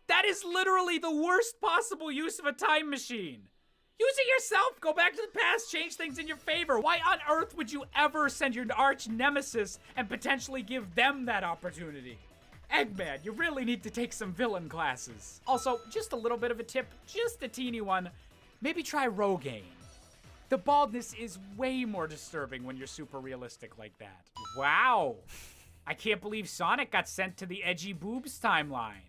That is literally the worst possible use of a time machine. Use it yourself! Go back to the past, change things in your favor. Why on earth would you ever send your arch nemesis and potentially give them that opportunity? Eggman, you really need to take some villain classes. Also, just a little bit of a tip, just a teeny one. Maybe try Rogaine. The baldness is way more disturbing when you're super realistic like that. Wow. I can't believe Sonic got sent to the edgy boobs timeline.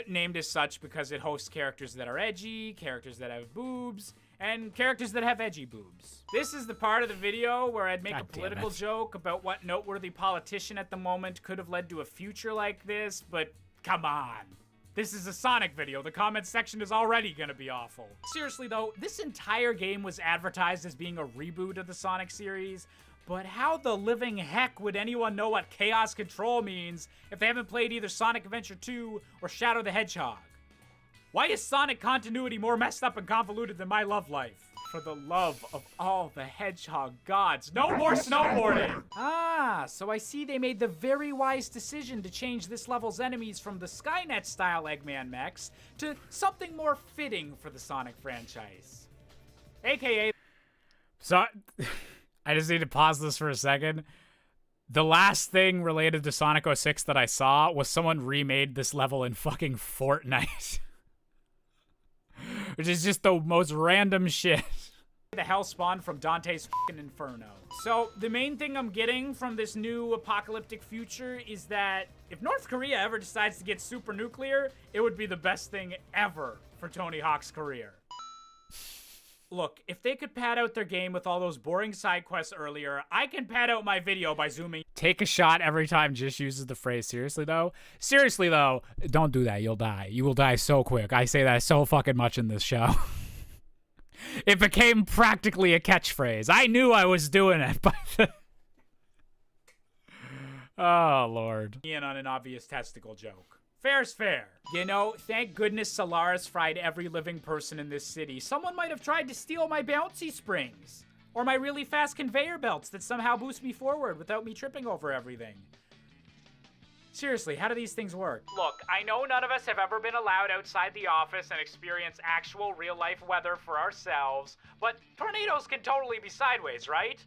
Named as such because it hosts characters that are edgy, characters that have boobs, and characters that have edgy boobs. This is the part of the video where I'd make God a damn political it. joke about what noteworthy politician at the moment could have led to a future like this, but come on. This is a Sonic video. The comment section is already gonna be awful. Seriously though, this entire game was advertised as being a reboot of the Sonic series, but how the living heck would anyone know what Chaos Control means if they haven't played either Sonic Adventure 2 or Shadow the Hedgehog? Why is Sonic continuity more messed up and convoluted than my love life? For the love of all the hedgehog gods, no more snowboarding! Ah, so I see they made the very wise decision to change this level's enemies from the Skynet-style Eggman mechs to something more fitting for the Sonic franchise. AKA... So, I just need to pause this for a second. The last thing related to Sonic 06 that I saw was someone remade this level in fucking Fortnite. Which is just the most random shit. The hellspawn from Dante's fucking Inferno. So, the main thing I'm getting from this new apocalyptic future is that if North Korea ever decides to get super nuclear, it would be the best thing ever for Tony Hawk's career. Look, if they could pad out their game with all those boring side quests earlier, I can pad out my video by zooming. Take a shot every time Jish uses the phrase seriously though. Seriously though, don't do that. You'll die. You will die so quick. I say that so fucking much in this show. It became practically a catchphrase. I knew I was doing it, but... Oh, Lord. In on an obvious testicle joke. Fair's fair. You know, thank goodness Solaris fried every living person in this city. Someone might have tried to steal my bouncy springs. Or my really fast conveyor belts that somehow boost me forward without me tripping over everything. Seriously, how do these things work? Look, I know none of us have ever been allowed outside the office and experience actual real-life weather for ourselves, but tornadoes can totally be sideways, right?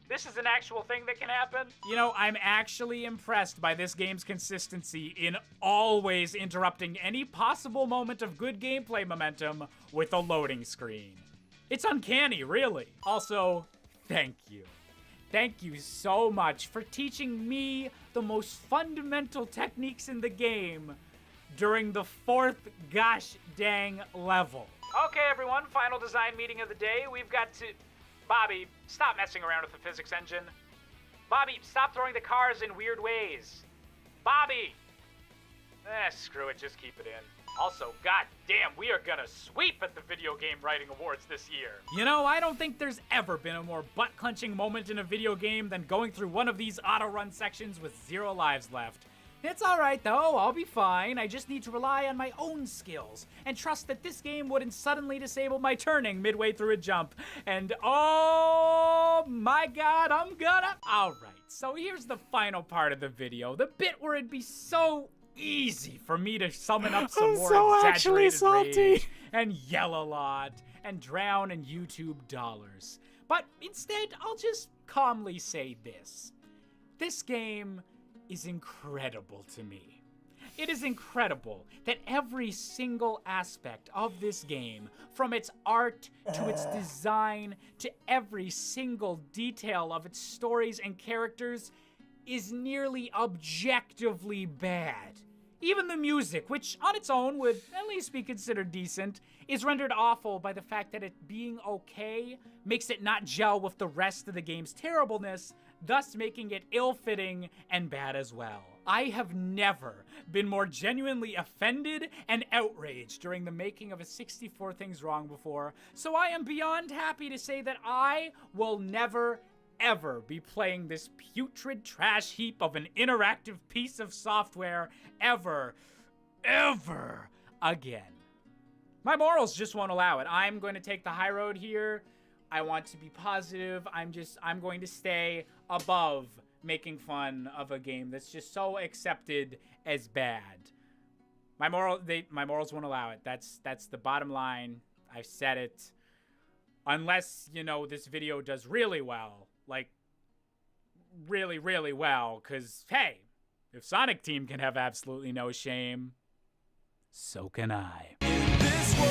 This is an actual thing that can happen? You know, I'm actually impressed by this game's consistency in always interrupting any possible moment of good gameplay momentum with a loading screen. It's uncanny, really. Also, thank you. Thank you so much for teaching me the most fundamental techniques in the game during the 4th gosh dang level. Okay, everyone, final design meeting of the day. We've got to... Bobby, stop messing around with the physics engine. Bobby, stop throwing the cars in weird ways. Bobby! Screw it, just keep it in. Also, goddamn, we are gonna sweep at the Video Game Writing Awards this year. You know, I don't think there's ever been a more butt-clenching moment in a video game than going through one of these auto-run sections with 0 lives left. It's alright though, I'll be fine. I just need to rely on my own skills and trust that this game wouldn't suddenly disable my turning midway through a jump. And oh my god, I'm gonna... Alright, so here's the final part of the video. The bit where it'd be so easy for me to summon up some more exaggerated rage and yell a lot and drown in YouTube dollars. But instead, I'll just calmly say this. This game is incredible to me. It is incredible that every single aspect of this game, from its art to its design to every single detail of its stories and characters, is nearly objectively bad. Even the music, which on its own would at least be considered decent, is rendered awful by the fact that it being okay makes it not gel with the rest of the game's terribleness, thus making it ill-fitting and bad as well. I have never been more genuinely offended and outraged during the making of a 64 Things Wrong before, so I am beyond happy to say that I will never, ever be playing this putrid trash heap of an interactive piece of software ever again. My morals just won't allow it. I'm going to take the high road here. I want to be positive. I'm going to stay above making fun of a game that's just so accepted as bad. My morals won't allow it. That's the bottom line. I've said it. Unless, you know, this video does really well. Like, really, really well. Because, hey, if Sonic Team can have absolutely no shame, so can I. This world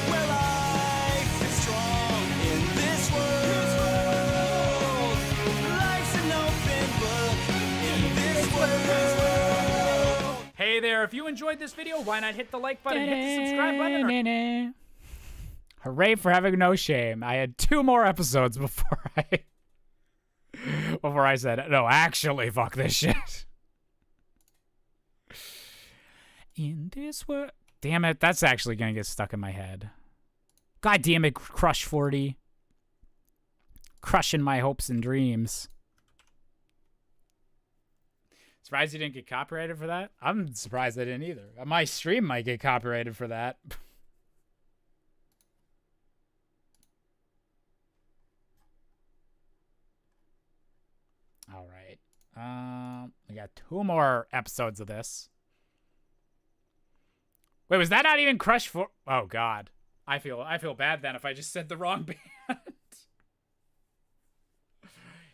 where life is strong. In this world, life's an open book. In this world. Hey there, if you enjoyed this video, why not hit the like button, hit the subscribe button, or Hooray for having no shame. I had 2 more episodes before I said, no, actually, fuck this shit. In this world. Damn it, that's actually gonna get stuck in my head. God damn it, Crush 40. Crushing my hopes and dreams. Surprised you didn't get copyrighted for that? I'm surprised I didn't either. My stream might get copyrighted for that. All right. We got 2 more episodes of this. Wait, was that not even Crush 4? Oh God. I feel bad then if I just said the wrong band.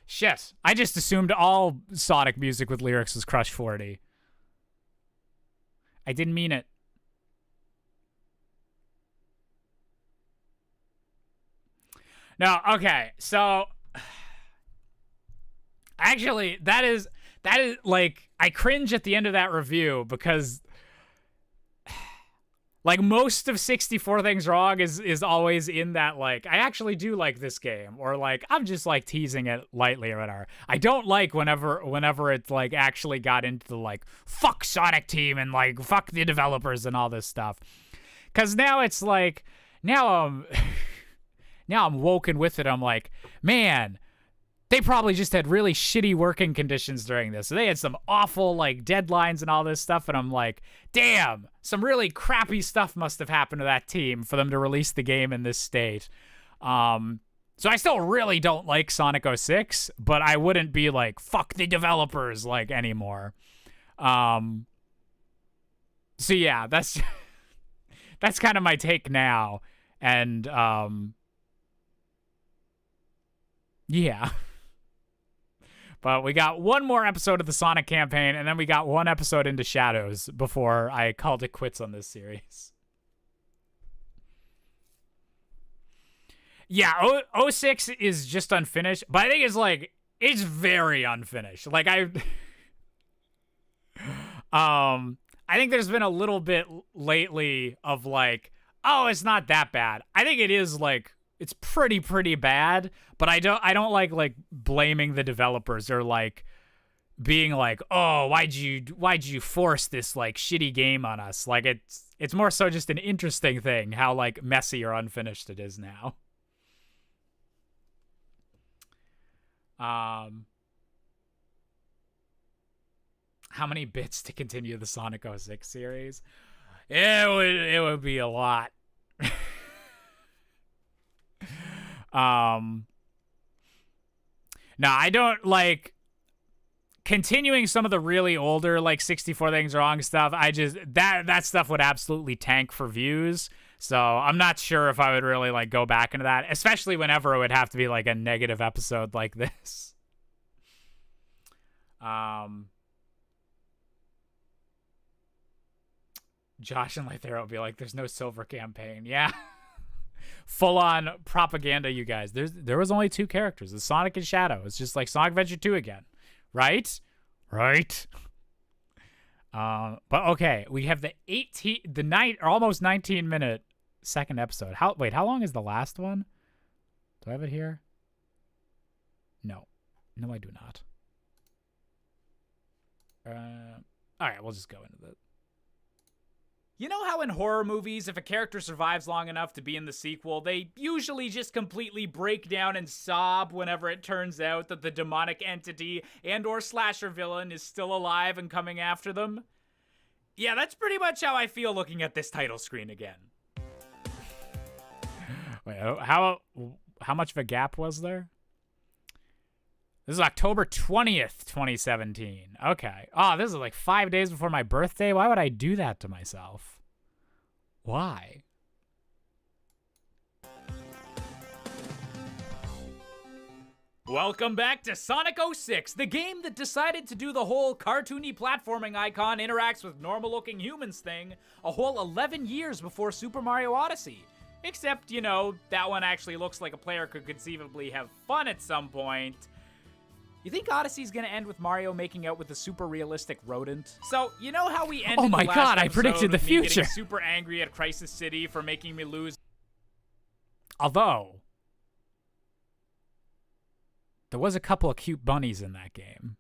Shit. I just assumed all Sonic music with lyrics was Crush 40. I didn't mean it. No, okay. So actually, that is like, I cringe at the end of that review because like most of 64 Things Wrong is always in that, like, I actually do like this game, or like I'm just like teasing it lightly or whatever. I don't like whenever it's like actually got into the like fuck Sonic Team and like fuck the developers and all this stuff. Cause now it's like now I'm woken with it. I'm like, man, they probably just had really shitty working conditions during this. So they had some awful like deadlines and all this stuff. And I'm like, damn, some really crappy stuff must have happened to that team for them to release the game in this state. So I still really don't like Sonic 06, but I wouldn't be like, fuck the developers like anymore. So yeah, that's kind of my take now. And yeah. But we got 1 more episode of the Sonic campaign, and then we got 1 episode into Shadows before I called it quits on this series. Yeah, 06 is just unfinished, but I think it's very unfinished. Like I think there's been a little bit lately of like, oh, it's not that bad. I think it is like, it's pretty bad, but I don't like blaming the developers or like being like, oh, why'd you force this like shitty game on us? Like it's more so just an interesting thing how like messy or unfinished it is now. How many bits to continue the Sonic 06 series? It would be a lot. No, I don't like continuing some of the really older like 64 Things Wrong stuff. I just that stuff would absolutely tank for views. So I'm not sure if I would really like go back into that, especially whenever it would have to be like a negative episode like this. Josh and Lythera will be like, there's no silver campaign. Yeah. Full on propaganda, you guys. There was only 2 characters. It's Sonic and Shadow. It's just like Sonic Adventure 2 again. Right? But okay, we have the almost 19-minute second episode. How long is the last one? Do I have it here? No, I do not. All right, we'll just go into it. You know how in horror movies, if a character survives long enough to be in the sequel, they usually just completely break down and sob whenever it turns out that the demonic entity and/or slasher villain is still alive and coming after them? Yeah, that's pretty much how I feel looking at this title screen again. Wait, how much of a gap was there? This is October 20th, 2017. Okay. Oh, this is like 5 days before my birthday. Why would I do that to myself? Why? Welcome back to Sonic 06, the game that decided to do the whole cartoony platforming icon interacts with normal-looking humans thing a whole 11 years before Super Mario Odyssey. Except, you know, that one actually looks like a player could conceivably have fun at some point. You think Odyssey's gonna end with Mario making out with a super realistic rodent? So, you know how we ended Oh my the last God, I episode predicted the with me future. getting super angry at Crisis City for making me lose Although, there was a couple of cute bunnies in that game.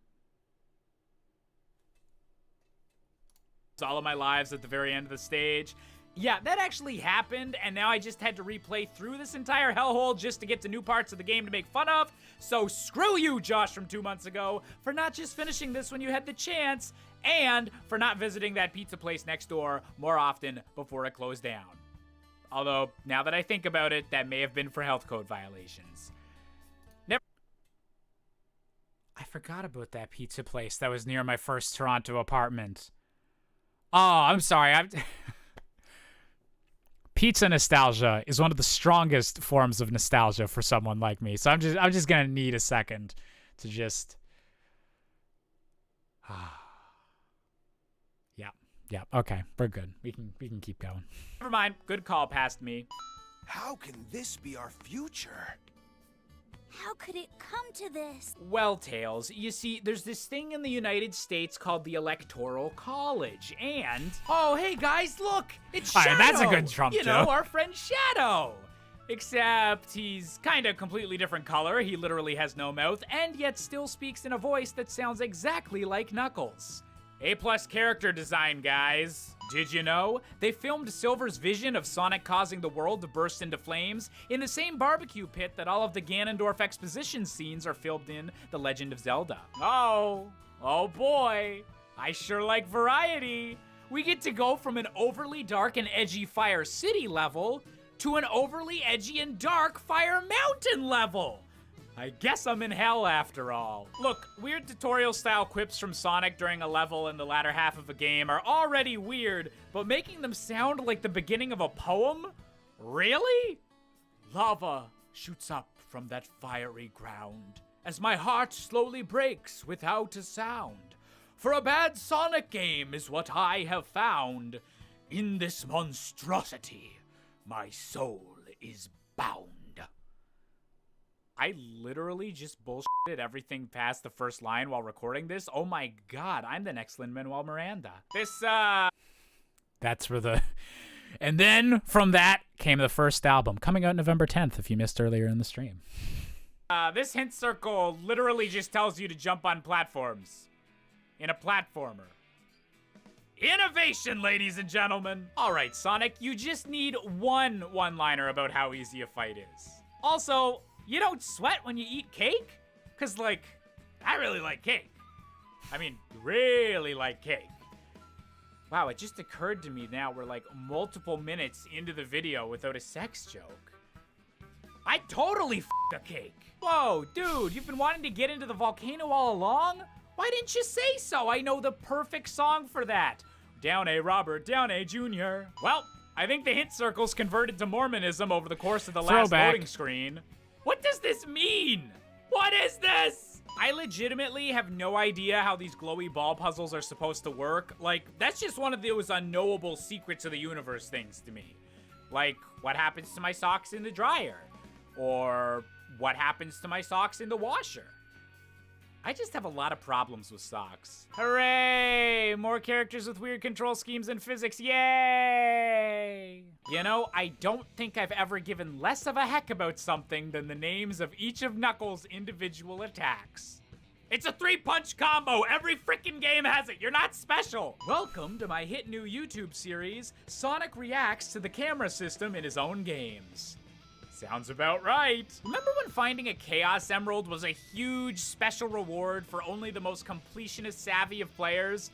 All of my lives at the very end of the stage. Yeah, that actually happened, and now I just had to replay through this entire hellhole just to get to new parts of the game to make fun of. So screw you, Josh from 2 months ago, for not just finishing this when you had the chance, and for not visiting that pizza place next door more often before it closed down. Although, now that I think about it, that may have been for health code violations. I forgot about that pizza place that was near my first Toronto apartment. Oh, I'm sorry. Pizza nostalgia is one of the strongest forms of nostalgia for someone like me. So I'm just gonna need a second to just. Yeah. Okay, we're good. We can keep going. Never mind. Good call past me. How can this be our future? How could it come to this? Well, Tails, you see, there's this thing in the United States called the Electoral College, and... Oh, hey, guys, look! It's Shadow! All right, that's a good Trump You know, joke. our friend Shadow! Except he's kind of completely different color, he literally has no mouth, and yet still speaks in a voice that sounds exactly like Knuckles. A+ character design, guys. Did you know? They filmed Silver's vision of Sonic causing the world to burst into flames in the same barbecue pit that all of the Ganondorf exposition scenes are filmed in The Legend of Zelda. Oh boy. I sure like variety. We get to go from an overly dark and edgy Fire City level to an overly edgy and dark Fire Mountain level. I guess I'm in hell after all. Look, weird tutorial-style quips from Sonic during a level in the latter half of a game are already weird, but making them sound like the beginning of a poem? Really? Lava shoots up from that fiery ground as my heart slowly breaks without a sound. For a bad Sonic game is what I have found. In this monstrosity, my soul is bound. I literally just bullshitted everything past the first line while recording this. Oh my god, I'm the next Lin-Manuel Miranda. That's where the... And then from that came the first album, coming out November 10th, if you missed earlier in the stream. This hint circle literally just tells you to jump on platforms. In a platformer. Innovation, ladies and gentlemen! Alright, Sonic, you just need one-liner about how easy a fight is. Also, you don't sweat when you eat cake? Cause like, I really like cake. I mean, really like cake. Wow, it just occurred to me now we're like multiple minutes into the video without a sex joke. I totally f***ed a cake. Whoa, dude, you've been wanting to get into the volcano all along? Why didn't you say so? I know the perfect song for that. Down A, Robert, down A, Jr. Well, I think the hint circles converted to Mormonism over the course of the last Throwback. loading screen. What does this mean? What is this? I legitimately have no idea how these glowy ball puzzles are supposed to work. Like, that's just one of those unknowable secrets of the universe things to me. Like, what happens to my socks in the dryer? Or what happens to my socks in the washer? I just have a lot of problems with socks. Hooray! More characters with weird control schemes and physics, yay! You know, I don't think I've ever given less of a heck about something than the names of each of Knuckles' individual attacks. It's a 3-punch combo! Every freaking game has it! You're not special! Welcome to my hit new YouTube series, Sonic Reacts to the Camera System in His Own Games. Sounds about right. Remember when finding a Chaos Emerald was a huge special reward for only the most completionist savvy of players?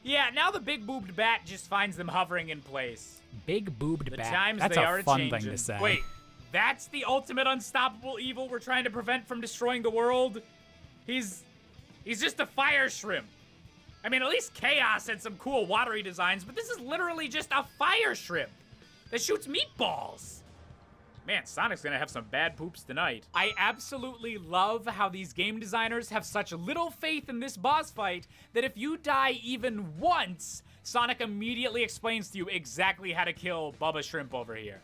Yeah, now the big boobed bat just finds them hovering in place. Big boobed The bat. times That's they a are fun changing. thing to say. Wait, that's the ultimate unstoppable evil we're trying to prevent from destroying the world? He's just a fire shrimp. I mean, at least Chaos had some cool watery designs, but this is literally just a fire shrimp that shoots meatballs. Man, Sonic's gonna have some bad poops tonight. I absolutely love how these game designers have such little faith in this boss fight that if you die even once, Sonic immediately explains to you exactly how to kill Bubba Shrimp over here.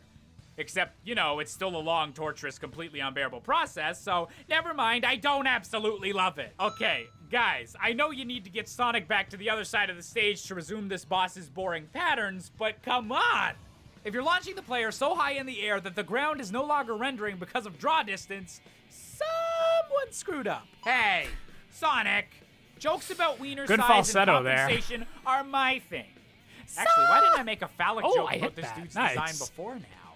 Except, you know, it's still a long, torturous, completely unbearable process, so never mind, I don't absolutely love it. Okay, guys, I know you need to get Sonic back to the other side of the stage to resume this boss's boring patterns, but come on! If you're launching the player so high in the air that the ground is no longer rendering because of draw distance, someone screwed up. Hey, Sonic, jokes about wiener Good size and falsetto there. compensation are my thing. Actually, why didn't I make a phallic joke I about hit this that. dude's Nice. design before now?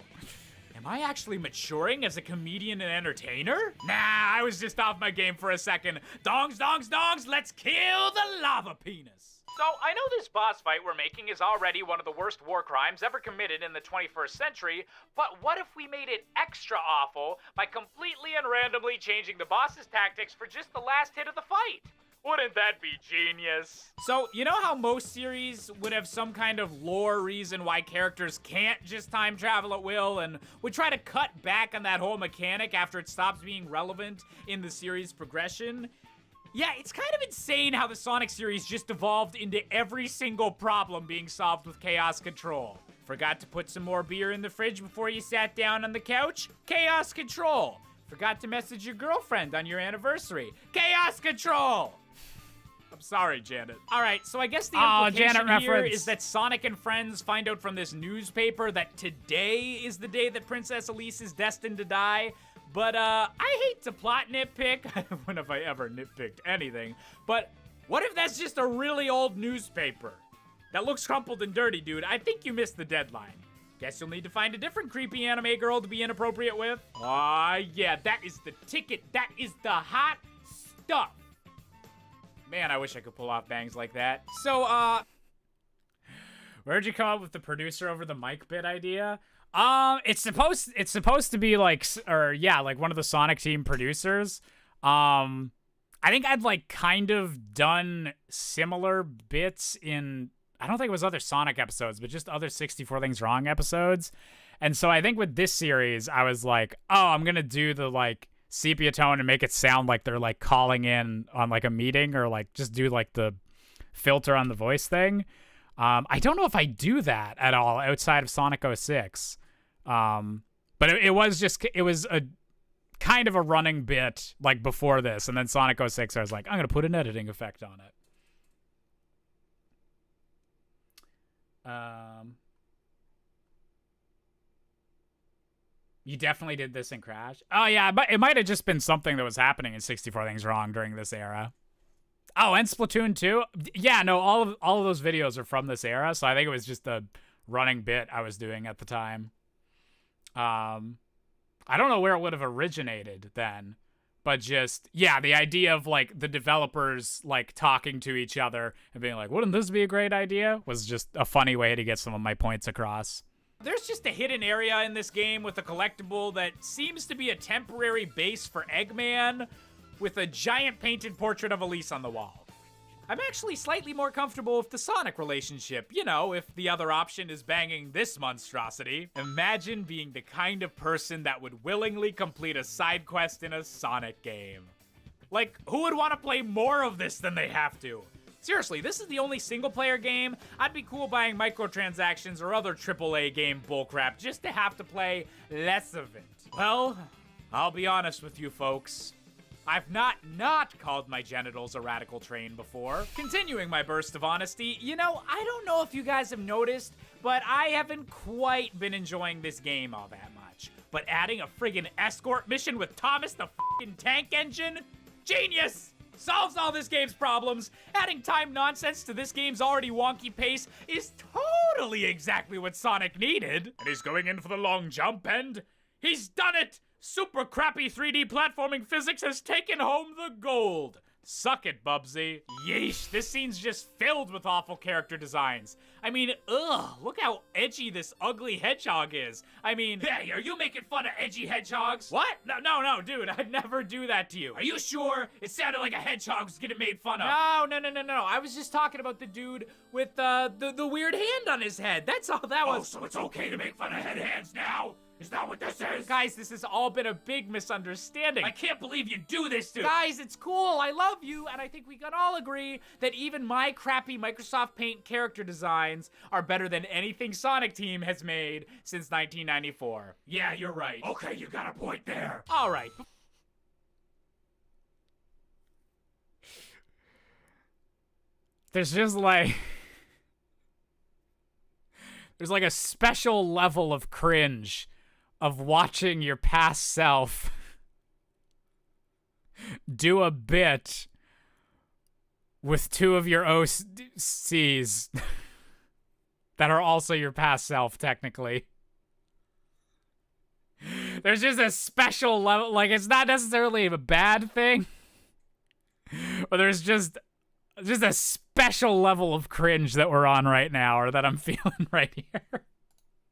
Am I actually maturing as a comedian and entertainer? Nah, I was just off my game for a second. Dongs, dongs, dongs, let's kill the lava penis. So, I know this boss fight we're making is already one of the worst war crimes ever committed in the 21st century, but what if we made it extra awful by completely and randomly changing the boss's tactics for just the last hit of the fight? Wouldn't that be genius? So, you know how most series would have some kind of lore reason why characters can't just time travel at will and would try to cut back on that whole mechanic after it stops being relevant in the series progression? Yeah, it's kind of insane how the Sonic series just evolved into every single problem being solved with Chaos Control. Forgot to put some more beer in the fridge before you sat down on the couch? Chaos Control. Forgot to message your girlfriend on your anniversary? Chaos Control. I'm sorry, Janet. All right, so I guess the implication Janet here reference. is that Sonic and friends find out from this newspaper that today is the day that Princess Elise is destined to die. But I hate to plot nitpick. When have I ever nitpicked anything? But what if that's just a really old newspaper that looks crumpled and dirty, dude? I think you missed the deadline. Guess you'll need to find a different creepy anime girl to be inappropriate with. Yeah, that is the ticket. That is the hot stuff. Man, I wish I could pull off bangs like that. So, Where'd you come up with the producer over the mic bit idea? It's supposed to be like like one of the Sonic team producers. I think I'd like kind of done similar bits in, I don't think it was other Sonic episodes, but just other 64 Things Wrong episodes. And so I think with this series, I was like, oh, I'm gonna do the like sepia tone and make it sound like they're like calling in on like a meeting, or like just do like the filter on the voice thing. I don't know if I do that at all outside of Sonic 06. But it was a kind of a running bit like before this, and then Sonic 06 I was like, I'm gonna put an editing effect on it. You definitely did this in Crash? Oh yeah, but it might have just been something that was happening in 64 Things Wrong during this era. Oh, and Splatoon 2? Yeah, no, all of those videos are from this era, so I think it was just a running bit I was doing at the time. I don't know where it would have originated then, but just, yeah, the idea of like the developers like talking to each other and being like, wouldn't this be a great idea? Was just a funny way to get some of my points across. there's just a hidden area in this game with a collectible that seems to be a temporary base for Eggman with a giant painted portrait of Elise on the wall. I'm actually slightly more comfortable with the Sonic relationship. You know, if the other option is banging this monstrosity. Imagine being the kind of person that would willingly complete a side quest in a Sonic game. Like, who would want to play more of this than they have to? Seriously, this is the only single-player game. I'd be cool buying microtransactions or other AAA game bullcrap just to have to play less of it. Well, I'll be honest with you folks. I've not called my genitals a radical train before. Continuing my burst of honesty, you know, I don't know if you guys have noticed, but I haven't quite been enjoying this game all that much. But adding a friggin' escort mission with Thomas the f***ing tank engine? Genius! Solves all this game's problems. Adding time nonsense to this game's already wonky pace is totally exactly what Sonic needed. And he's going in for the long jump, and he's done it! Super crappy 3D platforming physics has taken home the gold. Suck it, Bubsy. Yeesh, this scene's just filled with awful character designs. I mean, ugh, look how edgy this ugly hedgehog is. I mean, hey, are you making fun of edgy hedgehogs? What? No, dude, I'd never do that to you. Are you sure? It sounded like a hedgehog was getting made fun of. No. I was just talking about the dude with the weird hand on his head. That's all that was. Oh, so it's okay to make fun of head hands now? Is that what this is? Guys, this has all been a big misunderstanding. I can't believe you do this to- Guys, it's cool. I love you. And I think we can all agree that even my crappy Microsoft Paint character designs are better than anything Sonic Team has made since 1994. Yeah, you're right. Okay, you got a point there. All right. There's just like... There's like a special level of cringe of watching your past self do a bit with two of your OCs that are also your past self, technically. There's just a special level, like, it's not necessarily a bad thing, but there's just a special level of cringe that we're on right now, or that I'm feeling right here.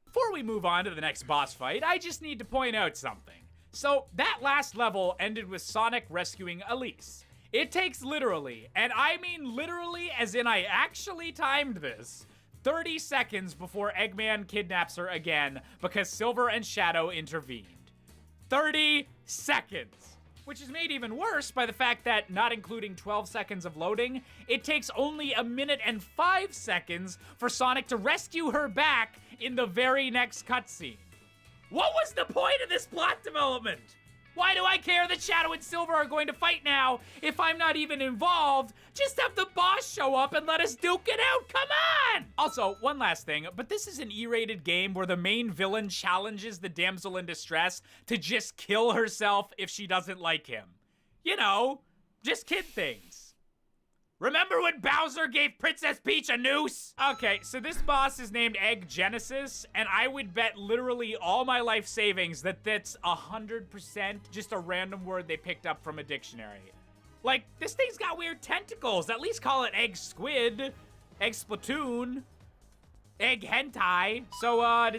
Before we move on to the next boss fight, I just need to point out something. So, that last level ended with Sonic rescuing Elise. It takes literally, and I mean literally as in I actually timed this, 30 seconds before Eggman kidnaps her again because Silver and Shadow intervened. 30 seconds! Which is made even worse by the fact that, not including 12 seconds of loading, it takes only 1 minute and 5 seconds for Sonic to rescue her back in the very next cutscene. What was the point of this plot development? Why do I care that Shadow and Silver are going to fight now if I'm not even involved? Just have the boss show up and let us duke it out, come on! Also, one last thing, but this is an E-rated game where the main villain challenges the damsel in distress to just kill herself if she doesn't like him. You know, just kid things. Remember when Bowser gave Princess Peach a noose? Okay, so this boss is named Egg Genesis, and I would bet literally all my life savings that that's 100% just a random word they picked up from a dictionary. Like, this thing's got weird tentacles. At least call it Egg Squid, Egg Splatoon, Egg Hentai. So,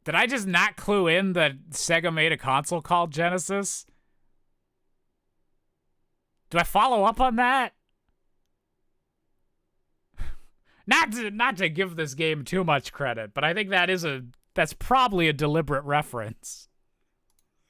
Did I just not clue in that Sega made a console called Genesis? Do I follow up on that? Not to give this game too much credit, but I think that's probably a deliberate reference.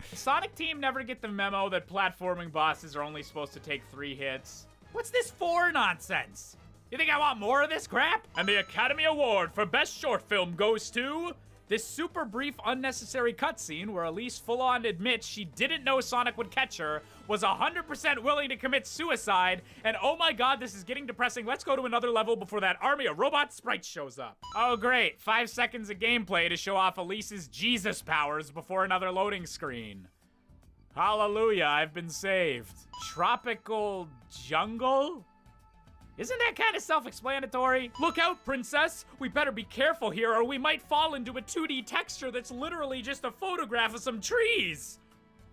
The Sonic team never get the memo that platforming bosses are only supposed to take 3 hits. What's this 4 nonsense? You think I want more of this crap? And the Academy Award for Best Short Film goes to... This super brief, unnecessary cutscene where Elise full-on admits she didn't know Sonic would catch her, was 100% willing to commit suicide, and oh my god, this is getting depressing. Let's go to another level before that army of robot sprites shows up. Oh great, 5 seconds of gameplay to show off Elise's Jesus powers before another loading screen. Hallelujah, I've been saved. Tropical jungle? Isn't that kind of self-explanatory? Look out, princess! We better be careful here or we might fall into a 2D texture that's literally just a photograph of some trees!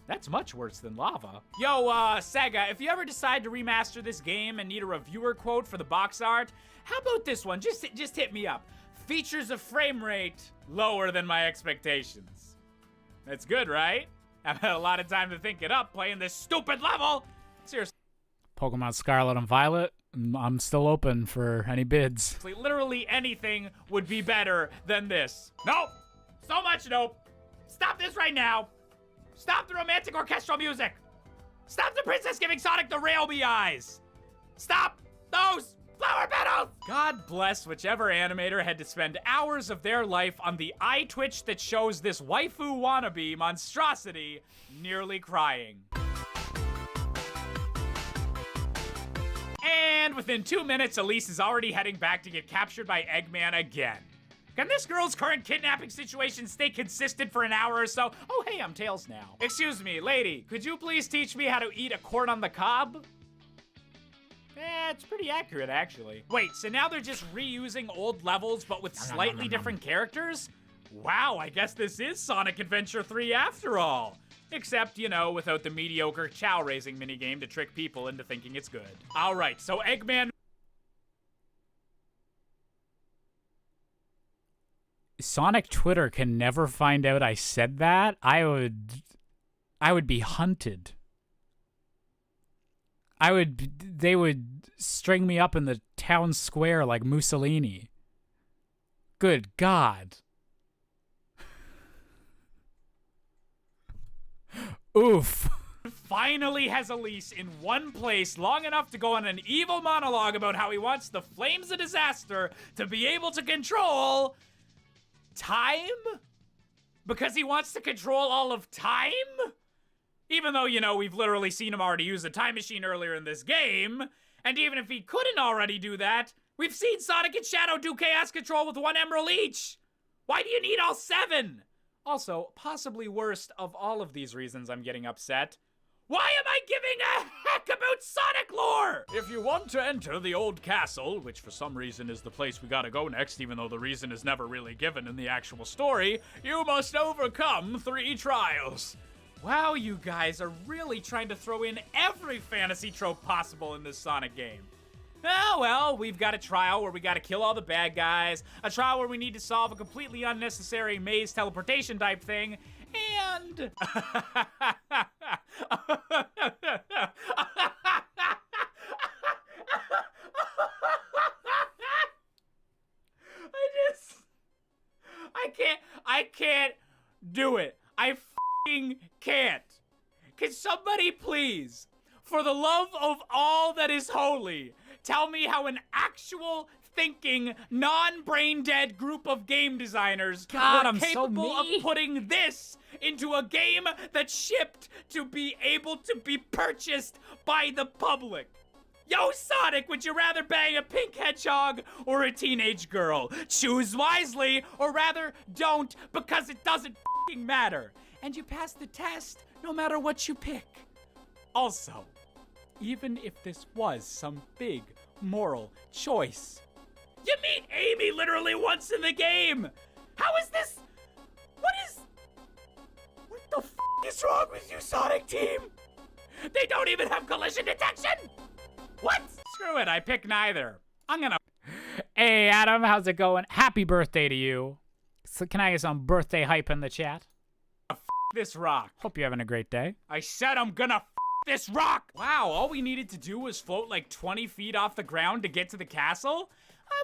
That's much worse than lava. Yo, Sega, if you ever decide to remaster this game and need a reviewer quote for the box art, how about this one? Just hit me up. Features a frame rate lower than my expectations. That's good, right? I've had a lot of time to think it up playing this stupid level! Seriously. Pokemon Scarlet and Violet, I'm still open for any bids. Literally anything would be better than this. Nope! So much nope! Stop this right now! Stop the romantic orchestral music! Stop the princess giving Sonic the rail-me eyes! Stop those flower petals! God bless whichever animator had to spend hours of their life on the eye twitch that shows this waifu wannabe monstrosity nearly crying. And within 2 minutes, Elise is already heading back to get captured by Eggman again. Can this girl's current kidnapping situation stay consistent for an hour or so? Oh, hey, I'm Tails now. Excuse me, lady, could you please teach me how to eat a corn on the cob? It's pretty accurate, actually. Wait, so now they're just reusing old levels, but with slightly different characters? Wow, I guess this is Sonic Adventure 3 after all. Except, you know, without the mediocre chow-raising minigame to trick people into thinking it's good. Alright, so Eggman... Sonic Twitter can never find out I said that. I would be hunted. They would string me up in the town square like Mussolini. Good God. Oof. Finally has Elise in one place long enough to go on an evil monologue about how he wants the flames of disaster to be able to control time? Because he wants to control all of time? Even though, you know, we've literally seen him already use a time machine earlier in this game, and even if he couldn't already do that, We've seen Sonic and Shadow do Chaos Control with 1 emerald each. Why do you need all 7? Also, possibly worst of all of these reasons I'm getting upset, why am I giving a heck about Sonic lore? If you want to enter the old castle, which for some reason is the place we gotta go next, even though the reason is never really given in the actual story, you must overcome 3 trials. Wow, you guys are really trying to throw in every fantasy trope possible in this Sonic game. Oh, well, we've got a trial where we gotta kill all the bad guys, a trial where we need to solve a completely unnecessary maze teleportation type thing, and... I can't do it. I f***ing can't. Can somebody please, for the love of all that is holy, tell me how an actual thinking, non-brain dead group of game designers were capable of putting this into a game that shipped to be able to be purchased by the public? Yo, Sonic, would you rather bang a pink hedgehog or a teenage girl? Choose wisely, or rather, don't, because it doesn't f***ing matter. And you pass the test no matter what you pick. Also, even if this was some big moral choice, you meet Amy literally once in the game! How is this? What the f*** is wrong with you, Sonic Team? They don't even have collision detection! What? Screw it, I pick neither. I'm gonna... Hey, Adam, how's it going? Happy birthday to you. So can I get some birthday hype in the chat? this rock. Hope you're having a great day. I said I'm gonna this rock! Wow, all we needed to do was float like 20 feet off the ground to get to the castle?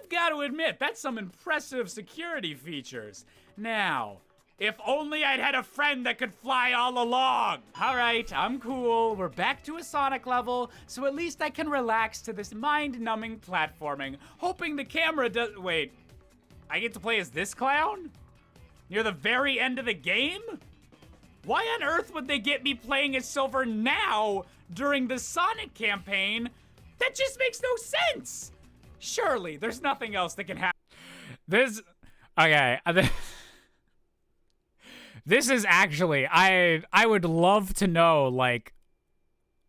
I've got to admit, that's some impressive security features. Now, if only I'd had a friend that could fly all along. All right, I'm cool. We're back to a Sonic level, so at least I can relax to this mind-numbing platforming, hoping the camera does... Wait, I get to play as this clown? Near the very end of the game? Why on earth would they get me playing as Silver now during the Sonic campaign? That just makes no sense! Surely, there's nothing else that can happen. Okay. This is actually, I would love to know, like,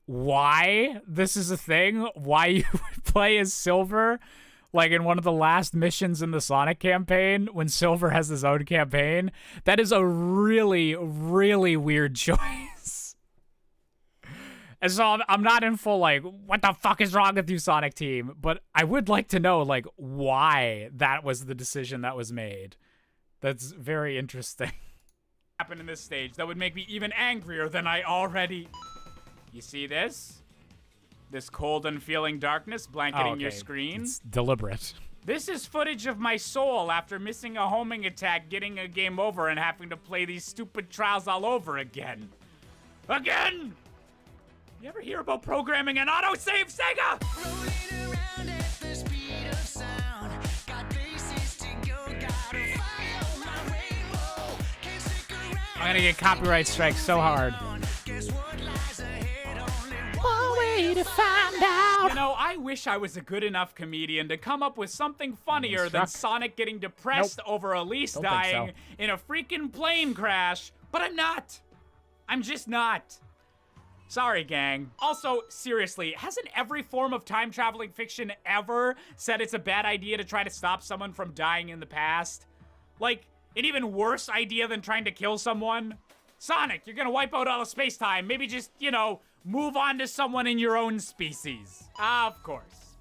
why this is a thing, why you would play as Silver, like, in one of the last missions in the Sonic campaign, when Silver has his own campaign. That is a really, really weird choice. And so I'm not in full, like, what the fuck is wrong with you, Sonic Team? But I would like to know, like, why that was the decision that was made. That's very interesting. Happen in this stage that would make me even angrier than I already... You see this? This cold and feeling darkness blanketing your screen? It's deliberate. This is footage of my soul after missing a homing attack, getting a game over, and having to play these stupid trials all over again. Again! You ever hear about programming an autosave, Sega? Rolling around at the speed of sound. Got places to go, gotta follow my rainbow. Can't stick around. I'm gonna get copyright strikes so hard. Guess what lies ahead? Only One way to find out. You know, I wish I was a good enough comedian to come up with something funnier than Sonic getting depressed over Elise Don't dying think in a freaking plane crash, but I'm not. I'm just not. Sorry, gang. Also, seriously, hasn't every form of time-traveling fiction ever said it's a bad idea to try to stop someone from dying in the past? Like, an even worse idea than trying to kill someone? Sonic, you're gonna wipe out all of space-time. Maybe just, you know, move on to someone in your own species. Of course.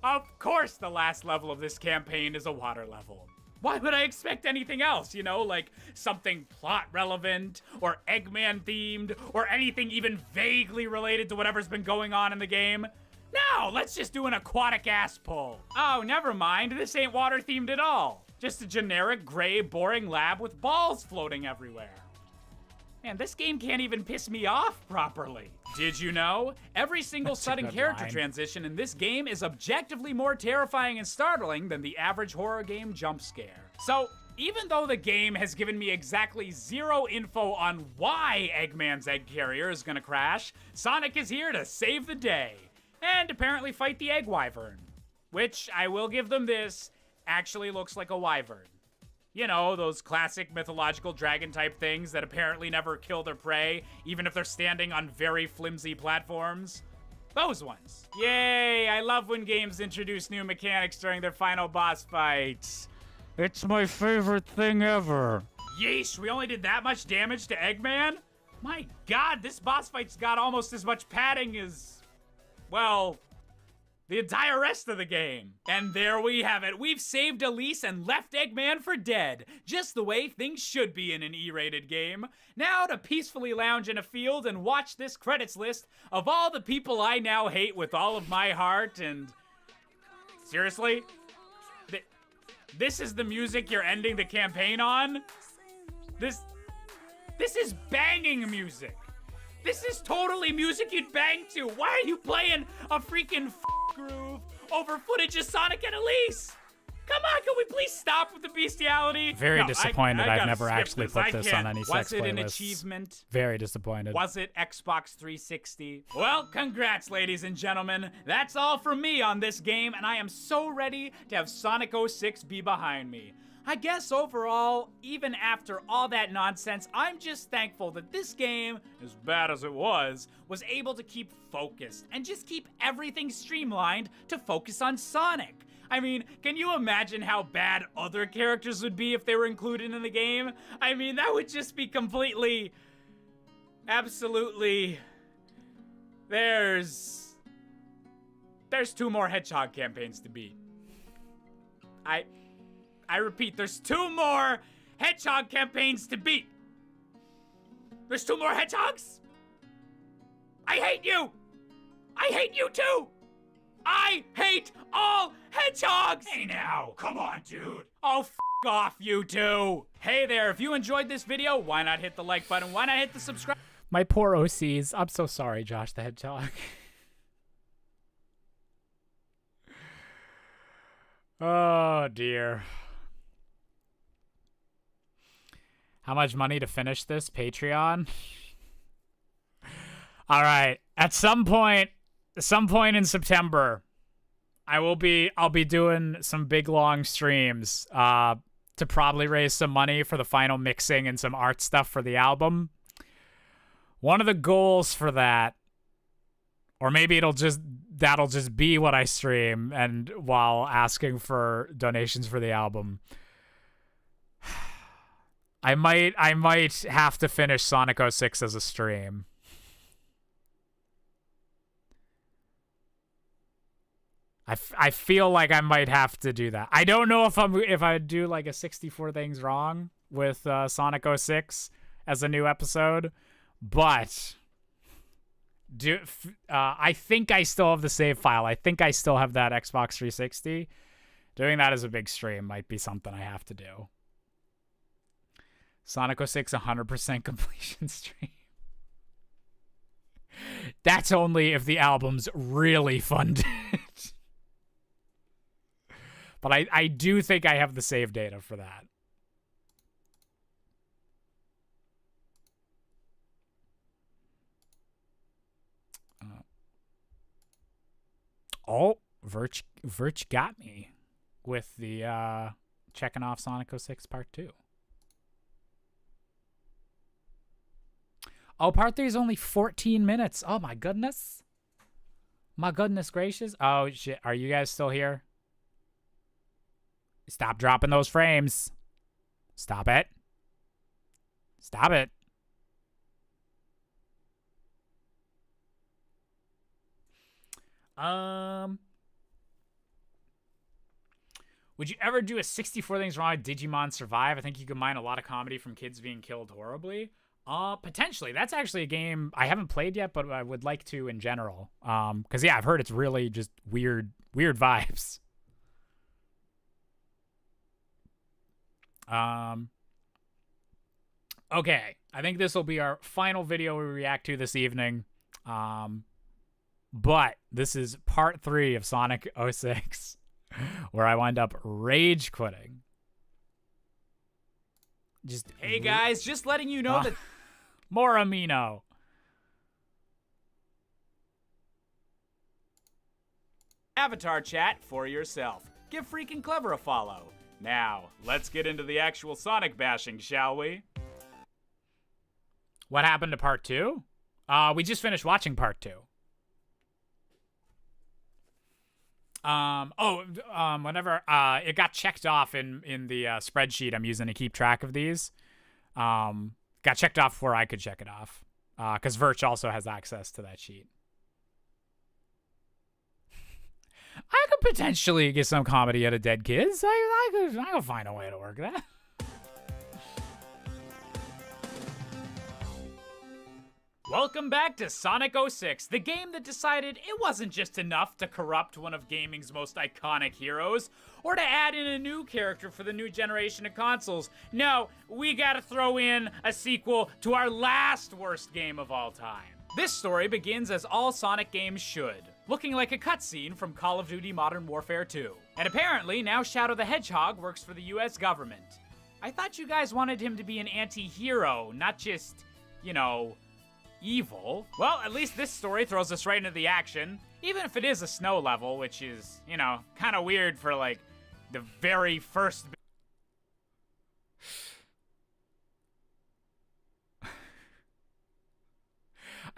Of course the last level of this campaign is a water level. Why would I expect anything else, you know, like something plot relevant or Eggman themed or anything even vaguely related to whatever's been going on in the game? No, let's just do an aquatic ass pull. Oh, never mind, this ain't water themed at all. Just a generic gray boring lab with balls floating everywhere. Man, this game can't even piss me off properly. Did you know? Every single sudden character transition in this game is objectively more terrifying and startling than the average horror game jump scare. So, even though the game has given me exactly zero info on why Eggman's egg carrier is gonna crash, Sonic is here to save the day. And apparently fight the Egg Wyvern. which I will give them this, actually looks like a wyvern. You know, those classic mythological dragon type things that apparently never kill their prey, even if they're standing on very flimsy platforms. Those ones. Yay, I love when games introduce new mechanics during their final boss fights. It's my favorite thing ever. Yeesh, we only did that much damage to Eggman? My god, this boss fight's got almost as much padding as, well, the entire rest of the game. And there we have it. We've saved Elise and left Eggman for dead, just the way things should be in an E-rated game. Now to peacefully lounge in a field and watch this credits list of all the people I now hate with all of my heart and... Seriously? This is the music you're ending the campaign on? This is banging music. This is totally music you'd bang to. Why are you playing a freaking groove over footage of Sonic and Elise? Come on, can we please stop with the bestiality? Very disappointed. I've never actually put this on any sex Was it an playlists. achievement? Very disappointed. Was it Xbox 360? Well, congrats, ladies and gentlemen. That's all from me on this game, and I am so ready to have Sonic 06 be behind me. I guess overall, even after all that nonsense, I'm just thankful that this game, as bad as it was able to keep focused and just keep everything streamlined to focus on Sonic. I mean, can you imagine how bad other characters would be if they were included in the game? I mean, that would just be completely, absolutely, there's 2 more Hedgehog campaigns to beat. I repeat, there's 2 more Hedgehog campaigns to beat. There's 2 more Hedgehogs? I hate you! I hate you too! I hate all hedgehogs! Hey now, come on, dude. Oh, f off, you two! Hey there, if you enjoyed this video, why not hit the like button? Why not hit the subscribe? My poor OCs. I'm so sorry, Josh the Hedgehog. Oh, dear. How much money to finish this? Patreon? All right. At some point in September, I'll be doing some big long streams to probably raise some money for the final mixing and some art stuff for the album. One of the goals for that, or maybe that'll just be what I stream and while asking for donations for the album. I might have to finish Sonic 06 as a stream. I feel like I might have to do that. I don't know if I do like a 64 things wrong with Sonic 06 as a new episode, but I think I still have the save file. I think I still have that Xbox 360. Doing that as a big stream might be something I have to do. Sonic 06 100% completion stream. That's only if the album's really funded. But I do think I have the save data for that. Oh, Verch got me with the checking off Sonic 06 Part 2. Oh, Part 3 is only 14 minutes. Oh, my goodness. My goodness gracious. Oh, shit. Are you guys still here? Stop dropping those frames. Stop it. Stop it. Would you ever do a 64 Things Wrong with Digimon Survive? I think you could mine a lot of comedy from kids being killed horribly. Potentially. That's actually a game I haven't played yet, but I would like to in general. Because yeah, I've heard it's really just weird vibes. Okay, I think this will be our final video we react to this evening. But this is part 3 of Sonic 06, where I wind up rage quitting. Just hey guys, just letting you know that more amino. Avatar chat for yourself. Give Freaking Clever a follow. Now, let's get into the actual Sonic bashing, shall we? What happened to part 2? We just finished watching part 2. Whenever it got checked off in the spreadsheet I'm using to keep track of these, got checked off before I could check it off, because Virch also has access to that sheet. I could potentially get some comedy out of dead kids. I could find a way to work that. Welcome back to Sonic 06, the game that decided it wasn't just enough to corrupt one of gaming's most iconic heroes, or to add in a new character for the new generation of consoles. No, we gotta throw in a sequel to our last worst game of all time. This story begins as all Sonic games should, looking like a cutscene from Call of Duty Modern Warfare 2. And apparently, now Shadow the Hedgehog works for the US government. I thought you guys wanted him to be an anti-hero, not just, you know, evil. Well, at least this story throws us right into the action, even if it is a snow level, which is, you know, kind of weird for, like, the very first...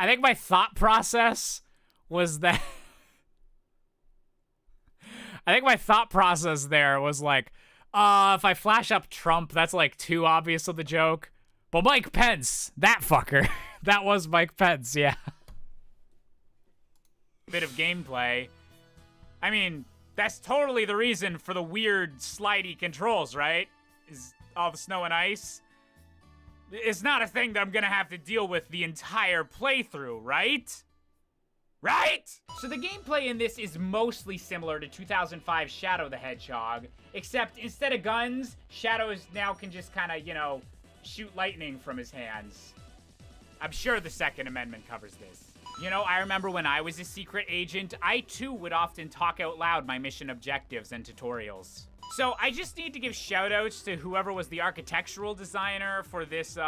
I think my thought process was that... I think my thought process there was like, if I flash up Trump, that's like too obvious of the joke. But Mike Pence, that fucker. That was Mike Pence, yeah. Bit of gameplay. I mean, that's totally the reason for the weird slidey controls, right? Is all the snow and ice. It's not a thing that I'm gonna have to deal with the entire playthrough, right? Right? So the gameplay in this is mostly similar to 2005 Shadow the Hedgehog, except instead of guns, Shadow now can just kind of, you know, shoot lightning from his hands. I'm sure the Second Amendment covers this. You know, I remember when I was a secret agent, I too would often talk out loud my mission objectives and tutorials. So I just need to give shoutouts to whoever was the architectural designer for this,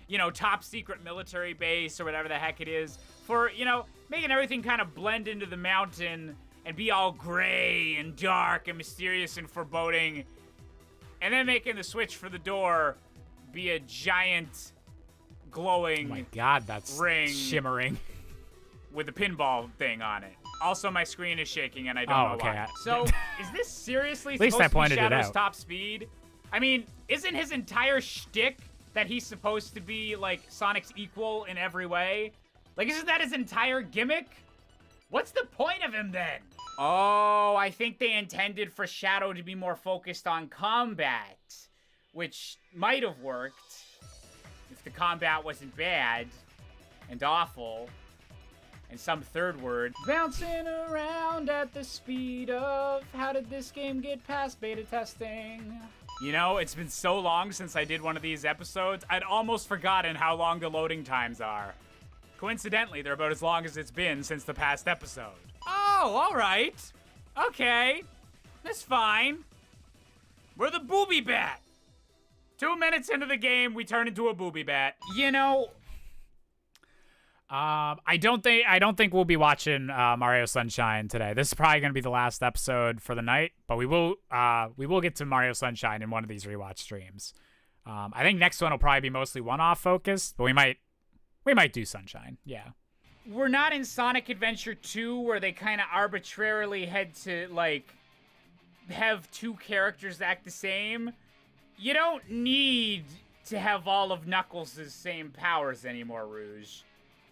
you know, top secret military base or whatever the heck it is, for, you know, making everything kind of blend into the mountain and be all gray and dark and mysterious and foreboding, and then making the switch for the door be a giant glowing Oh my god, that's ring shimmering. with a pinball thing on it. Also, my screen is shaking and I don't know why. So, is this seriously least supposed I to be pointed it Shadow's out. top speed? I mean, isn't his entire shtick that he's supposed to be, like, Sonic's equal in every way? Like, isn't that his entire gimmick? What's the point of him then? Oh, I think they intended for Shadow to be more focused on combat, which might have worked if the combat wasn't bad and awful. And some third word. Bouncing around at the speed of, how did this game get past beta testing? You know, it's been so long since I did one of these episodes, I'd almost forgotten how long the loading times are. Coincidentally, they're about as long as it's been since the past episode. Oh, alright. Okay. That's fine. We're the Booby Bat. 2 minutes into the game, we turn into a Booby Bat. You know... I don't think we'll be watching Mario Sunshine today. This is probably going to be the last episode for the night, but we will get to Mario Sunshine in one of these rewatch streams. I think next one will probably be mostly one-off focused, but we might do Sunshine. Yeah. We're not in Sonic Adventure 2 where they kind of arbitrarily had to, like, have two characters act the same. You don't need to have all of Knuckles' same powers anymore, Rouge.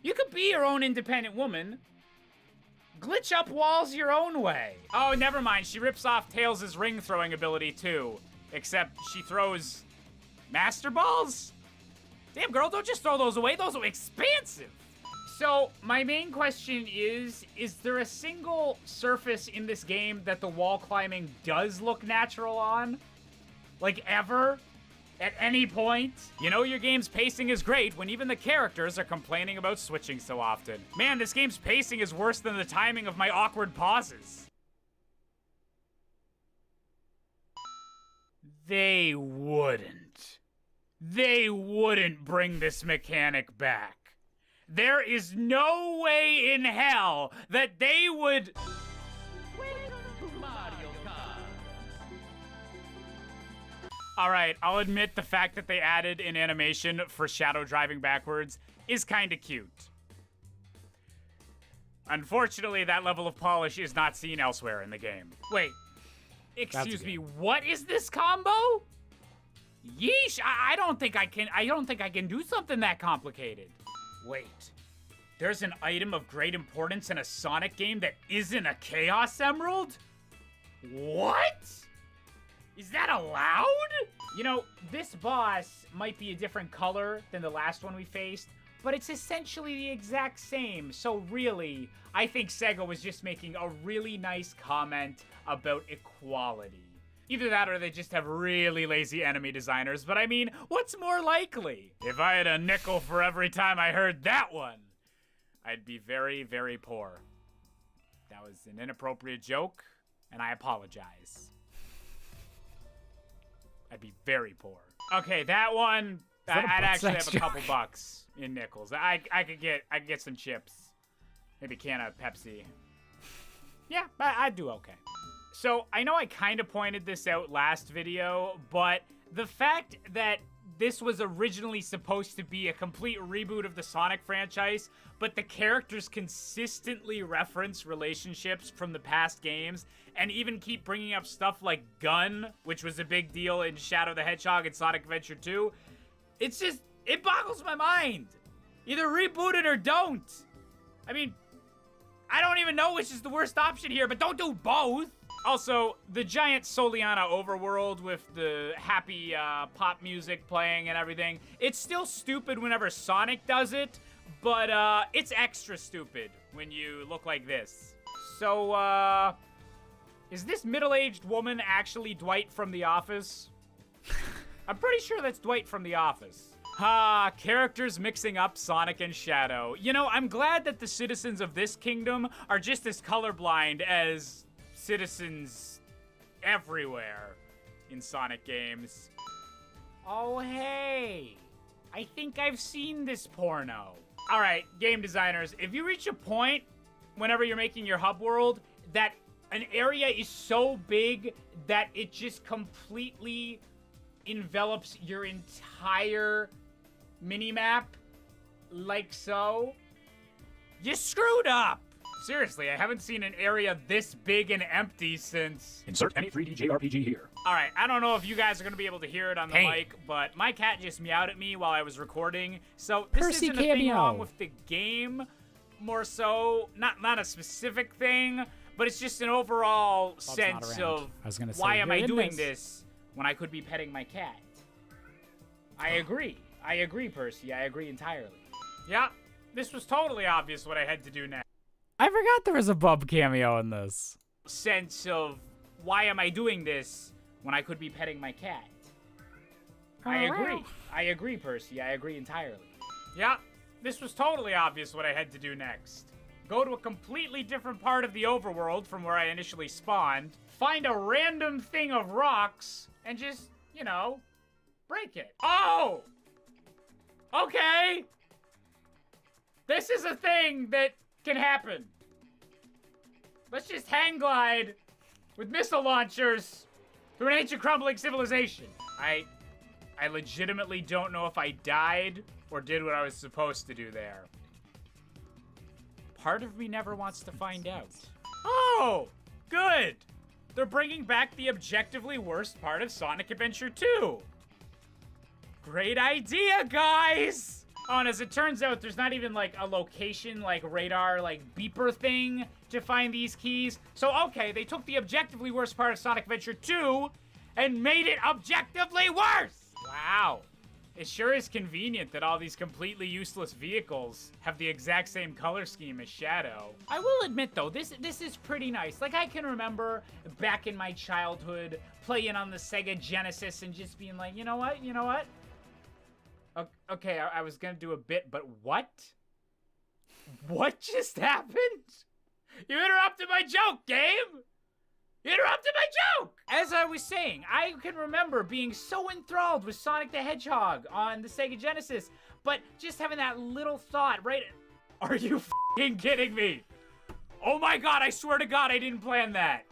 You could be your own independent woman. Glitch up walls your own way. Oh, never mind. She rips off Tails' ring-throwing ability, too. Except she throws Master Balls? Damn, girl, don't just throw those away. Those are expansive. So, my main question is there a single surface in this game that the wall climbing does look natural on? Like, ever? At any point? You know your game's pacing is great when even the characters are complaining about switching so often. Man, this game's pacing is worse than the timing of my awkward pauses. They wouldn't. They wouldn't bring this mechanic back. There is no way in hell that they would... All right, I'll admit the fact that they added an animation for Shadow driving backwards is kind of cute. Unfortunately, that level of polish is not seen elsewhere in the game. Wait, excuse me, what is this combo? Yeesh, I don't think I can do something that complicated. Wait, there's an item of great importance in a Sonic game that isn't a Chaos Emerald? What? Is that allowed? You know, this boss might be a different color than the last one we faced, but it's essentially the exact same. So really, I think Sega was just making a really nice comment about equality. Either that or they just have really lazy enemy designers, but I mean, what's more likely? If I had a nickel for every time I heard that one, I'd be very, very poor. That was an inappropriate joke, and I apologize. I'd be very poor. Okay, that one, I'd actually have a couple bucks in nickels. I could get some chips. Maybe a can of Pepsi. Yeah, I'd do okay. So, I know I kind of pointed this out last video, but the fact that this was originally supposed to be a complete reboot of the Sonic franchise, but the characters consistently reference relationships from the past games, and even keep bringing up stuff like Gun, which was a big deal in Shadow the Hedgehog and Sonic Adventure 2, it's just, it boggles my mind. Either reboot it or don't. I mean, I don't even know which is the worst option here, but don't do both. Also, the giant Soliana overworld with the happy pop music playing and everything, it's still stupid whenever Sonic does it, but it's extra stupid when you look like this. So, is this middle-aged woman actually Dwight from The Office? I'm pretty sure that's Dwight from The Office. Characters mixing up Sonic and Shadow. You know, I'm glad that the citizens of this kingdom are just as colorblind as citizens everywhere in Sonic games. Oh, hey. I think I've seen this porno. All right, game designers, if you reach a point whenever you're making your hub world that an area is so big that it just completely envelops your entire minimap, like so, you screwed up. Seriously, I haven't seen an area this big and empty since... Insert any 3D JRPG here. All right, I don't know if you guys are going to be able to hear it on the mic, but my cat just meowed at me while I was recording. So this Percy isn't a thing cameo. wrong with the game, more so, not a specific thing, but it's just an overall sense of I was gonna say, why am you're I in doing this when I could be petting my cat? I agree, Percy, I agree entirely. Yeah, this was totally obvious what I had to do next. I forgot there was a Bub cameo in this. Sense of why am I doing this when I could be petting my cat? I agree, Percy. I agree entirely. Yeah, this was totally obvious what I had to do next. Go to a completely different part of the overworld from where I initially spawned, find a random thing of rocks, and just, you know, break it. Oh! Okay! This is a thing that can happen. Let's just hang glide with missile launchers through an ancient crumbling civilization. I legitimately don't know if I died or did what I was supposed to do there. Part of me never wants to find out. Oh, good. They're bringing back the objectively worst part of Sonic Adventure 2. Great idea, guys! Oh, and as it turns out, there's not even, like, a location, like, radar, like, beeper thing to find these keys. So, okay, they took the objectively worst part of Sonic Adventure 2 and made it objectively worse! Wow. It sure is convenient that all these completely useless vehicles have the exact same color scheme as Shadow. I will admit, though, this is pretty nice. Like, I can remember back in my childhood playing on the Sega Genesis and just being like, you know what? Okay, I was gonna do a bit, but what? What just happened? You interrupted my joke, game! You interrupted my joke! As I was saying, I can remember being so enthralled with Sonic the Hedgehog on the Sega Genesis, but just having that little thought, right? Are you f***ing kidding me? Oh my god, I swear to god I didn't plan that.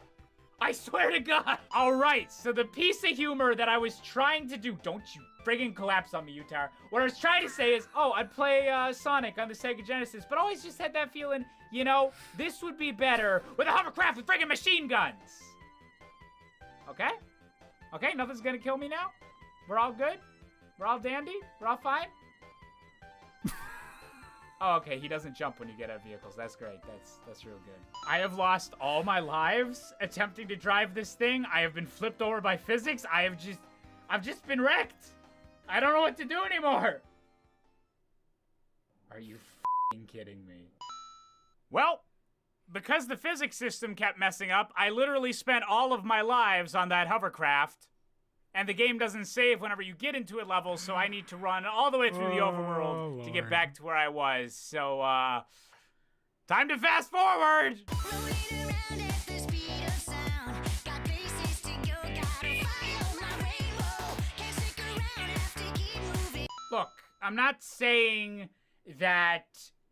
I swear to God. All right, so the piece of humor that I was trying to do, don't you friggin' collapse on me, Utar. What I was trying to say is, oh, I'd play Sonic on the Sega Genesis, but always just had that feeling, you know, this would be better with a hovercraft with friggin' machine guns. Okay? Okay, nothing's gonna kill me now? We're all good? We're all dandy? We're all fine? Oh, okay, he doesn't jump when you get out of vehicles. That's great. That's real good. I have lost all my lives attempting to drive this thing. I have been flipped over by physics. I've just been wrecked. I don't know what to do anymore. Are you f***ing kidding me? Well, because the physics system kept messing up, I literally spent all of my lives on that hovercraft. And the game doesn't save whenever you get into a level, so I need to run all the way through the overworld to get back to where I was. So, time to fast forward! Rolling around at the speed of sound. Got places to go, gotta follow my rainbow. Can't stick around, have to keep moving. Look, I'm not saying that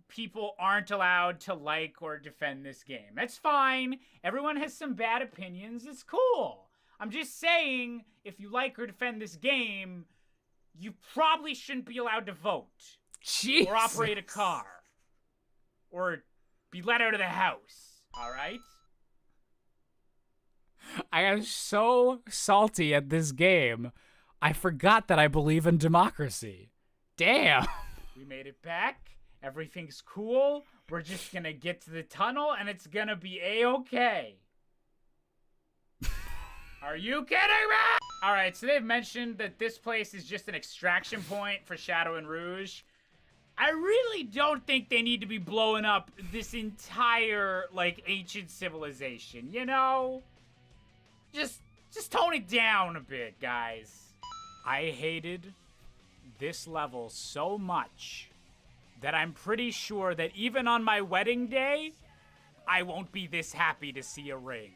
people aren't allowed to like or defend this game. That's fine. Everyone has some bad opinions. It's cool. I'm just saying, if you like or defend this game, you probably shouldn't be allowed to vote. Jesus. Or operate a car. Or be let out of the house. Alright? I am so salty at this game. I forgot that I believe in democracy. Damn. We made it back. Everything's cool. We're just gonna get to the tunnel and it's gonna be A-okay. Are you kidding me? Alright, so they've mentioned that this place is just an extraction point for Shadow and Rouge. I really don't think they need to be blowing up this entire, like, ancient civilization, you know? Just tone it down a bit, guys. I hated this level so much that I'm pretty sure that even on my wedding day, I won't be this happy to see a ring.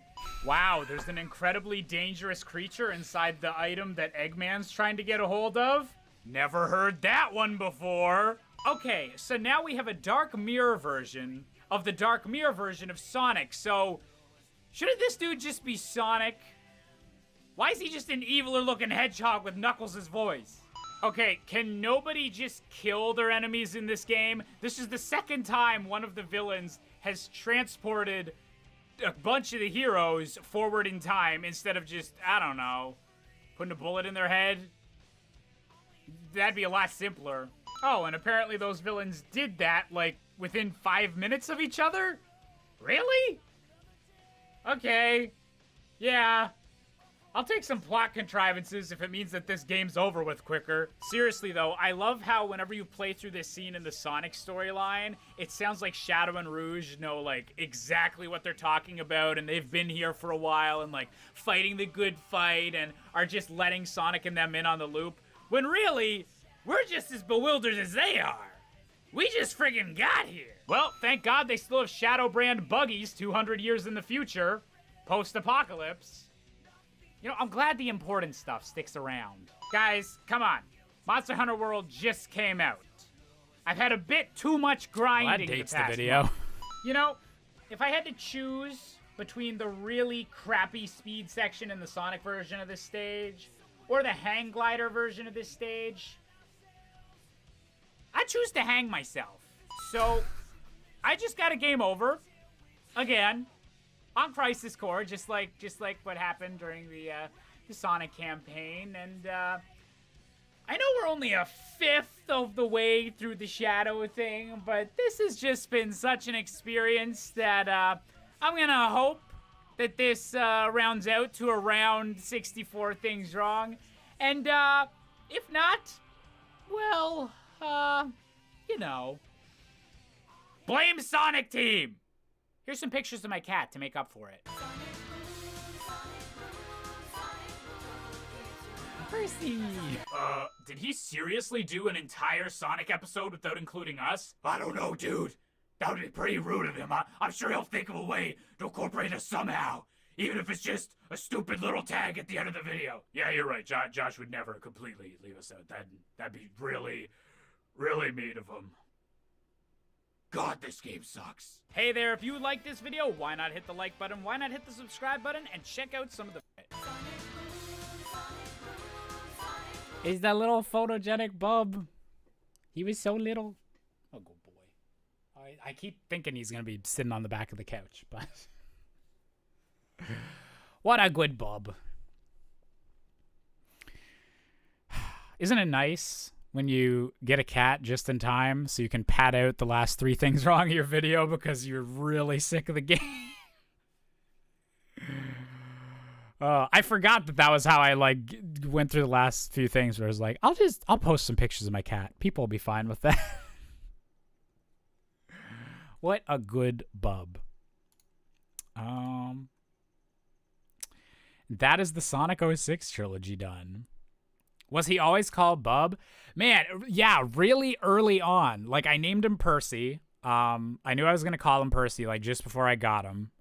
Wow, there's an incredibly dangerous creature inside the item that Eggman's trying to get a hold of? Never heard that one before. Okay, so now we have a Dark Mirror version of the Dark Mirror version of Sonic. So, shouldn't this dude just be Sonic? Why is he just an eviler looking hedgehog with Knuckles' voice? Okay, can nobody just kill their enemies in this game? This is the second time one of the villains has transported a bunch of the heroes forward in time instead of just, I don't know, putting a bullet in their head. That'd be a lot simpler. Oh, and apparently those villains did that, like, within 5 minutes of each other? Really? Okay. Yeah. I'll take some plot contrivances if it means that this game's over with quicker. Seriously, though, I love how whenever you play through this scene in the Sonic storyline, it sounds like Shadow and Rouge know, like, exactly what they're talking about, and they've been here for a while and, like, fighting the good fight and are just letting Sonic and them in on the loop, when really, we're just as bewildered as they are. We just friggin' got here. Well, thank God they still have Shadow brand buggies 200 years in the future, post-apocalypse. You know, I'm glad the important stuff sticks around. Guys, come on. Monster Hunter World just came out. I've had a bit too much grinding Well, that dates the past the video. month. You know, if I had to choose between the really crappy speed section in the Sonic version of this stage or the hang glider version of this stage, I choose to hang myself. So, I just got a game over. Again. On Crisis Core, just like what happened during the Sonic campaign, and I know we're only a fifth of the way through the Shadow thing, but this has just been such an experience that I'm gonna hope that this rounds out to around 64 things wrong, and if not, well, you know, blame Sonic Team. Here's some pictures of my cat to make up for it. Percy! Did he seriously do an entire Sonic episode without including us? I don't know, dude. That would be pretty rude of him. I'm sure he'll think of a way to incorporate us somehow. Even if it's just a stupid little tag at the end of the video. Yeah, you're right. Josh would never completely leave us out. That'd be really, really mean of him. God, this game sucks. Hey there, if you like this video, why not hit the like button? Why not hit the subscribe button and check out some of the... Is that little photogenic bub? He was so little. Oh, good boy. I keep thinking he's going to be sitting on the back of the couch, but... What a good bub. Isn't it nice when you get a cat just in time so you can pad out the last 3 things wrong in your video because you're really sick of the game? I forgot that was how I like went through the last few things where I was like, I'll post some pictures of my cat. People will be fine with that. What a good bub. That is the Sonic 06 trilogy done. Was he always called Bub? Man, yeah, really early on. Like, I named him Percy. I knew I was going to call him Percy, like, just before I got him.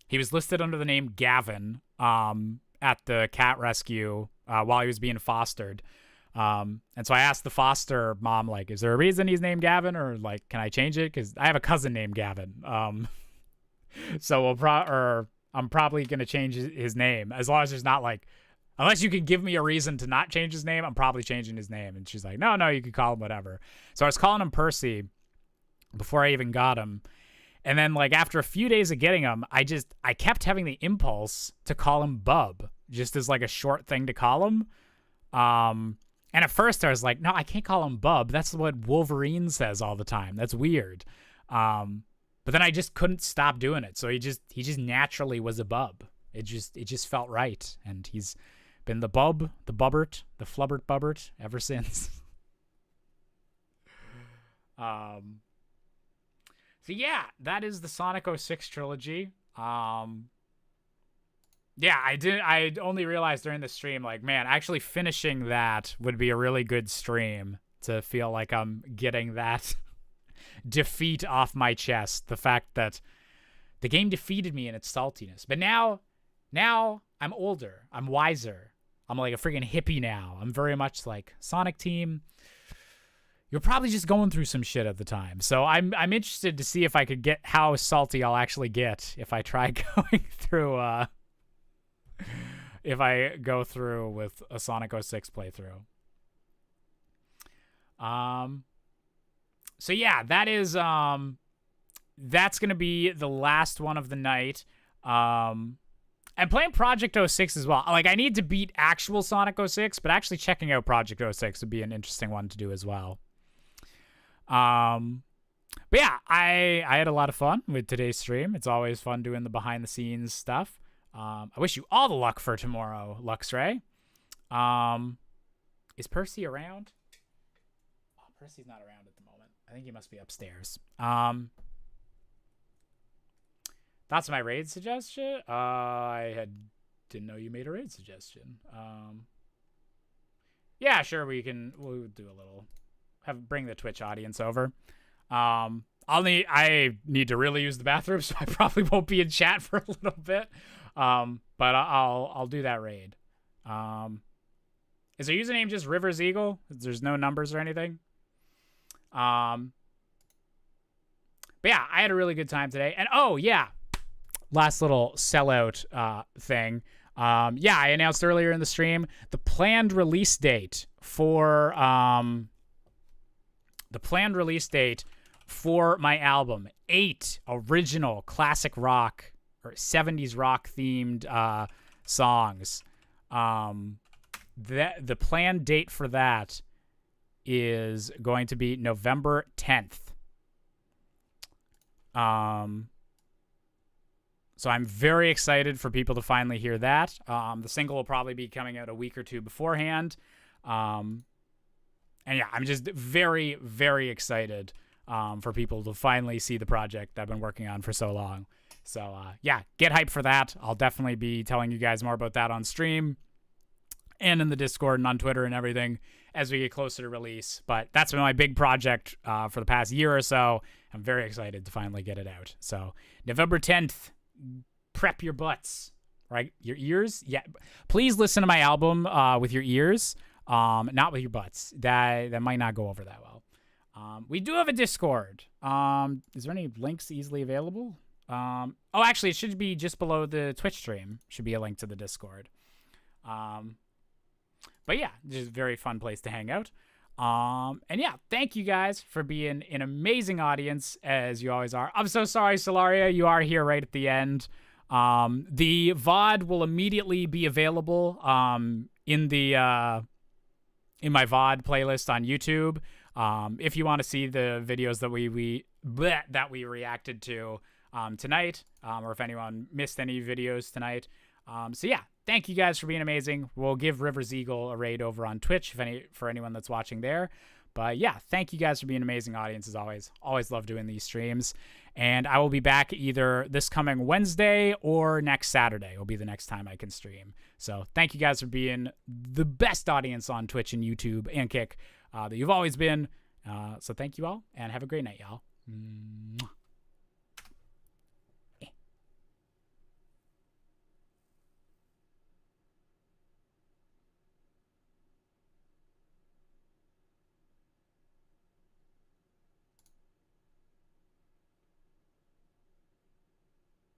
He was listed under the name Gavin at the cat rescue while he was being fostered. And so I asked the foster mom, like, is there a reason he's named Gavin? Or, like, can I change it? Because I have a cousin named Gavin. So I'm probably going to change his name. As long as there's not, like... Unless you can give me a reason to not change his name, I'm probably changing his name. And she's like, no, you can call him whatever. So I was calling him Percy before I even got him. And then, like, after a few days of getting him, I kept having the impulse to call him Bub, just as, like, a short thing to call him. And at first I was like, no, I can't call him Bub. That's what Wolverine says all the time. That's weird. But then I just couldn't stop doing it. So he just naturally was a Bub. It just felt right. And he's been the Bub, the Bubbert, the Flubbert Bubbert ever since. So yeah, that is the Sonic 06 trilogy. Yeah, I only realized during the stream, like, man, actually finishing that would be a really good stream to feel like I'm getting that defeat off my chest. The fact that the game defeated me in its saltiness. But now I'm older. I'm wiser. I'm like a freaking hippie now. I'm very much like, Sonic Team, you're probably just going through some shit at the time. So I'm interested to see if I could get how salty I'll actually get if I try going through if I go through with a Sonic 06 playthrough. So yeah, that is that's gonna be the last one of the night. I'm playing Project 06 as well. Like, I need to beat actual Sonic 06, but actually checking out Project 06 would be an interesting one to do as well. But yeah, I had a lot of fun with today's stream. It's always fun doing the behind-the-scenes stuff. I wish you all the luck for tomorrow, Luxray. Is Percy around? Oh, Percy's not around at the moment. I think he must be upstairs. That's my raid suggestion. Didn't know you made a raid suggestion. Yeah, sure. We'll do a little. Bring the Twitch audience over. I need to really use the bathroom, so I probably won't be in chat for a little bit. But I'll do that raid. Is their username just Rivers Eagle? There's no numbers or anything. But yeah, I had a really good time today. And oh yeah. Last little sellout thing. Yeah, I announced earlier in the stream the planned release date for my album. 8 original classic rock or 70s rock themed songs. The planned date for that is going to be November 10th. So I'm very excited for people to finally hear that. The single will probably be coming out a week or two beforehand. And yeah, I'm just very, very excited for people to finally see the project I've been working on for so long. So yeah, get hyped for that. I'll definitely be telling you guys more about that on stream and in the Discord and on Twitter and everything as we get closer to release. But that's been my big project for the past year or so. I'm very excited to finally get it out. So November 10th. Prep your butts, right? Your ears. Yeah. Please listen to my album with your ears, not with your butts. That might not go over that well. We do have a Discord. Is there any links easily available? Oh, actually, it should be just below the Twitch stream. Should be a link to the Discord. But yeah, just a very fun place to hang out. And yeah, thank you guys for being an amazing audience, as you always are. I'm so sorry, Solaria, you are here right at the end. The VOD will immediately be available in my VOD playlist on YouTube. If you want to see the videos that we reacted to tonight, or if anyone missed any videos tonight. So yeah, thank you guys for being amazing. We'll give Rivers Eagle a raid over on Twitch for anyone that's watching there. But yeah, thank you guys for being an amazing audience as always. Always love doing these streams. And I will be back either this coming Wednesday or next Saturday will be the next time I can stream. So thank you guys for being the best audience on Twitch and YouTube and Kick that you've always been. So thank you all, and have a great night, y'all. Mwah.